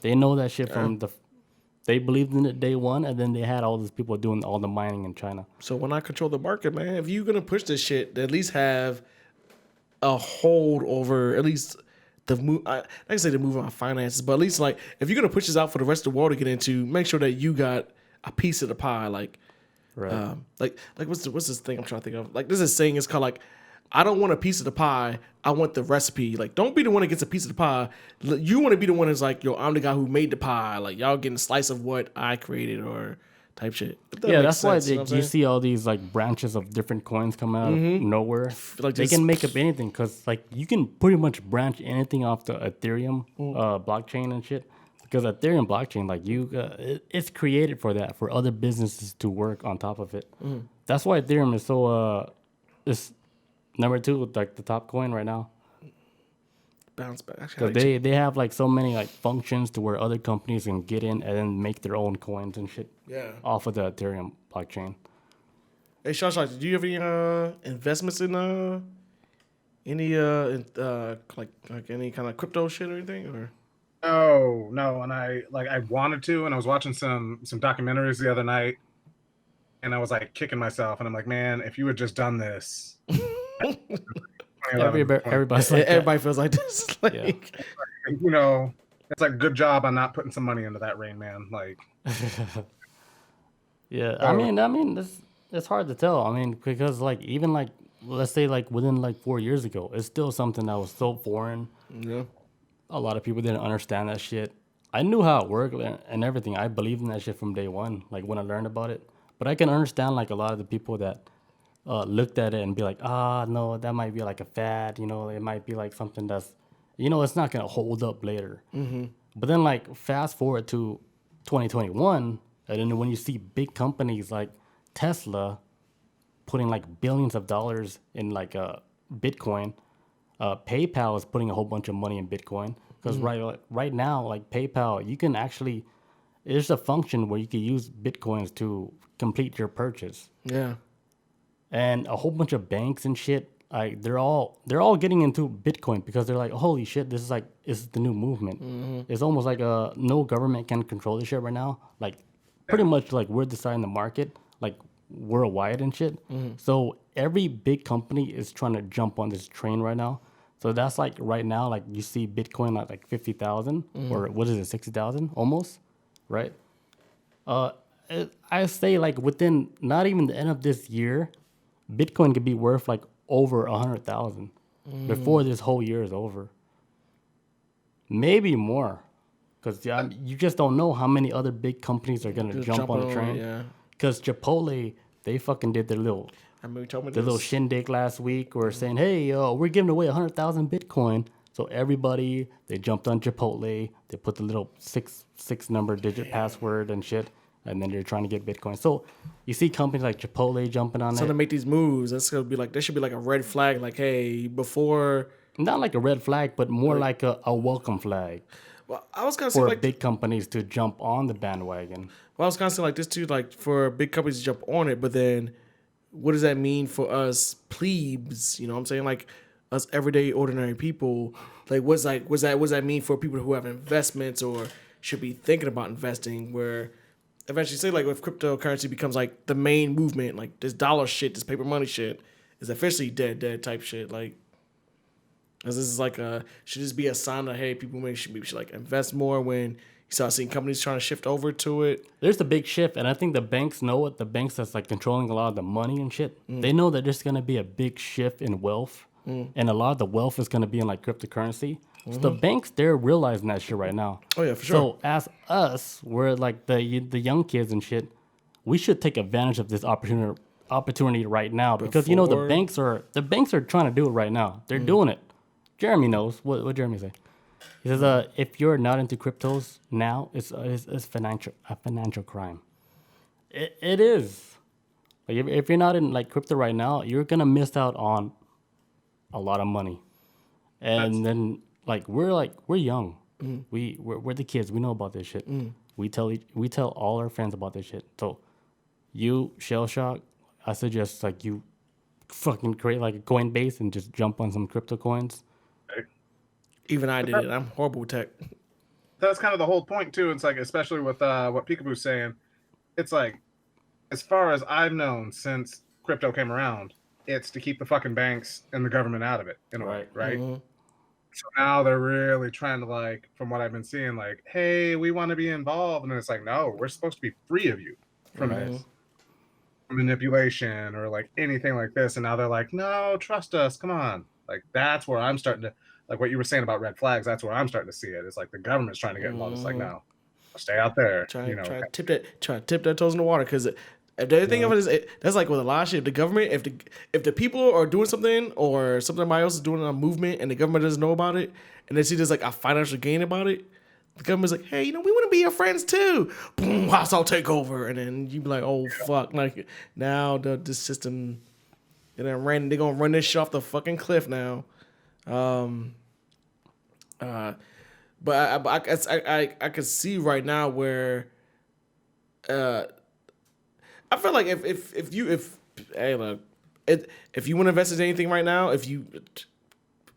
They know that shit from they believed in it day one, and then they had all these people doing all the mining in China. So when I control the market, man, if you're gonna push this shit, at least have a hold over at least the move. I say the move on finances, but at least like if you're gonna push this out for the rest of the world to get into, make sure that you got a piece of the pie. Like, like what's this thing I'm trying to think of? Like this is saying it's called like, I don't want a piece of the pie. I want the recipe. Like, don't be the one that gets a piece of the pie. You want to be the one that's like, yo, I'm the guy who made the pie. Like, y'all getting a slice of what I created or type shit. That's sense, why you see all these like branches of different coins coming out of nowhere. Like they can make up anything because like you can pretty much branch anything off the Ethereum blockchain and shit. Because Ethereum blockchain, like it's created for that, for other businesses to work on top of it. That's why Ethereum is so it's number 2, like the top coin right now. Bounce back. Because they have like so many like functions to where other companies can get in and then make their own coins and shit. Off of the Ethereum blockchain. Hey, Shellshock, do you have any investments in any like any kind of crypto shit or anything or? No, and I wanted to, and I was watching some documentaries the other night, and I was like kicking myself, and I'm like, man, if you had just done this. Everybody feels like this. Like, you know, it's like good job on not putting some money into that Rain Man. Like, I mean, it's hard to tell. I mean, because like even like let's say like within like 4 years ago, it's still something that was so foreign. Yeah, a lot of people didn't understand that shit. I knew how it worked and everything. I believed in that shit from day one. Like when I learned about it, but I can understand like a lot of the people that. Looked at it and be like, no, that might be like a fad, you know, it might be like something that's, you know, it's not going to hold up later. But then like fast forward to 2021, and then when you see big companies like Tesla putting like billions of dollars in like Bitcoin, PayPal is putting a whole bunch of money in Bitcoin because right now, like PayPal, you can actually, there's a function where you can use Bitcoins to complete your purchase. Yeah. And a whole bunch of banks and shit, like they're all getting into Bitcoin because they're like, holy shit, this is the new movement. It's almost like no government can control this shit right now. Like pretty much like we're deciding the market, like worldwide and shit. So every big company is trying to jump on this train right now So that's like right now, like you see Bitcoin at like 50,000 or what is it, 60,000 almost, right? I say like within not even the end of this year, Bitcoin could be worth like over 100,000 before this whole year is over. Maybe more, because you just don't know how many other big companies are gonna jump on the train. Yeah. Because Chipotle, they fucking did their little shindig last week, or saying, "Hey, we're giving away 100,000 Bitcoin." So everybody, they jumped on Chipotle. They put the little six number digit password and shit, and then they're trying to get Bitcoin. So you see companies like Chipotle jumping on So it. to make these moves, that's gonna be like there should be like a red flag. Like, hey, before. Not like a red flag, but more like a welcome flag. Well, I was gonna say for like big companies to jump on the bandwagon. Well, I was gonna say like this too, like for big companies to jump on it, but then what does that mean for us plebes? You know what I'm saying? Like us everyday ordinary people. Like what's that mean for people who have investments or should be thinking about investing, where eventually say like if cryptocurrency becomes like the main movement, like this dollar shit, this paper money shit is officially dead type shit. Like this is like should this be a sign that hey, people should like invest more when you start seeing companies trying to shift over to it? There's a big shift, and I think the banks know it. The banks that's like controlling a lot of the money and shit. They know that there's gonna be a big shift in wealth, and a lot of the wealth is gonna be in like cryptocurrency. So the banks, they're realizing that shit right now. Oh yeah, for sure. So as us, we're like the young kids and shit. We should take advantage of this opportunity right now because you know the banks are trying to do it right now. They're doing it. Jeremy knows what Jeremy say. He says, if you're not into cryptos now, it's a financial crime. It is. Like if you're not in like crypto right now, you're gonna miss out on a lot of money. And then we're young. We're the kids. We know about this shit. We tell all our friends about this shit. So you Shellshock, I suggest like you fucking create like a Coinbase and just jump on some crypto coins. Even I did it. I'm horrible with tech. That's kind of the whole point too. It's like, especially with what Peekaboo's saying, it's like, as far as I've known since crypto came around, it's to keep the fucking banks and the government out of it in a way, right? So now they're really trying to like, from what I've been seeing, like, hey, we want to be involved, and it's like, no, we're supposed to be free of you from this manipulation or like anything like this. And now they're like, no, trust us, come on. Like that's where I'm starting to. Like what you were saying about red flags, that's where I'm starting to see it. It's like the government's trying to get involved. It's like, no, stay out there. Try to tip their toes in the water, because if the thing of it is, that's like with a lot of shit. If the government, if the people are doing something or somebody else is doing a movement and the government doesn't know about it, and they see there's like a financial gain about it, the government's like, hey, we want to be your friends too. Boom, hostile takeover, and then you be like, oh fuck, like now this system, they're gonna run this shit off the fucking cliff now. But I could see right now where I feel like if you want to invest in anything right now,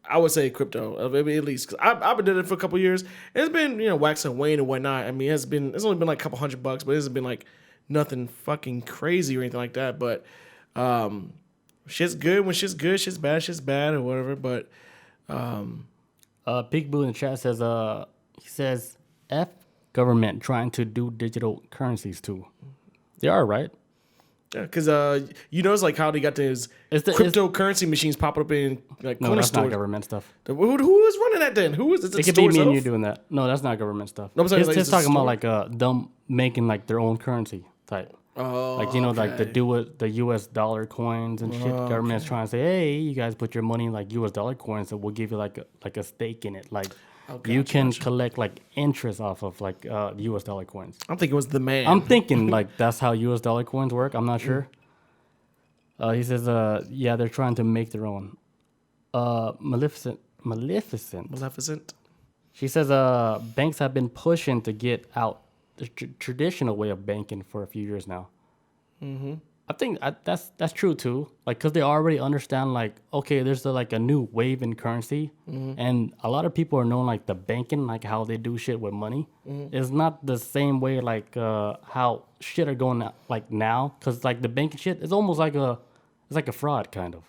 I would say crypto, maybe at least, because I've been doing it for a couple of years. It's been wax and wane and whatnot. I mean, it's only been like a couple $100, but it hasn't been like nothing fucking crazy or anything like that. But shit's good when shit's good, shit's bad or whatever. But Peekaboo in the chat says, he says, F government trying to do digital currencies too. They are, right? Yeah, because you notice like how they got these cryptocurrency machines popping up in like no, corner that's stores. not government stuff. Who is running that then? Who is it? It could be me and you doing that. No, that's not government stuff. No, I'm saying, it's talking about like them making like their own currency type. Oh, like like the U.S. dollar coins and shit. Government's trying to say, hey, you guys put your money in like U.S. dollar coins, and we'll give you like a stake in it. Like you can collect like interest off of like U.S. dollar coins. I'm thinking it was the man. I'm thinking like that's how U.S. dollar coins work. I'm not sure. He says, yeah, they're trying to make their own. Maleficent. She says, banks have been pushing to get out the traditional way of banking for a few years now. I think that's true too. Like, cause they already understand like, okay, there's like a new wave in currency, and a lot of people are knowing like the banking, like how they do shit with money, is not the same way like how shit are going like now. Cause like the banking shit is almost like it's like a fraud kind of,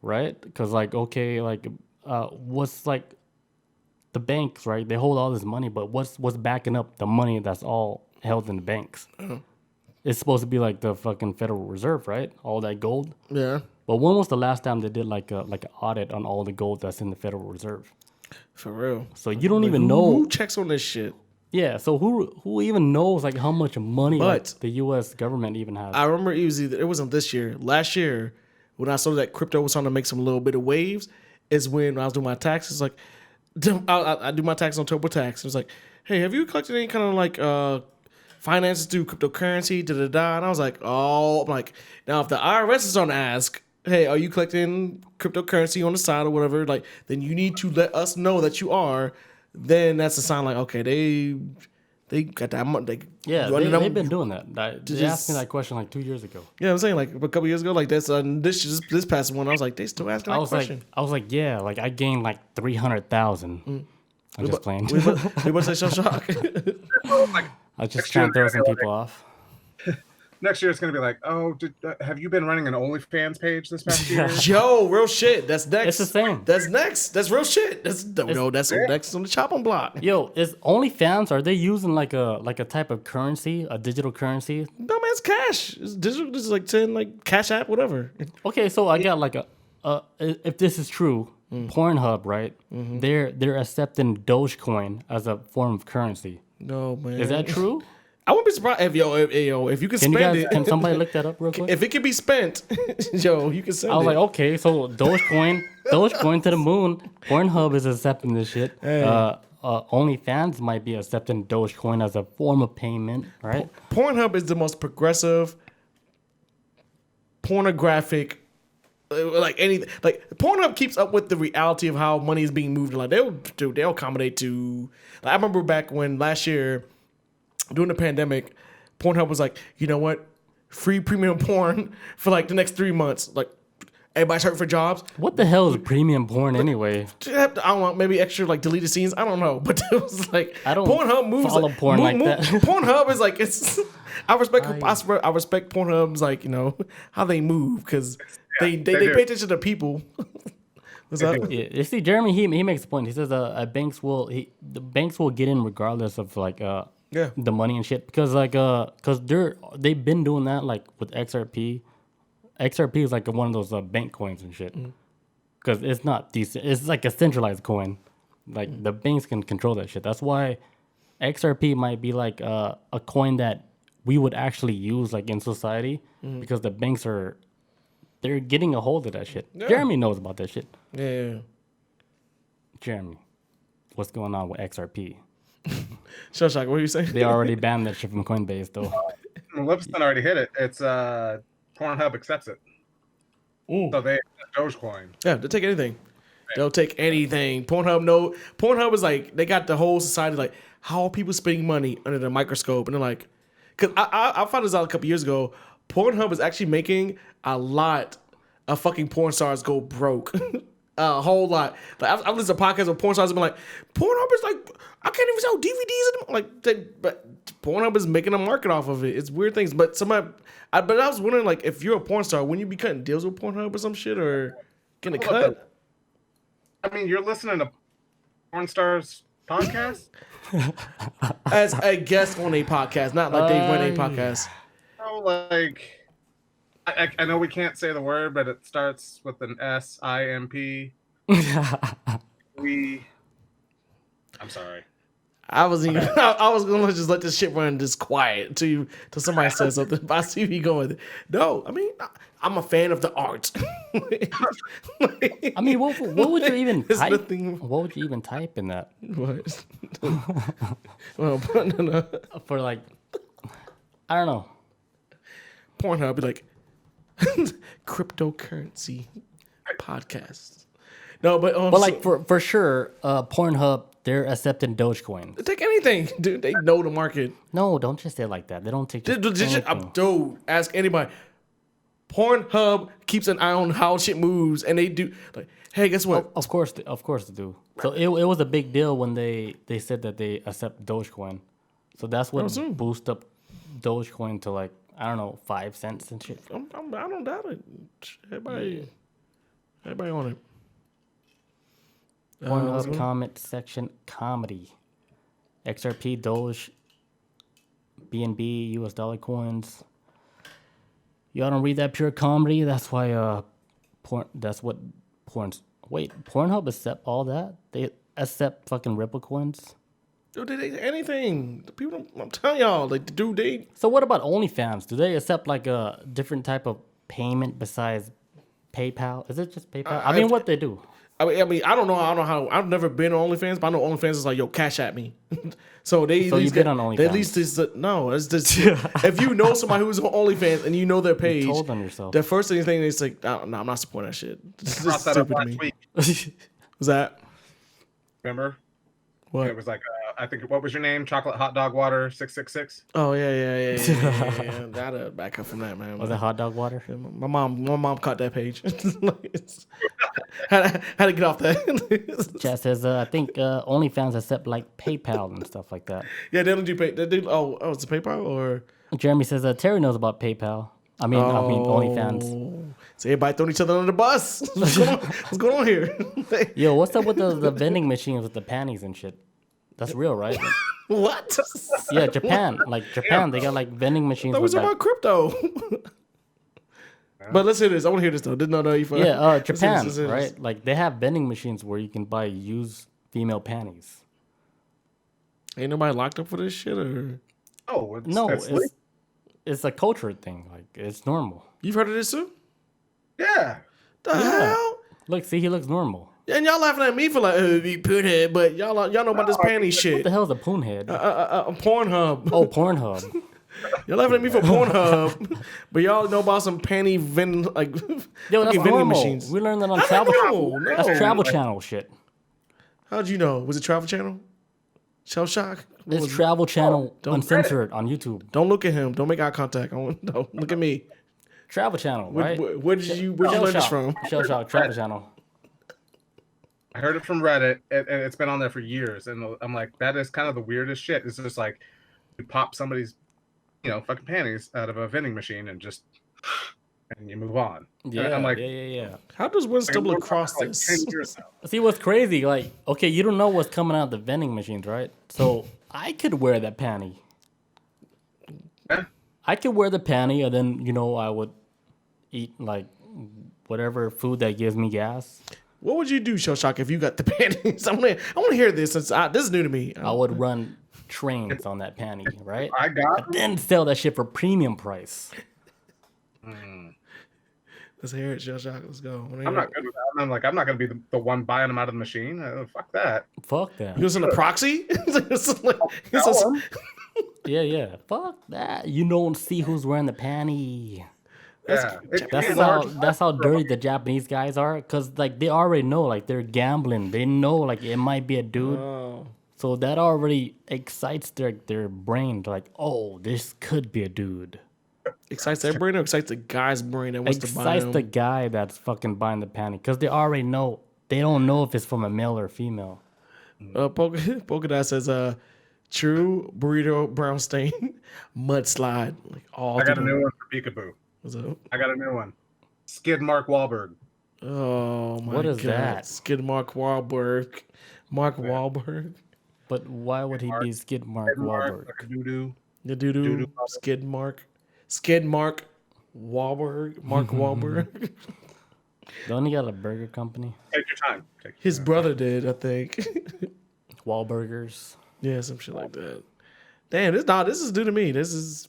right? Cause like okay, like what's like the banks, right? They hold all this money, but what's backing up the money that's all held in the banks? It's supposed to be like the fucking Federal Reserve, right? All that gold. Yeah. But when was the last time they did like an audit on all the gold that's in the Federal Reserve? For real. So you don't even know who checks on this shit. Yeah, so who even knows like how much money like, the U.S. government even has? I remember it wasn't this year. Last year, when I saw that crypto was starting to make some little bit of waves, is when I was doing my taxes. Like, I do my tax on TurboTax. It was like, hey, have you collected any kind of like finances through cryptocurrency? Da da da. And I was like, oh, I'm like, now if the IRS is on to ask, hey, are you collecting cryptocurrency on the side or whatever? Like, then you need to let us know that you are. Then that's a sign like, okay, they got that money. They've been doing that. They asked me that question like 2 years ago. Yeah, I'm saying like a couple years ago, like this past one, I was like, they still asking that question. I was like, yeah, like I gained like 300,000. I'm just playing. We about to say Shellshock. I was just trying to throw some people off. Next year it's gonna be like, oh, have you been running an OnlyFans page this past year? Yo, real shit. That's next. It's the same. That's next. That's real shit. That's next on the chopping block. Yo, is OnlyFans? Are they using like a type of currency, a digital currency? No man, it's cash. It's digital. This is like 10 like Cash App, whatever. Okay, so I got like if this is true, Pornhub, right? Mm-hmm. They're accepting Dogecoin as a form of currency. No man, is that true? I wouldn't be surprised if you can spend it. Can somebody look that up real quick? If it can be spent, you can send it. I was like, okay, so Dogecoin to the moon. Pornhub is accepting this shit. Hey. OnlyFans might be accepting Dogecoin as a form of payment, right? Pornhub is the most progressive, pornographic, like anything. Like Pornhub keeps up with the reality of how money is being moved. Like they'll accommodate to. Like, I remember back when last year, during the pandemic, Pornhub was like, you know what? Free premium porn for like the next 3 months. Like, everybody's hurting for jobs. What the hell is premium porn anyway? I don't know, maybe extra like deleted scenes. I don't know. But it was like, Pornhub moves follow like, porn like that. Pornhub is like, it's, I respect Pornhub's like, you know, how they move because they pay attention to people. What's up? Yeah, you see, Jeremy, he makes a point. He says the banks will get in regardless of like the money and shit because they've been doing that like with XRP. XRP is like one of those bank coins and shit because it's not decent. It's like a centralized coin. Like the banks can control that shit. That's why XRP might be like a coin that we would actually use like in society because the banks they're getting a hold of that shit. Yeah. Jeremy knows about that shit. Yeah. Jeremy, what's going on with XRP? Shellshock, what are you saying? They already banned that shit from Coinbase, though. Lipson already hit it. It's Pornhub accepts it. Ooh. So they Dogecoin. Yeah, they'll take anything. They'll take anything. Pornhub is like, they got the whole society like, how are people spending money under the microscope? And they're like, because I found this out a couple years ago. Pornhub is actually making a lot of fucking porn stars go broke. A whole lot. Like I've listened to podcasts where porn stars have been like, Pornhub is like, I can't even sell DVDs anymore. But Pornhub is making a market off of it. It's weird things. But I was wondering, like, if you're a porn star, wouldn't you be cutting deals with Pornhub or some shit, or getting a cut? I mean, you're listening to porn stars podcast as a guest on a podcast, not like they run a podcast. Like, I know we can't say the word, but it starts with an SIMP. I'm sorry. I was gonna just let this shit run just quiet till somebody says something. But I see you going. No, I mean, I'm a fan of the art. I mean, what would you even type? What would you even type in that? What? Well, no. For like, I don't know. Pornhub be like cryptocurrency podcast. No, but like for sure, Pornhub, they're accepting Dogecoin. They take anything, dude. They know the market. No, don't just say it like that. They don't take. Dude, ask anybody. Pornhub keeps an eye on how shit moves, and they do. Like, hey, guess what? Of course they do. So it was a big deal when they said that they accept Dogecoin. So that's what boosted up Dogecoin to like, I don't know, 5 cents and shit. I don't doubt it. Everybody on it. Pornhub comment section comedy. XRP, Doge, BNB, US dollar coins. Y'all don't read that pure comedy. That's why that's what porn's. Wait, Pornhub accept all that? They accept fucking Ripple coins? Dude, anything. The people, I'm telling y'all, like, dude, they. So what about OnlyFans? Do they accept like a different type of payment besides PayPal? Is it just PayPal? I mean, what they do? I mean, I don't know how. I've never been on OnlyFans, but I know OnlyFans is like, yo, cash at me. So you've been on OnlyFans? They at least no. It's just if you know somebody who's on OnlyFans and you know their page, You told on yourself. the first thing is like, no, I'm not supporting that shit. This is Brought that up stupid to last me. week. Was that Remember? what? It was like, I think, what was your name? Chocolate Hot Dog Water 666? Oh yeah. Gotta back up from that, man. Was it hot dog water? My mom caught that page. had to get off that. Chat says, I think OnlyFans accept like PayPal and stuff like that. Yeah, they don't do pay. They do. Oh, it's a PayPal or. Jeremy says, Terry knows about PayPal. I mean OnlyFans. So everybody throwing each other under the bus. What's going on here? Yo, what's up with the vending machines with the panties and shit? That's real, right? What? Yeah, Japan. Like Japan, they got like vending machines. That was with about crypto. But let's hear this. I want to hear this though. Didn't know you. Yeah, Japan, right? Like they have vending machines where you can buy used female panties. Ain't nobody locked up for this shit, or Oh, it's a culture thing. Like it's normal. you've heard of this too? yeah. The hell? Look, see, he looks normal. And y'all laughing at me for like, you poonhead, but y'all know about this panty What shit. the hell is a poonhead? Pornhub. Oh, Pornhub. Y'all laughing at me for Pornhub, but y'all know about some panty vending like Yo, that's vending normal. machines. We learned that on How's Travel that Channel. normal? That's No. Travel Channel shit. How'd you know? Was it Travel Channel? Shellshock? What It's was it? Travel Channel Don't- uncensored on YouTube. Don't look at him. Don't make eye contact. Don't look at me. Travel Channel, Where, right? where did you learn this from? Shellshock, Travel Channel. I heard it from Reddit, and it's been on there for years. And I'm like, that is kind of the weirdest shit. It's just like, you pop somebody's, fucking panties out of a vending machine and you move on. Yeah, And I'm like, yeah. How does one stumble like, across like this? 10 years now. See what's crazy? Like, okay, you don't know what's coming out of the vending machines, right? So I could wear that panty. Yeah. I could wear the panty, and then I would eat like whatever food that gives me gas. What would you do, Shellshock, if you got the panties? I want to hear this. Since this is new to me. I would run trains on that panty, right? I got Then sell that shit for premium price. Let's hear it, Shellshock. Let's go. I'm not good with that. I'm like, I'm not going to be the one buying them out of the machine. Fuck that. Fuck that. You listen to proxy? Yeah. Fuck that. You don't see who's wearing the panty. Yeah. That's how dirty the Japanese guys are, cause like they already know, like they're gambling. They know like it might be a dude, so that already excites their brain. Like, oh, this could be a dude. Excites their brain or excites the guy's brain that wants to buy Excites them? the guy that's fucking buying the panty, cause they already know. They don't know if it's from a male or female. Polka Dot says, true burrito brown stain mudslide. Like all. I got a new one for Peekaboo. What's up? I got a new one. Skid Mark Wahlberg. Oh my What is God. that? Skid Mark Wahlberg. Mark Wahlberg. But why would he be Skid Mark Wahlberg? Like a doo-doo. The doo-doo. Skid Mark. Wahlberg. Mark Wahlberg. Don't he got a burger company? Take your time. His brother did, I think. Wahlburgers. Yeah, some shit like that. Damn, this is new to me. This is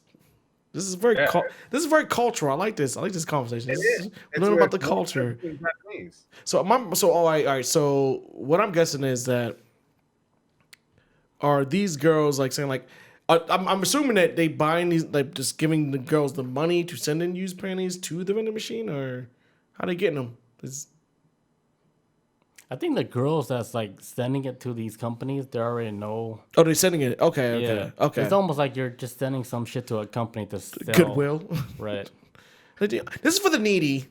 very this is very cultural. I like this. I like this conversation. Learn about the culture. So all right. So what I'm guessing is that are these girls like saying like I'm assuming that they buying these, like just giving the girls the money to send in used panties to the vending machine, or how they getting them? I think the girls that's like sending it to these companies, they already know. Oh, they're sending it. Okay. It's almost like you're just sending some shit to a company to sell. Goodwill. Right. This is for the needy.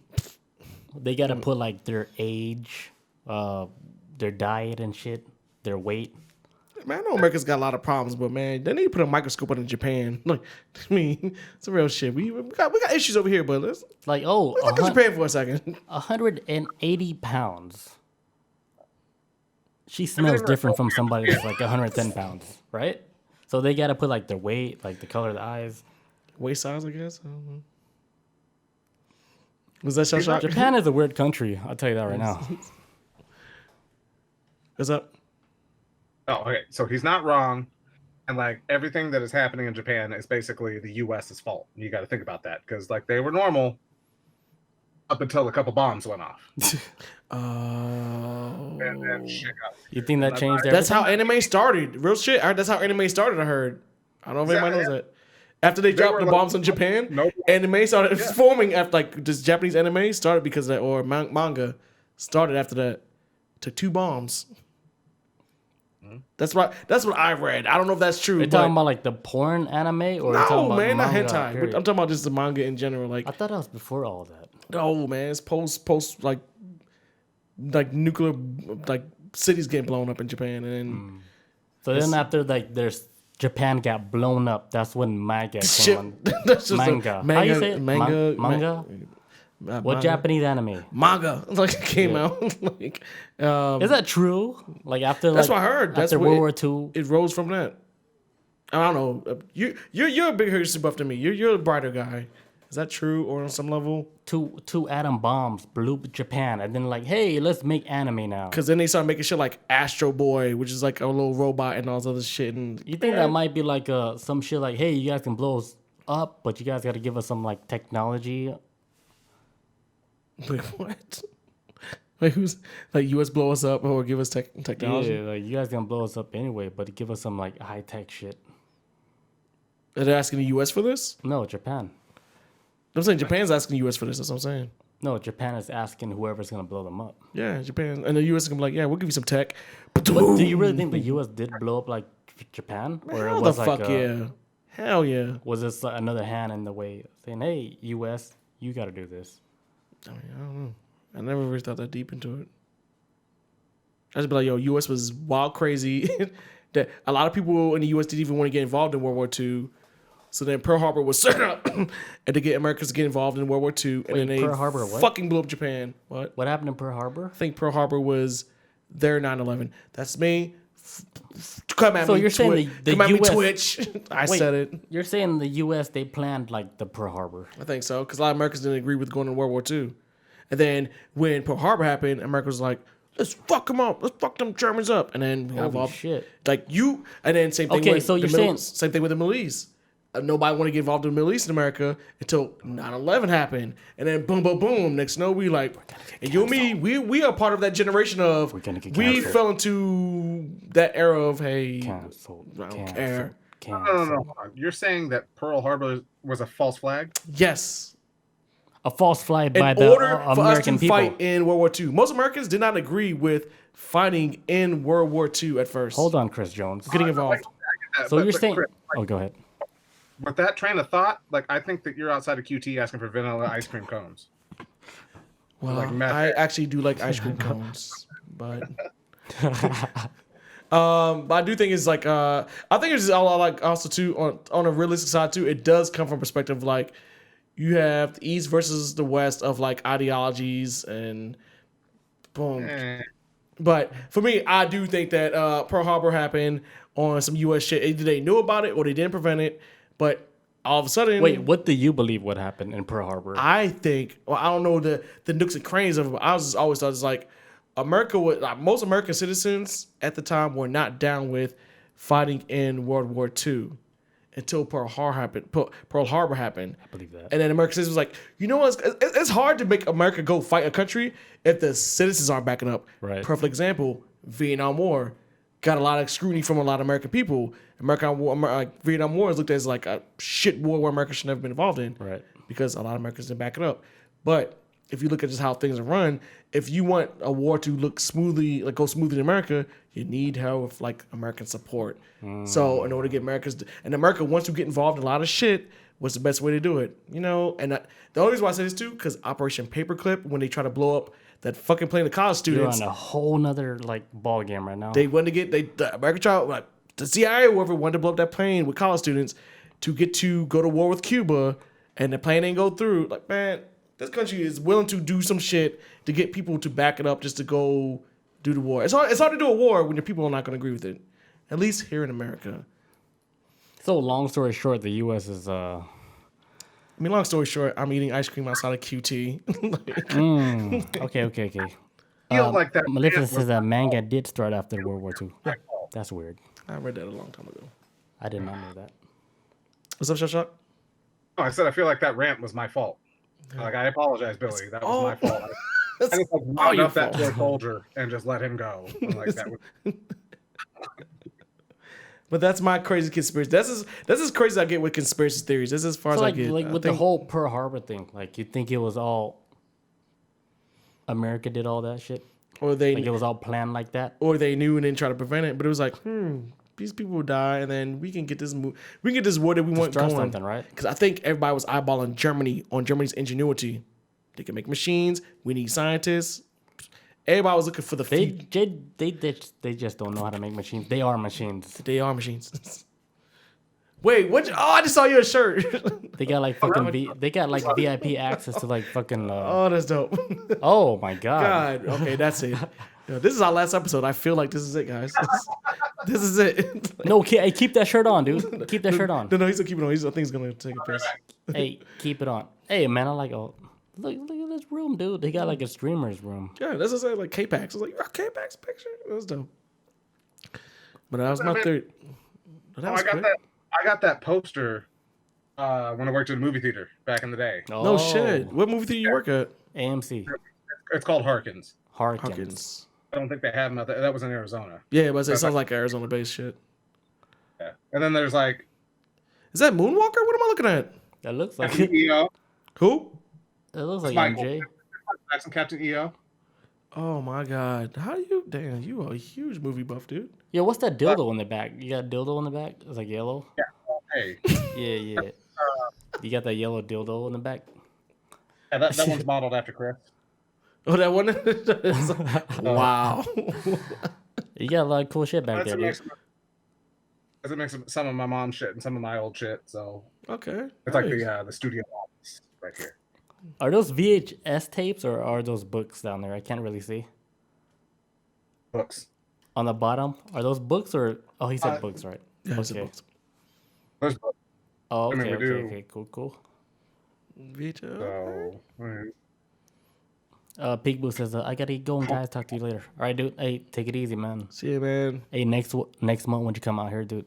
They gotta put like their age, their diet and shit, their weight. Man, I know America's got a lot of problems, but man, they need to put a microscope on in Japan. Like, I mean, it's a real shit. We got issues over here, but let's Like, look at Japan for a second. 180 pounds. She smells different from somebody that's like 110 pounds, right? So they got to put like their weight, like the color of the eyes. Waist size, I guess. I don't know. Was that Shellshock? Japan is a weird country. I'll tell you that right now. What's up? Oh, okay. So he's not wrong. And like everything that is happening in Japan is basically the US's fault. You got to think about that because like they were normal up until a couple bombs went off. And then shit got You think that changed everything? That's how anime started. Real shit. That's how anime started, I heard. I don't know if anybody knows that. After they dropped the bombs in Japan, anime started forming after like this Japanese anime started because of that, or manga started after that. Took 2 bombs. That's what I read. I don't know if that's true. You're talking about like the porn anime, or no, man, not hentai. I'm talking about just the manga in general. Like I thought that was before all that. No, man, it's post like nuclear like cities getting blown up in Japan, and then so then after like there's Japan got blown up. That's when manga came on. Manga. How you say it? Manga. What manga. Japanese anime? Manga like it came out. Like, is that true? Like after that's what I heard. After World War II, it rose from that. I don't know. You're a bigger history buff than me. You're a brighter guy. Is that true, or on some level? Two atom bombs blew up Japan, and then like, hey, let's make anime now. Because then they started making shit like Astro Boy, which is like a little robot and all this other shit. And you think that might be like some shit like, hey, you guys can blow us up, but you guys got to give us some like technology. Wait, what? Like who's like US blow us up or give us technology? Yeah, like you guys gonna blow us up anyway, but give us some like high tech shit. Are they asking the US for this? No, Japan. I'm saying Japan's asking the US for this. That's what I'm saying. No, Japan is asking whoever's gonna blow them up. Yeah, Japan and the US is gonna be like, yeah, we'll give you some tech. But do you really think the US did blow up like Japan, or hell it was the like fuck yeah, hell yeah? Was this another hand in the way saying, hey, US, you got to do this? I mean, I don't know. I never really thought that deep into it. I just be like, yo, U.S. was wild crazy. That a lot of people in the U.S. didn't even want to get involved in World War II. So then Pearl Harbor was set up and to get Americans to get involved in World War II. And then they Pearl Harbor what? fucking blew up Japan. What? What happened in Pearl Harbor? I think Pearl Harbor was their 9/11. That's me. Come at so me. You're saying the come at US, me, Twitch. I said it. You're saying the U.S. they planned like the Pearl Harbor. I think so because a lot of Americans didn't agree with going to World War II. And then when Pearl Harbor happened, America was like, let's fuck them up. Let's fuck them Germans up. And then we got involved. Shit. Like you, and then same thing with so you're saying same thing with the Middle East. Nobody wanted to get involved in the Middle East in America until 9/11 happened. And then boom, boom, boom. Next know we like, and you and me, we are part of that generation of, we fell into that era of, hey, canceled. I don't care. No. You're saying that Pearl Harbor was a false flag? Yes. A false flag by in order the for American us to people. Fight in World War II. Most Americans did not agree with fighting in World War II at first. Hold on, Chris Jones. Getting involved. So you're saying... Chris, oh, go ahead. With that train of thought, like I think that you're outside of QT asking for vanilla ice cream cones. Well, like I actually do like ice cream cones, but but I do think it's like I think it's all like also too on a realistic side too. It does come from perspective like you have the East versus the West of like ideologies and boom. But for me, I do think that Pearl Harbor happened on some U.S. shit. Either they knew about it or they didn't prevent it. But all of a sudden... Wait, what do you believe would happen in Pearl Harbor? I think... Well, I don't know the nooks and crannies of it, but I was just always thought it's like America would... Like, most American citizens at the time were not down with fighting in World War II until Pearl Harbor happened. I believe that. And then American citizens was like, you know what? It's hard to make America go fight a country if the citizens aren't backing up. Right. Perfect example, Vietnam War. Got a lot of scrutiny from a lot of American people. Vietnam War is looked at as like a shit war where America should never been involved in. Right. Because a lot of Americans didn't back it up. But if you look at just how things are run, if you want a war to look smoothly, like go smoothly in America, you need help with like American support. So in order to get America wants to get involved in a lot of shit, what's the best way to do it? You know, and the only reason why I say this too, because Operation Paperclip, when they try to blow up that fucking plane of college students. You're on a whole nother like ball game right now. They wanted to get the American trial, like the CIA or whoever wanted to blow up that plane with college students to get to go to war with Cuba, and the plane ain't go through. Like, man, this country is willing to do some shit to get people to back it up just to go do the war. It's hard to do a war when your people are not going to agree with it. At least here in America. So long story short, the U.S. is I mean, long story short, I'm eating ice cream outside of QT. Okay. Feel like that. Maleficent says that manga did start after World War II. That's weird. I read that a long time ago. I did not know that. What's up, Shellshock? Oh, I said I feel like that rant was my fault. Like, I apologize, Billy. That was my fault. I just like wound up that poor soldier and just let him go. Like that was... But that's my crazy conspiracy. That's as crazy as I get with conspiracy theories. That's as far as I get. Like with the whole Pearl Harbor thing, like you think it was all America did all that shit, or they like it was all planned like that, or they knew and didn't try to prevent it. But it was like, these people will die, and then we can get this war that we want going. Something, right? Because I think everybody was eyeballing Germany on Germany's ingenuity. They can make machines. We need scientists. Everybody was looking for the they just don't know how to make machines. They are machines. They are machines. Wait, what? I just saw your shirt. They got like fucking they got like VIP access to like fucking. Oh, that's dope. Oh my god. Okay, that's it. This is our last episode. I feel like this is it, guys. This is it. No, hey, keep that shirt on, dude. Keep that shirt on. No, he's gonna keep it on. I think he's gonna take a piss. Hey, keep it on. Hey, man, I like look at this room, dude. They got like a streamer's room. Yeah, that's what I said. Like K-Pax. I was like, K-Pax picture. That was dope. But that was my third. I got that poster when I worked at a movie theater back in the day. No shit. What movie theater you work at? AMC. It's called Harkins. Harkins. I don't think they have them. That was in Arizona. Yeah, but it sounds like Arizona-based shit. Yeah. And then there's like... Is that Moonwalker? What am I looking at? That looks like... Captain EO. Who? It looks like MJ. That's Captain EO. Oh my god. How do you... Damn, you are a huge movie buff, dude. Yo, what's that dildo in the back? You got a dildo in the back? It's like yellow? Yeah. Hey. Yeah. You got that yellow dildo in the back? Yeah, that one's modeled after Chris. Oh, that one? Wow. You got a lot of cool shit back there, dude. It's a mix of some of my mom's shit and some of my old shit, so... Okay. It's like the studio office right here. Are those VHS tapes or are those books down there? I can't really see. Books. On the bottom? Are those books or... Oh, he said books, right? Yeah, okay. books. Those books. Oh, okay, I mean, okay, cool. Vito. So, Peek Boo says, I gotta get going, guys. Talk to you later. All right, dude. Hey, take it easy, man. See you, man. Hey, next month when you come out here, dude,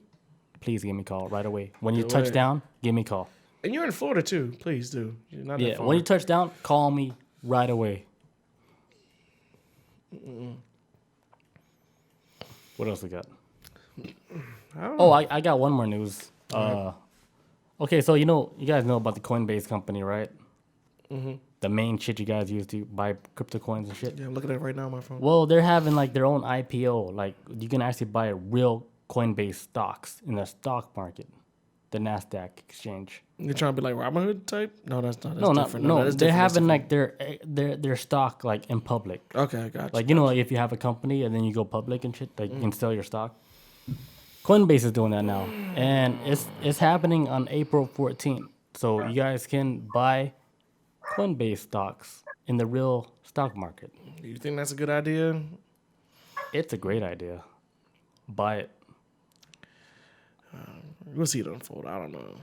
please give me a call right away. When you touch down, give me a call. And you're in Florida, too. Please do. You're not that far. When you touch down, call me right away. What else we got? I got one more news. Okay, so you guys know about the Coinbase company, right? Mm-hmm. The main shit you guys use to buy crypto coins and shit. Yeah, I'm looking at it right now on my phone. Well, they're having like their own IPO. Like you can actually buy real Coinbase stocks in the stock market, the NASDAQ exchange. You're trying to be like Robinhood type? No, that's not. That's different. No, that's they're having different. like their stock like in public. Okay, gotcha. Like like if you have a company and then you go public and shit, like you can sell your stock. Coinbase is doing that now, and it's happening on April 14th. So you guys can buy Coinbase stocks in the real stock market. Do you think that's a good idea? It's a great idea. Buy it. We'll see it unfold. I don't know.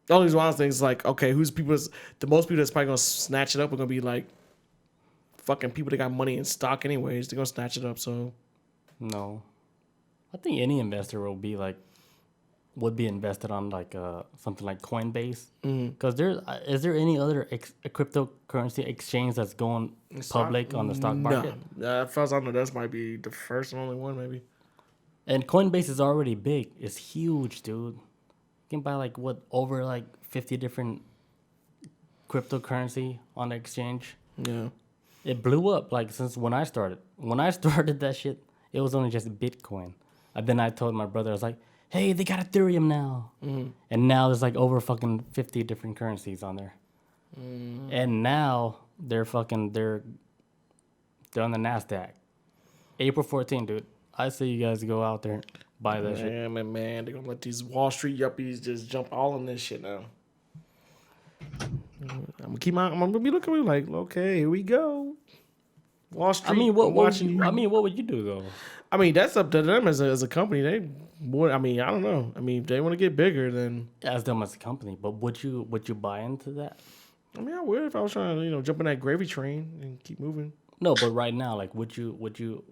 The only one thing is like, okay, the most people that's probably gonna snatch it up are gonna be like fucking people that got money in stock anyways. They're gonna snatch it up. So no, I think any investor would be invested on like something like Coinbase, because is there any other cryptocurrency exchange that's going public on the stock market? No, as far as I know, that might be the first and only one, maybe. And Coinbase is already big. It's huge, dude. You can buy over 50 different cryptocurrency on the exchange. Yeah, it blew up since when I started. When I started that shit, it was only just Bitcoin. And then I told my brother, I was like, hey, they got Ethereum now. Mm-hmm. And now there's over fucking 50 different currencies on there. Mm-hmm. And now they're on the NASDAQ. April 14th, dude. I say you guys go out there, buy that shit. Man, they're going to let these Wall Street yuppies just jump all in this shit now. I'm going to be looking at me like, okay, here we go. Wall Street. I mean, what watching you. I mean, what would you do though? I mean, that's up to them as a company. They would. I mean, I don't know. I mean, if they want to get bigger, then As them as a company, but would you buy into that? I mean, I would if I was trying to jump in that gravy train and keep moving. No, but right now, like, would you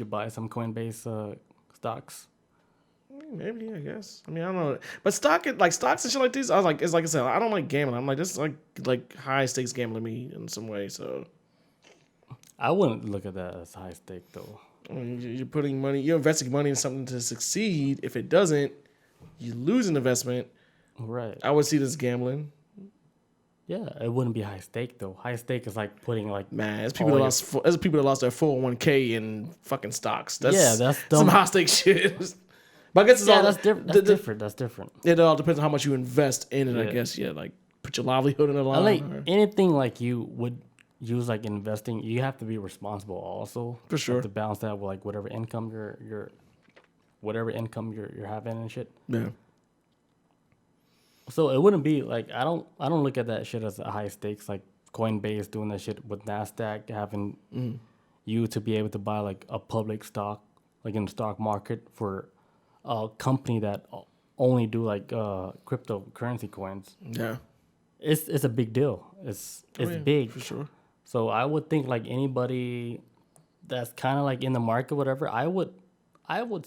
buy some Coinbase stocks? Maybe, I guess. I mean, I don't know. But stocks and shit like this, I was like, it's like I said, I don't like gambling. I'm like, this is like high stakes gambling me in some way. So I wouldn't look at that as high stake though. I mean, you're putting money, you're investing money in something to succeed. If it doesn't, you lose an investment. Right. I would see this gambling. Yeah, it wouldn't be high stake though. High stake is like putting like Man, there's people that lost their 401k in fucking stocks. That's that's some high stakes shit. But I guess it's all that's different. That's different. It all depends on how much you invest in it. I Yeah. guess like put your livelihood in the line. Like anything like you would use like investing, you have to be responsible also. For sure. You have to balance that with like whatever income you're having and shit. Yeah. So it wouldn't be like I don't look at that shit as a high stakes like Coinbase doing that shit with Nasdaq having you to be able to buy like a public stock like in the stock market for a company that only do like cryptocurrency coins. Yeah. It's a big deal. It's big for sure. So I would think like anybody that's kind of like in the market, whatever. I would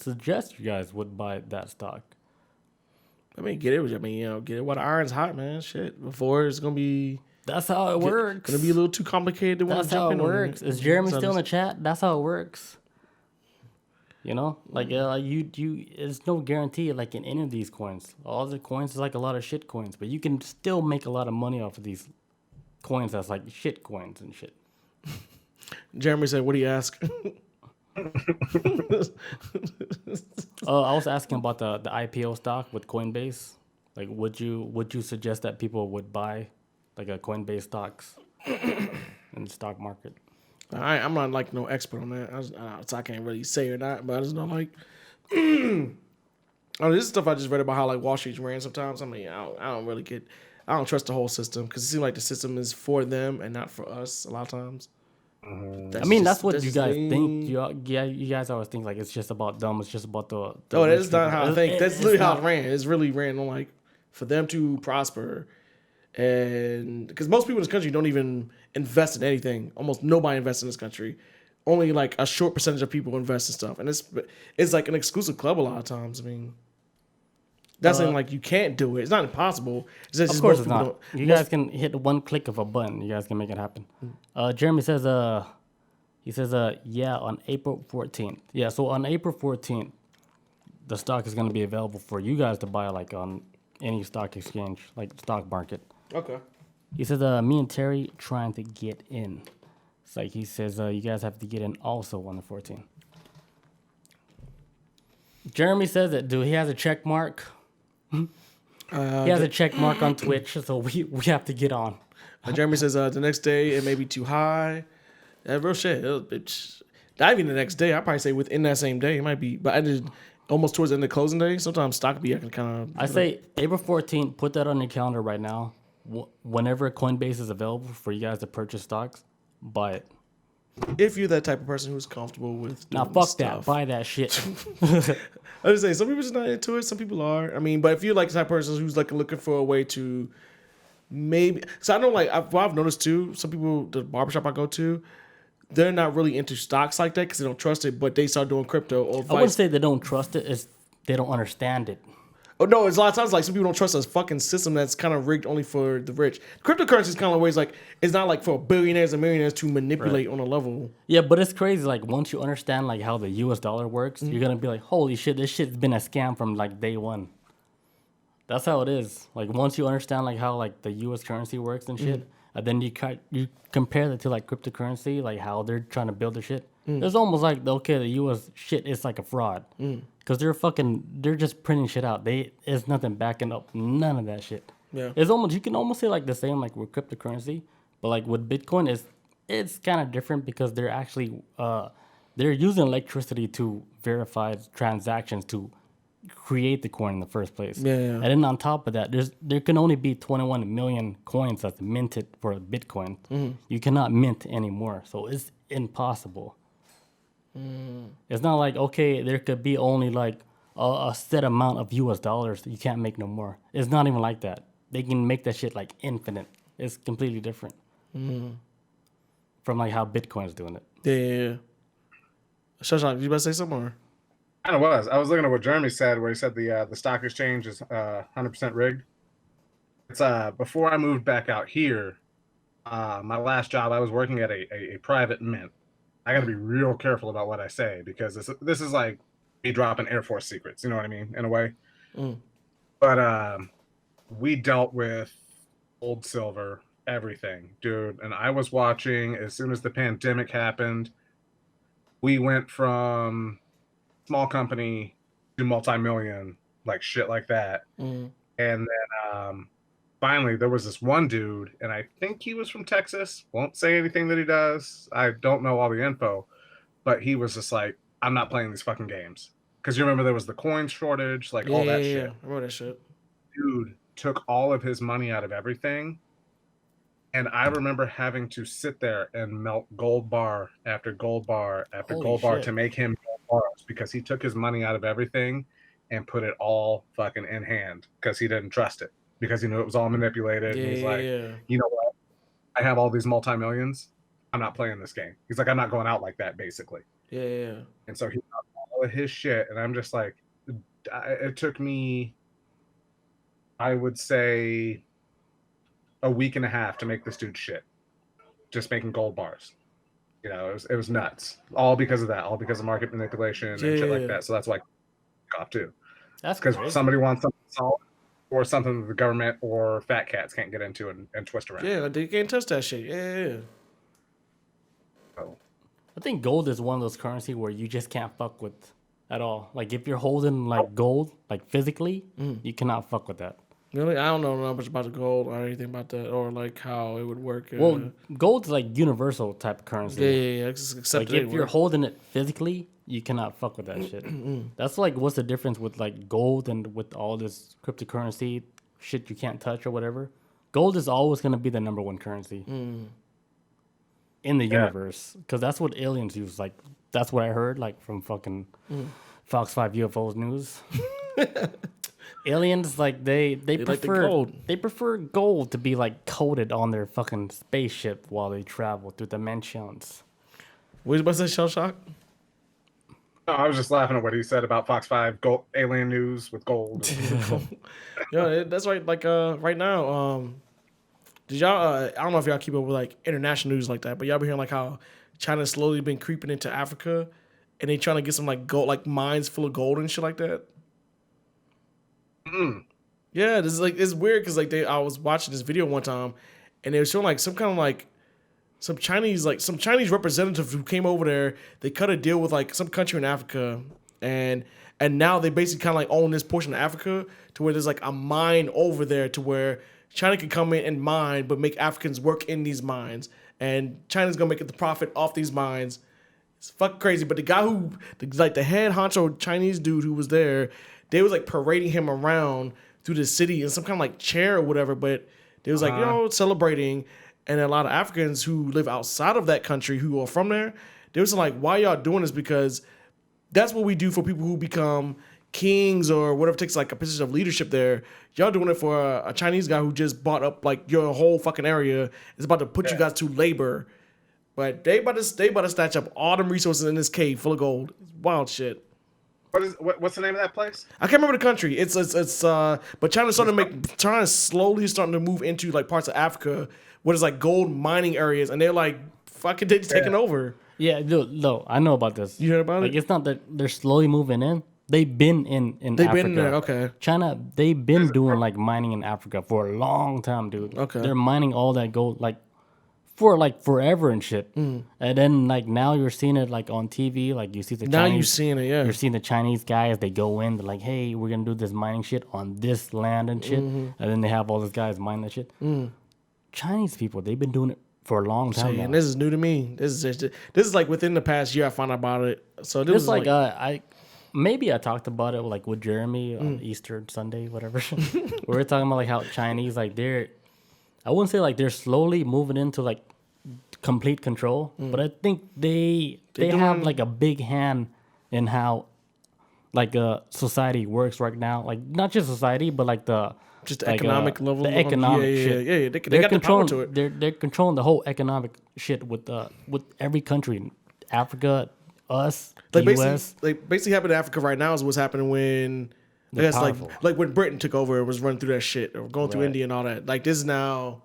suggest you guys would buy that stock. I mean, get it. I mean, get it while the iron's hot, man. Shit, before it's gonna be. That's how it works. Gonna be a little too complicated to want That's to jump how in it works. Is Jeremy still in the chat? That's how it works. You know, like you, it's no guarantee like in any of these coins. All the coins is like a lot of shit coins, but you can still make a lot of money off of these coins that's like shit coins and shit. Jeremy said, "What do you ask?" I was asking about the IPO stock with Coinbase. Like, would you suggest that people would buy like a Coinbase stocks in the stock market? I'm not like no expert on that, so I can't really say or not. But I just know like, this is stuff I just read about how like Wall Street's ran sometimes. I mean, I don't trust the whole system because it seems like the system is for them and not for us a lot of times. That's what you guys think. You guys always think like it's just about them. It's just about the that's not how I think. That's literally how it ran. It's really ran on like for them to prosper, and because most people in this country don't even invest in anything. Almost nobody invests in this country. Only like a short percentage of people invest in stuff, and it's like an exclusive club a lot of times. I mean. That's like you can't do it. It's not impossible. It's just of course, it's not. You guys can hit one click of a button. You guys can make it happen. Jeremy says, yeah, on April 14th. Yeah, so on April 14th, the stock is going to be available for you guys to buy, like on any stock exchange, like the stock market. Okay. He says, me and Terry trying to get in. It's like he says, you guys have to get in also on the 14th. Jeremy says that, dude, he has a check mark. He has a check mark on Twitch, so we have to get on. Jeremy says the next day it may be too high. Real shit. Not even the next day. I probably say within that same day it might be. But I did almost towards the end of closing day. Sometimes stock be acting kind of. I say April 14th. Put that on your calendar right now. Whenever Coinbase is available for you guys to purchase stocks, buy it. If you're that type of person who's comfortable with doing fuck stuff. that. Buy that shit. I was saying some people just not into it. Some people are. I mean, but if you're like the type of person who's like looking for a way to maybe, so I know like I've noticed too. Some people, the barbershop I go to, they're not really into stocks like that because they don't trust it. But they start doing crypto or I wouldn't say they don't trust it. It's they don't understand it. Oh no, it's a lot of times like some people don't trust a fucking system that's kind of rigged only for the rich. Cryptocurrency is kind of ways like it's not like for billionaires and millionaires to manipulate on a level. Yeah, but it's crazy. Like once you understand like how the U.S. dollar works, you're gonna be like, holy shit, this shit's been a scam from like day one. That's how it is. Like once you understand like how like the U.S. currency works and shit, and then you compare that to like cryptocurrency, like how they're trying to build their shit. It's almost like the U.S. shit is like a fraud. Because they're just printing shit out. There's nothing backing up none of that shit. Yeah. You can almost say like the same like with cryptocurrency, but like with Bitcoin it's kind of different because they're actually they're using electricity to verify transactions to create the coin in the first place. Yeah. And then on top of that, there can only be 21 million coins that's minted for a Bitcoin. You cannot mint anymore, so it's impossible. It's not like, okay, there could be only like a set amount of US dollars. You can't make no more. It's not even like that. They can make that shit like infinite. It's completely different from like how Bitcoin is doing it. Yeah. Shellshock, you about to say something more? Kind of was. I was looking at what Jeremy said, where he said the stock exchange is 100% rigged. It's before I moved back out here, my last job, I was working at a private mint. I got to be real careful about what I say because this is like me dropping Air Force secrets. You know what I mean, in a way. But we dealt with gold, silver, everything, dude. And I was watching as soon as the pandemic happened. We went from small company to multi-million, like shit like that. And then finally there was this one dude, and I think he was from Texas. Won't say anything that he does. I don't know all the info, but he was just like, I'm not playing these fucking games. Because you remember there was the coin shortage, like all that shit. I remember that shit. Dude took all of his money out of everything. And I remember having to sit there and melt gold bar after gold bar after gold bar to make him gold bars because he took his money out of everything and put it all fucking in hand because he didn't trust it because he knew it was all manipulated. And he's like, you know what? I have all these multi-millions. I'm not playing this game. He's like, I'm not going out like that, basically. Yeah. And so he got all of his shit. And I'm just like, it took me, I would say, a week and a half to make this dude shit, just making gold bars. You know, it was nuts. All because of that. All because of market manipulation and shit like that. So that's why I off too. That's because somebody wants something solid or something that the government or fat cats can't get into and twist around. Yeah, they can't touch that shit. Yeah. So, I think gold is one of those currency where you just can't fuck with at all. Like if you're holding like gold, like physically, you cannot fuck with that. Really? I don't know much about the gold or anything about that or like how it would work. Well, gold's like universal type of currency. Yeah. Except like if you're holding it physically, you cannot fuck with that shit. That's like what's the difference with like gold and with all this cryptocurrency shit you can't touch or whatever. Gold is always going to be the number one currency in the universe because that's what aliens use. Like that's what I heard like from fucking Fox 5 UFOs news. Aliens like they prefer gold. They prefer gold to be like coated on their fucking spaceship while they travel through dimensions. What was about to say, Shellshock? No, I was just laughing at what he said about Fox 5 gold, alien news with gold. Yeah, that's right. Like right now, did y'all? I don't know if y'all keep up with like international news like that, but y'all been hearing like how China's slowly been creeping into Africa, and they trying to get some like gold, like mines full of gold and shit like that. Yeah, this is like it's weird because like I was watching this video one time, and they were showing like some kind of like some Chinese representative who came over there. They cut a deal with like some country in Africa, and now they basically kind of like own this portion of Africa to where there's like a mine over there to where China can come in and mine, but make Africans work in these mines, and China's gonna make the profit off these mines. It's fucking crazy. But the guy the head honcho Chinese dude who was there, they was like parading him around through the city in some kind of like chair or whatever. But they was like, celebrating. And a lot of Africans who live outside of that country who are from there, they was like, why y'all doing this? Because that's what we do for people who become kings or whatever takes like a position of leadership there. Y'all doing it for a Chinese guy who just bought up like your whole fucking area. Is about to put you guys to labor. But they about to snatch up all them resources in this cave full of gold. It's wild shit. What's the name of that place? I can't remember the country. It's but China's slowly starting to move into like parts of Africa where there's like gold mining areas, and they're like fucking taking over. Yeah, no, I know about this. You heard about it? Like it's not that they're slowly moving in. They've been in They've Africa. been there, okay. China, they've been doing like mining in Africa for a long time, dude. Okay. They're mining all that gold like for like forever and shit. And then like now you're seeing it like on TV, like you see the Now Chinese, you're seeing it, yeah. You're seeing the Chinese guys, they go in, they're like, hey, we're gonna do this mining shit on this land and shit. And then they have all those guys mine that shit. Chinese people, they've been doing it for a long time now. And this is new to me. This is like within the past year I found out about it. So this It's is like maybe I talked about it like with Jeremy on Easter Sunday, whatever. We were talking about like how Chinese, like I wouldn't say like they're slowly moving into like complete control, but I think they have like a big hand in how like society works right now. Like not just society, but like the Just the like, economic level. the economic shit. Yeah. They got the power to it. They're controlling the whole economic shit with every country, Africa, us, the U.S. Basically happening in Africa right now is what's happening when I guess powerful. like when Britain took over and was running through that shit or going through Right. India and all that. Like this is now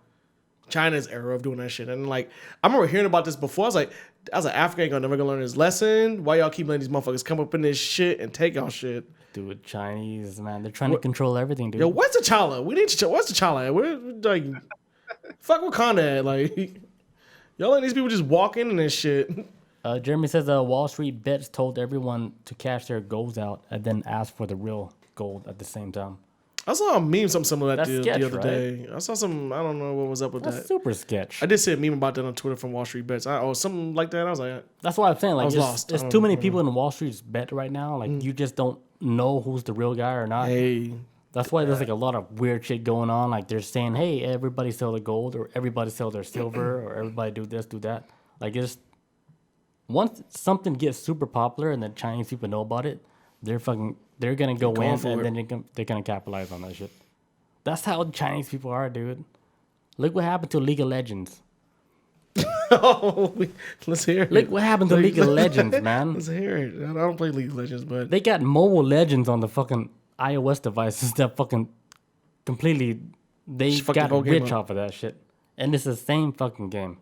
China's era of doing that shit. And like I remember hearing about this before. I was like, Africa ain't never gonna learn this lesson. Why y'all keep letting these motherfuckers come up in this shit and take y'all shit? Dude, Chinese, man, they're trying to control everything, dude. Yo, where's T'Challa? We need to. Where's T'Challa at? We're like, fuck Wakanda at? Like, y'all letting these people just walk in and this shit. Jeremy says Wall Street bets told everyone to cash their golds out and then ask for the real gold at the same time. I saw a meme something similar to that That's the sketch, other right? day. I saw some. I don't know what was up with That's that. super sketch. I did see a meme about that on Twitter from Wall Street Bets. Something like that. I was like, That's why I'm saying, like, was lost. there's too many people in Wall Street's bet right now. Like, you just don't know who's the real guy or not. hey, That's why there's like a lot of weird shit going on. Like they're saying, "Hey, everybody sell their gold, or everybody sell their silver, or everybody do this, do that." Like it's once something gets super popular and the Chinese people know about it, they're gonna go going in for and it. then they're gonna capitalize on that shit. That's how Chinese people are, dude. Look what happened to League of Legends. let's hear it. Look what happened to League of Legends, man. Let's hear it. I don't play League of Legends, but They got mobile legends on the fucking iOS devices that fucking completely they Just fuck the got whole game rich up. off of that shit. And it's the same fucking game.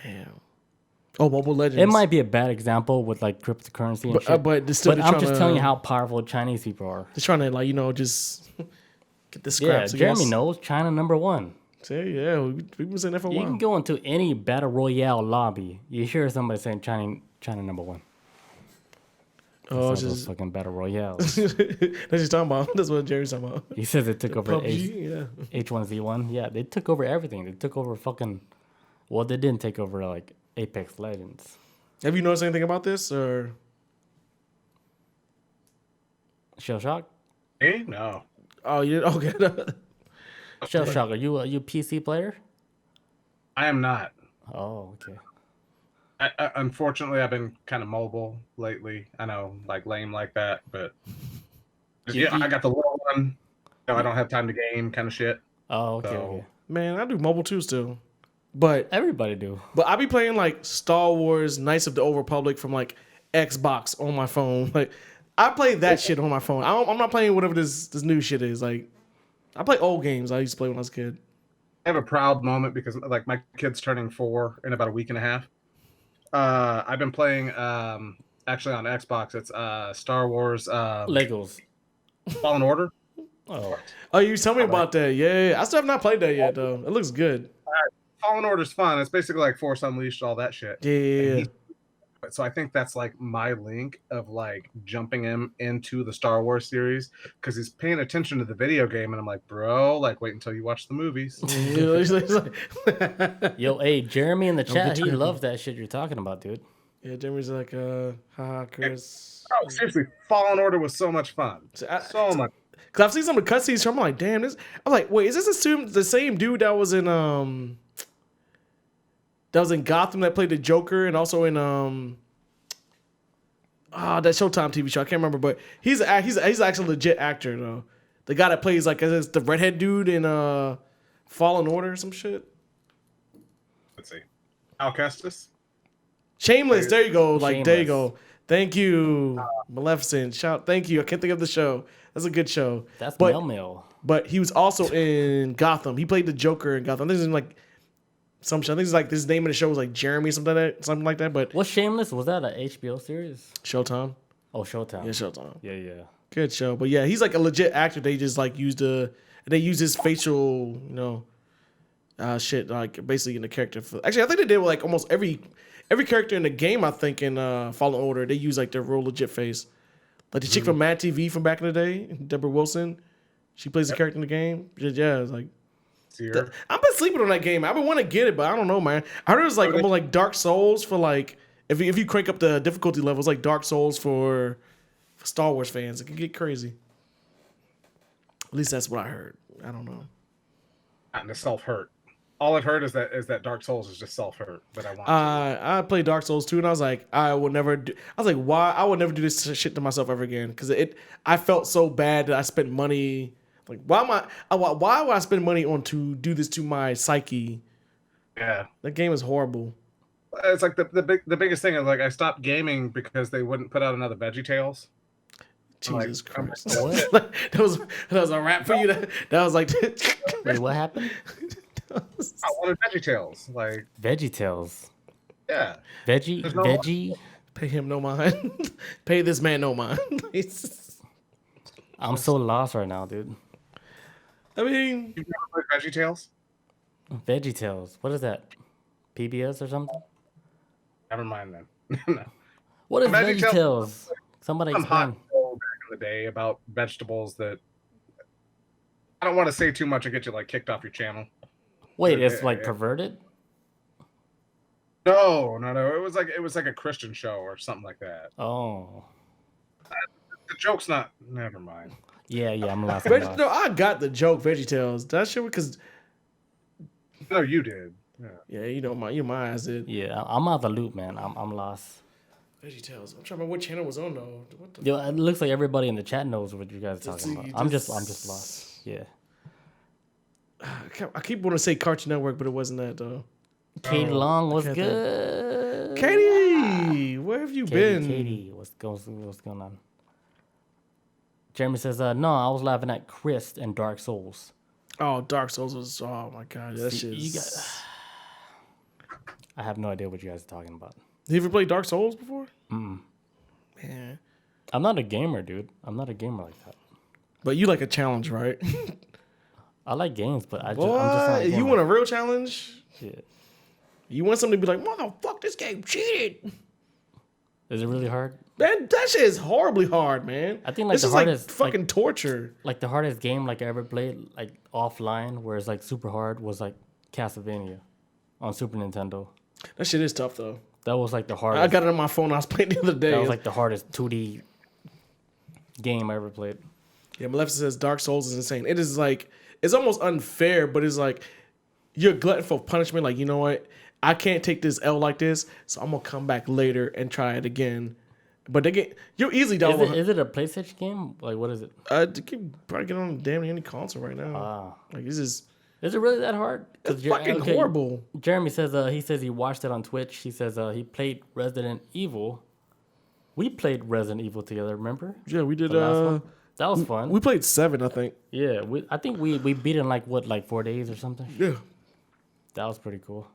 damn. Oh, Mobile Legends. It might be a bad example with like cryptocurrency and shit. but still But they're I'm trying just to- telling you how powerful Chinese people are. Just trying to like just get the Yeah, scraps. I Jeremy guess. knows China #1. Yeah, we've been saying that for a You while. can go into any battle royale lobby. You hear somebody saying China #1. Oh, All it's those just fucking battle royales. that's what he's talking about. That's what Jerry's talking about. He says they took over PUBG, yeah. H1Z1. Yeah, they took over everything. They took over fucking. Well, they didn't take over like Apex Legends. Have you noticed anything about this or? Shellshock? Hey, no. Oh, you okay? Shellshock, are you a PC player? I am not. Oh, okay. Unfortunately, I've been kind of mobile lately. I know, like lame like that, but yeah, I got the little one. I don't have time to game, kind of shit. Oh, okay, So- okay. Man, I do mobile too still, but Everybody do. I be playing like Star Wars: Knights of the Old Republic from like Xbox on my phone. Like I play that shit on my phone. I'm not playing whatever this new shit is. Like I play old games I used to play when I was a kid. I have a proud moment because like my kid's turning 4 in about a week and a half. I've been playing actually on Xbox. It's Star Wars Legos. Fallen Order. Oh, Oh, you tell me about that? Yeah, I still have not played that yet though. It looks good. Fallen Order's fun. It's basically like Force Unleashed, all that shit. Yeah. So I think that's like my link of like jumping him into the Star Wars series because he's paying attention to the video game, and I'm like, bro, like wait until you watch the movies. yo, hey, Jeremy in the chat, get he you. loves that shit you're talking about, dude. Yeah, Jeremy's like, haha, Chris. Oh, seriously, Fallen Order was so much fun. So much. Cause I've seen some of the cutscenes, so I'm like, damn, this. I was like, wait, is this the same dude that was in Gotham that played the Joker and also in that Showtime TV show? I can't remember, but he's actually a legit actor though. The guy that plays like the redhead dude in Fallen Order or some shit. Let's see. Al Kestis. Shameless. There you go. Like there you Shameless. go. Thank you, Maleficent. Thank you. I can't think of the show. That's a good show. That's but Mel. but he was also in Gotham. He played the Joker in Gotham. This is like some show. I think it's like his name of the show was like Jeremy something like that. But What's Shameless? Was that an HBO series? Showtime. Oh, Showtime. Yeah, Showtime. Yeah. Good show. But yeah, he's like a legit actor. They just like use his facial, shit like basically in the character. Actually, I think they did with like almost every character in the game. I think in Fallen Order they use like their real legit face. Like the chick from Mad TV from back in the day, Deborah Wilson. She plays the character in the game. Yeah, it's like Seer. I've been sleeping on that game. I've been wanting to get it, but I don't know, man. I heard it's like almost like Dark Souls for like if you crank up the difficulty levels, like Dark Souls for Star Wars fans. It can get crazy. At least that's what I heard. I don't know. And the self-hurt. All I've heard is that Dark Souls is just self-hurt, but I want to. I played Dark Souls 2, and I was like, I will never do. I was like, why? I would never do this shit to myself ever again, because I felt so bad that I spent money. Like, why would I spend money on to do this to my psyche? Yeah, that game is horrible. It's like the biggest thing is like I stopped gaming because they wouldn't put out another VeggieTales. Jesus Christ! that was a rap for you. That was like. Wait, what happened? I wanted VeggieTales. Like VeggieTales. Yeah. Veggie. Pay him no mind. Pay this man no mind. I'm so lost right now, dude. I mean, you've never played VeggieTales? VeggieTales. What is that? PBS or something? Never mind then. No. What is VeggieTales? Somebody explain. explain. Back in the day about vegetables that I don't want to say too much and get you like kicked off your channel. Wait, it's like perverted? No. It was like a Christian show or something like that. Oh. The joke's not. Never mind. Yeah, I'm laughing. No, I got the joke. VeggieTales. That shit because. No, you did. Yeah, you know my ass did. Yeah, I'm out of the loop, man. I'm lost. VeggieTales. I'm trying to remember what channel was on though. Yo, it looks like everybody in the chat knows what you guys are talking about. I'm just lost. Yeah. I keep wanting to say Cartoon Network, but it wasn't that though. Katie Long was good. Katie, where have you been? Katie, what's going on? Jeremy says, no, I was laughing at Chris and Dark Souls. Oh, Dark Souls was, oh my God. That shit I have no idea what you guys are talking about. Have you ever played Dark Souls before? Mm. Man. I'm not a gamer, dude. I'm not a gamer like that. But you like a challenge, right? I like games, but I'm just not a gamer. You want a real challenge? Yeah. You want somebody to be like, motherfucker, this game cheated. Is it really hard? Man, that shit is horribly hard, man. I think like this the is hardest, like fucking torture. Like the hardest game like I ever played, like offline, where it's like super hard, was like Castlevania on Super Nintendo. That shit is tough though. That was like the hardest. I got it on my phone. I was playing the other day. That was like the hardest 2D game I ever played. Yeah, Maleficent says Dark Souls is insane. It is like, it's almost unfair, but it's like you're glutton for punishment. Like, you know what? I can't take this L like this, so I'm gonna come back later and try it again. But you're easily down. Is it a PlayStation game? Like, what is it? You can probably get on damn any console right now. Like, this is. Is it really that hard? It's fucking horrible. Jeremy says he watched it on Twitch. He says he played Resident Evil. We played Resident Evil together. Remember? Yeah, we did. That was fun. We played 7, I think. Yeah, I think we beat it in like 4 days or something. Yeah, that was pretty cool.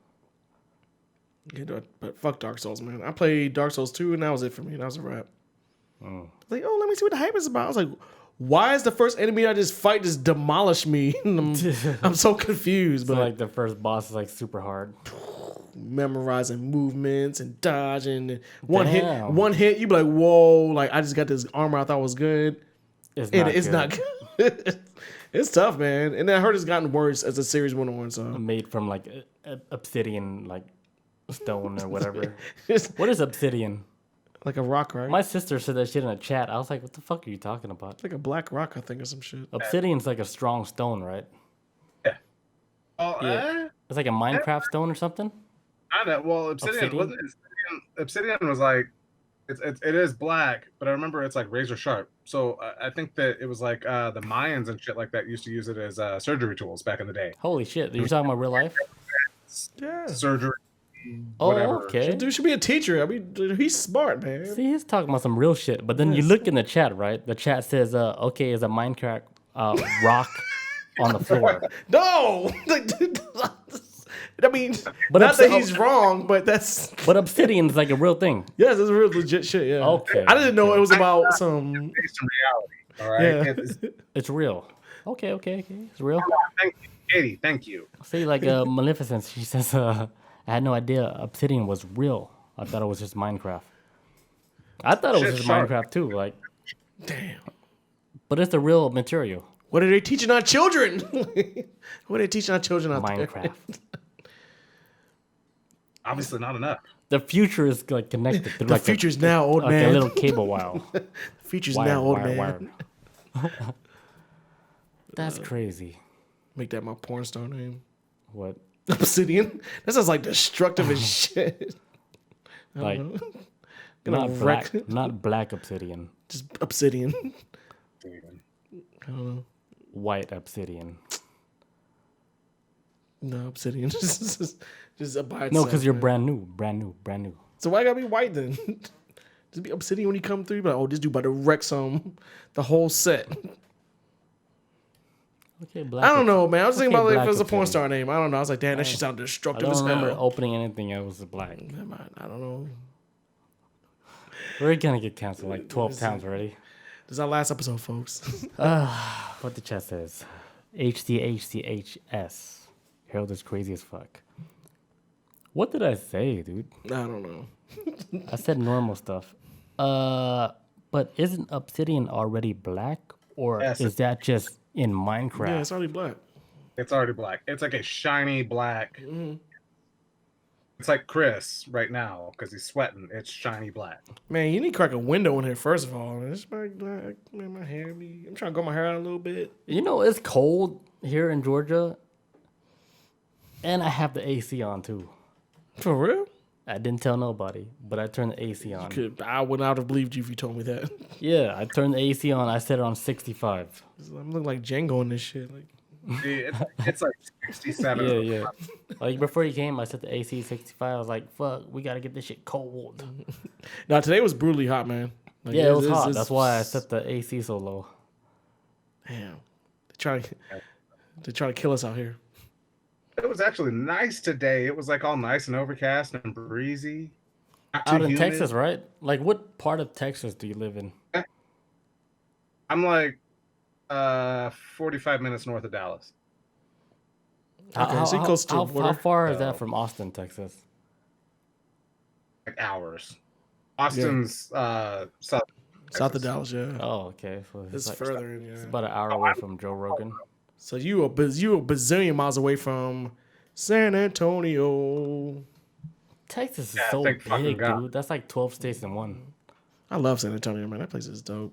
Yeah, but fuck Dark Souls, man. I played Dark Souls 2, and that was it for me. That was a wrap. Like, let me see what the hype is about. I was like, why is the first enemy I just fight just demolish me? I'm so confused. So but like the first boss is like super hard. Memorizing movements and dodging. One hit, you be like, whoa! Like I just got this armor I thought was good. It's not good. It's tough, man. And I heard it's gotten worse as the series went on. So made from like obsidian, like stone or whatever. What is obsidian? Like a rock, right? My sister said that shit in a chat. I was like, what the fuck are you talking about? It's like a black rock, I think, or some shit. Obsidian's like a strong stone, right? Yeah. Oh, it's like a Minecraft stone or something? I know. Well, Obsidian was like, it is black, but I remember it's like razor sharp. So I think that it was like the Mayans and shit like that used to use it as surgery tools back in the day. Holy shit. You're talking about real life? Yeah. Surgery. Oh, okay. Dude should be a teacher. I mean, dude, he's smart, man. See, he's talking about some real shit. But then you look in the chat, right? The chat says, okay, is a Minecraft rock on the floor. No! I mean, but not that he's wrong, but that's... But obsidian's like a real thing. Yes, it's real legit shit, yeah. Okay. I didn't know it was about some... Based in reality, all right? Yeah. It's real. Okay. It's real. Thank you, Katie. Thank you. See, like Maleficent, she says... I had no idea Obsidian was real. I thought it was just Minecraft. I thought it was just Minecraft too. Like, damn. But it's the real material. What are they teaching our children? What are they teaching our children out Minecraft. there? Obviously not enough. The future is like connected. The future's now, old like man. a little cable wire. The future's now, old man. That's crazy. Make that my porn star name. What? Obsidian? That sounds like destructive as shit. Like, Gonna not black obsidian. Just obsidian. I don't know. White obsidian. No, obsidian. just by itself. No, because you're man. brand new. So why gotta be white then? Just be obsidian when you come through. But oh, this dude about to wreck the whole set. Okay, black. I don't know, man. I was thinking about like, if it was a obsidian. porn star name. I don't know. I was like, damn, that shit sounded I destructive don't as remember hell. opening anything that was black. I don't know. We're gonna get canceled like 12 times already. This is our last episode, folks. What the chat says. HDHDHS. Harold is crazy as fuck. What did I say, dude? I don't know. I said normal stuff. But isn't obsidian already black? Or Yes, is that just in Minecraft? Yeah, it's already black. It's already black. It's like a shiny black. It's like Chris right now because he's sweating. It's shiny black. Man, you need to crack a window in here first of all. It's like, man, my hair be. I'm trying to grow my hair out a little bit. You know, it's cold here in Georgia. And I have the AC on too. For real? I didn't tell nobody, but I turned the AC on. I would not have believed you if you told me that. Yeah, I turned the AC on. I set it on 65. I'm looking like Django in this shit. Like, See, it's like 67. Yeah. Like before you came, I set the AC 65. I was like, fuck, we got to get this shit cold. now today was brutally hot, man. Like, Yeah, it was hot. That's why I set the AC so low. Damn. They're trying to kill us out here. It was actually nice today. It was like all nice and overcast and breezy. Not too Out in humid. Texas, right? Like, what part of Texas do you live in? I'm like 45 minutes north of Dallas. Okay, so you close to the how border? far is that from Austin, Texas? Like hours. Austin's south. South of Dallas, yeah. Oh, okay. So It's like, further in, it's yeah. about an hour away from Joe Rogan. So you a bazillion miles away from San Antonio. Texas is Yeah, so thank fucking big, God. dude. That's like 12 states in one. I love San Antonio, man. That place is dope.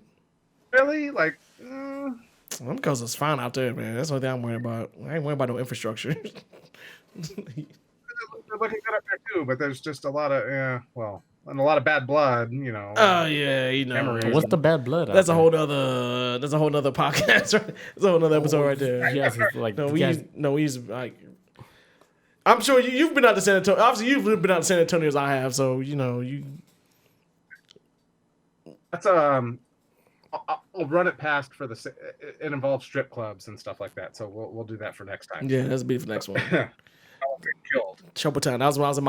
Really? Like, Them because it's fine out there, man. That's the only thing I'm worried about. I ain't worried about no infrastructure. they're looking good up there too, but there's just a lot of, and a lot of bad blood, you know. Oh yeah, you know. Memories. What's the bad blood? That's a out whole nother. That's a whole nother podcast. Right? That's a whole nother episode right there? there. You guys is like, No, you we guys- use like. I'm sure you've been out to San Antonio. Obviously, you've been out to San Antonio as I have. So you know you. That's I'll run it past for the. It involves strip clubs and stuff like that, so we'll do that for next time. Yeah, that's be for the next one. I won't get killed. Showtime. That was when I was in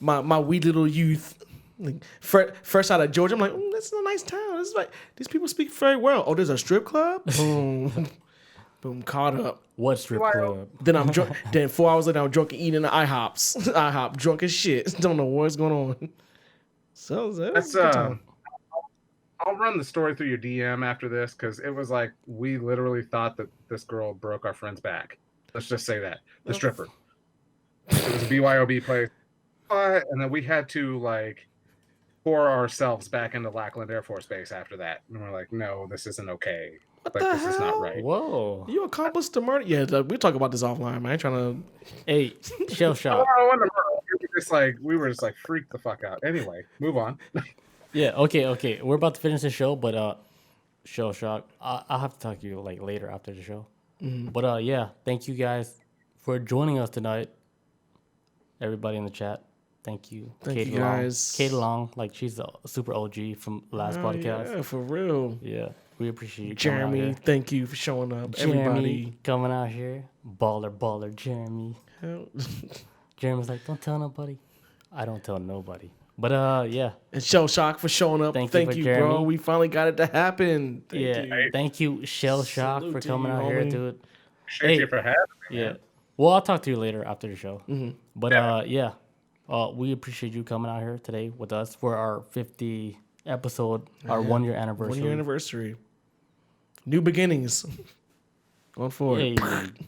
my wee little youth. Like, fresh out of Georgia, I'm like, this is a nice town. This is like these people speak very well. Oh, there's a strip club. Boom, boom, caught up. What strip club? Then I'm drunk. Then 4 hours later, I'm drunk and eating the IHOPs. IHOP, drunk as shit. Don't know what's going on. So That's I'll run the story through your DM after this because it was like we literally thought that this girl broke our friend's back. Let's just say that the stripper. It was a BYOB place, and then we had to like pour ourselves back into Lackland Air Force Base after that, and we're like, no, this isn't okay. What Like the this is not hell? right. Whoa. You accomplished the murder? Yeah, we'll talk about this offline, man. I ain't trying Hey, Shellshock. I wonder, we were just like freaked the fuck out. Anyway, move on. Yeah, okay. We're about to finish the show, but Shellshock, I'll have to talk to you like later after the show. But yeah, thank you guys for joining us tonight. Everybody in the chat, thank you. Thank you, guys. Kate Long, like she's a super OG from last podcast. Yeah, for real. Yeah, we appreciate you. Jeremy, thank you for showing up. Jeremy Everybody. coming out here, baller, Jeremy. Hell. Jeremy's like, don't tell nobody. I don't tell nobody. But yeah, And Shellshock for showing up. Thank Thank you you, for bro. Jeremy. We finally got it to happen. Thank you. thank you, Shellshock, Salute for to coming you, out here, homie. dude. Appreciate you for having me. Yeah. Well, I'll talk to you later after the show. But yeah, we appreciate you coming out here today with us for our 50 episode, our 1 year anniversary. 1 year anniversary. New beginnings. Going forward. Hey,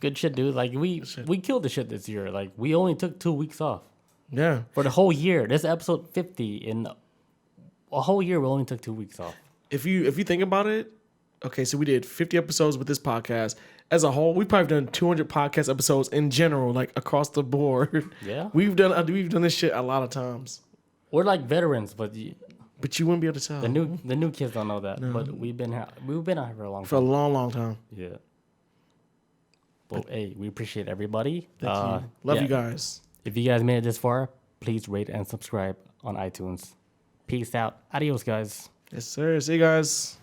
good shit, dude. Like we killed the shit this year. Like we only took 2 weeks off. Yeah. For the whole year. This is episode 50. In a whole year, we only took 2 weeks off. If you think about it, okay, so we did 50 episodes with this podcast. As a whole, we've probably done 200 podcast episodes in general, like across the board. Yeah. We've done this shit a lot of times. We're like veterans, but you wouldn't be able to tell. the new kids don't know that. No. But we've been out here for a long time. For a long, long time. Yeah. Well, hey, we appreciate everybody. Thank you. Love you guys. If you guys made it this far, please rate and subscribe on iTunes. Peace out. Adios, guys. Yes, sir. See you guys.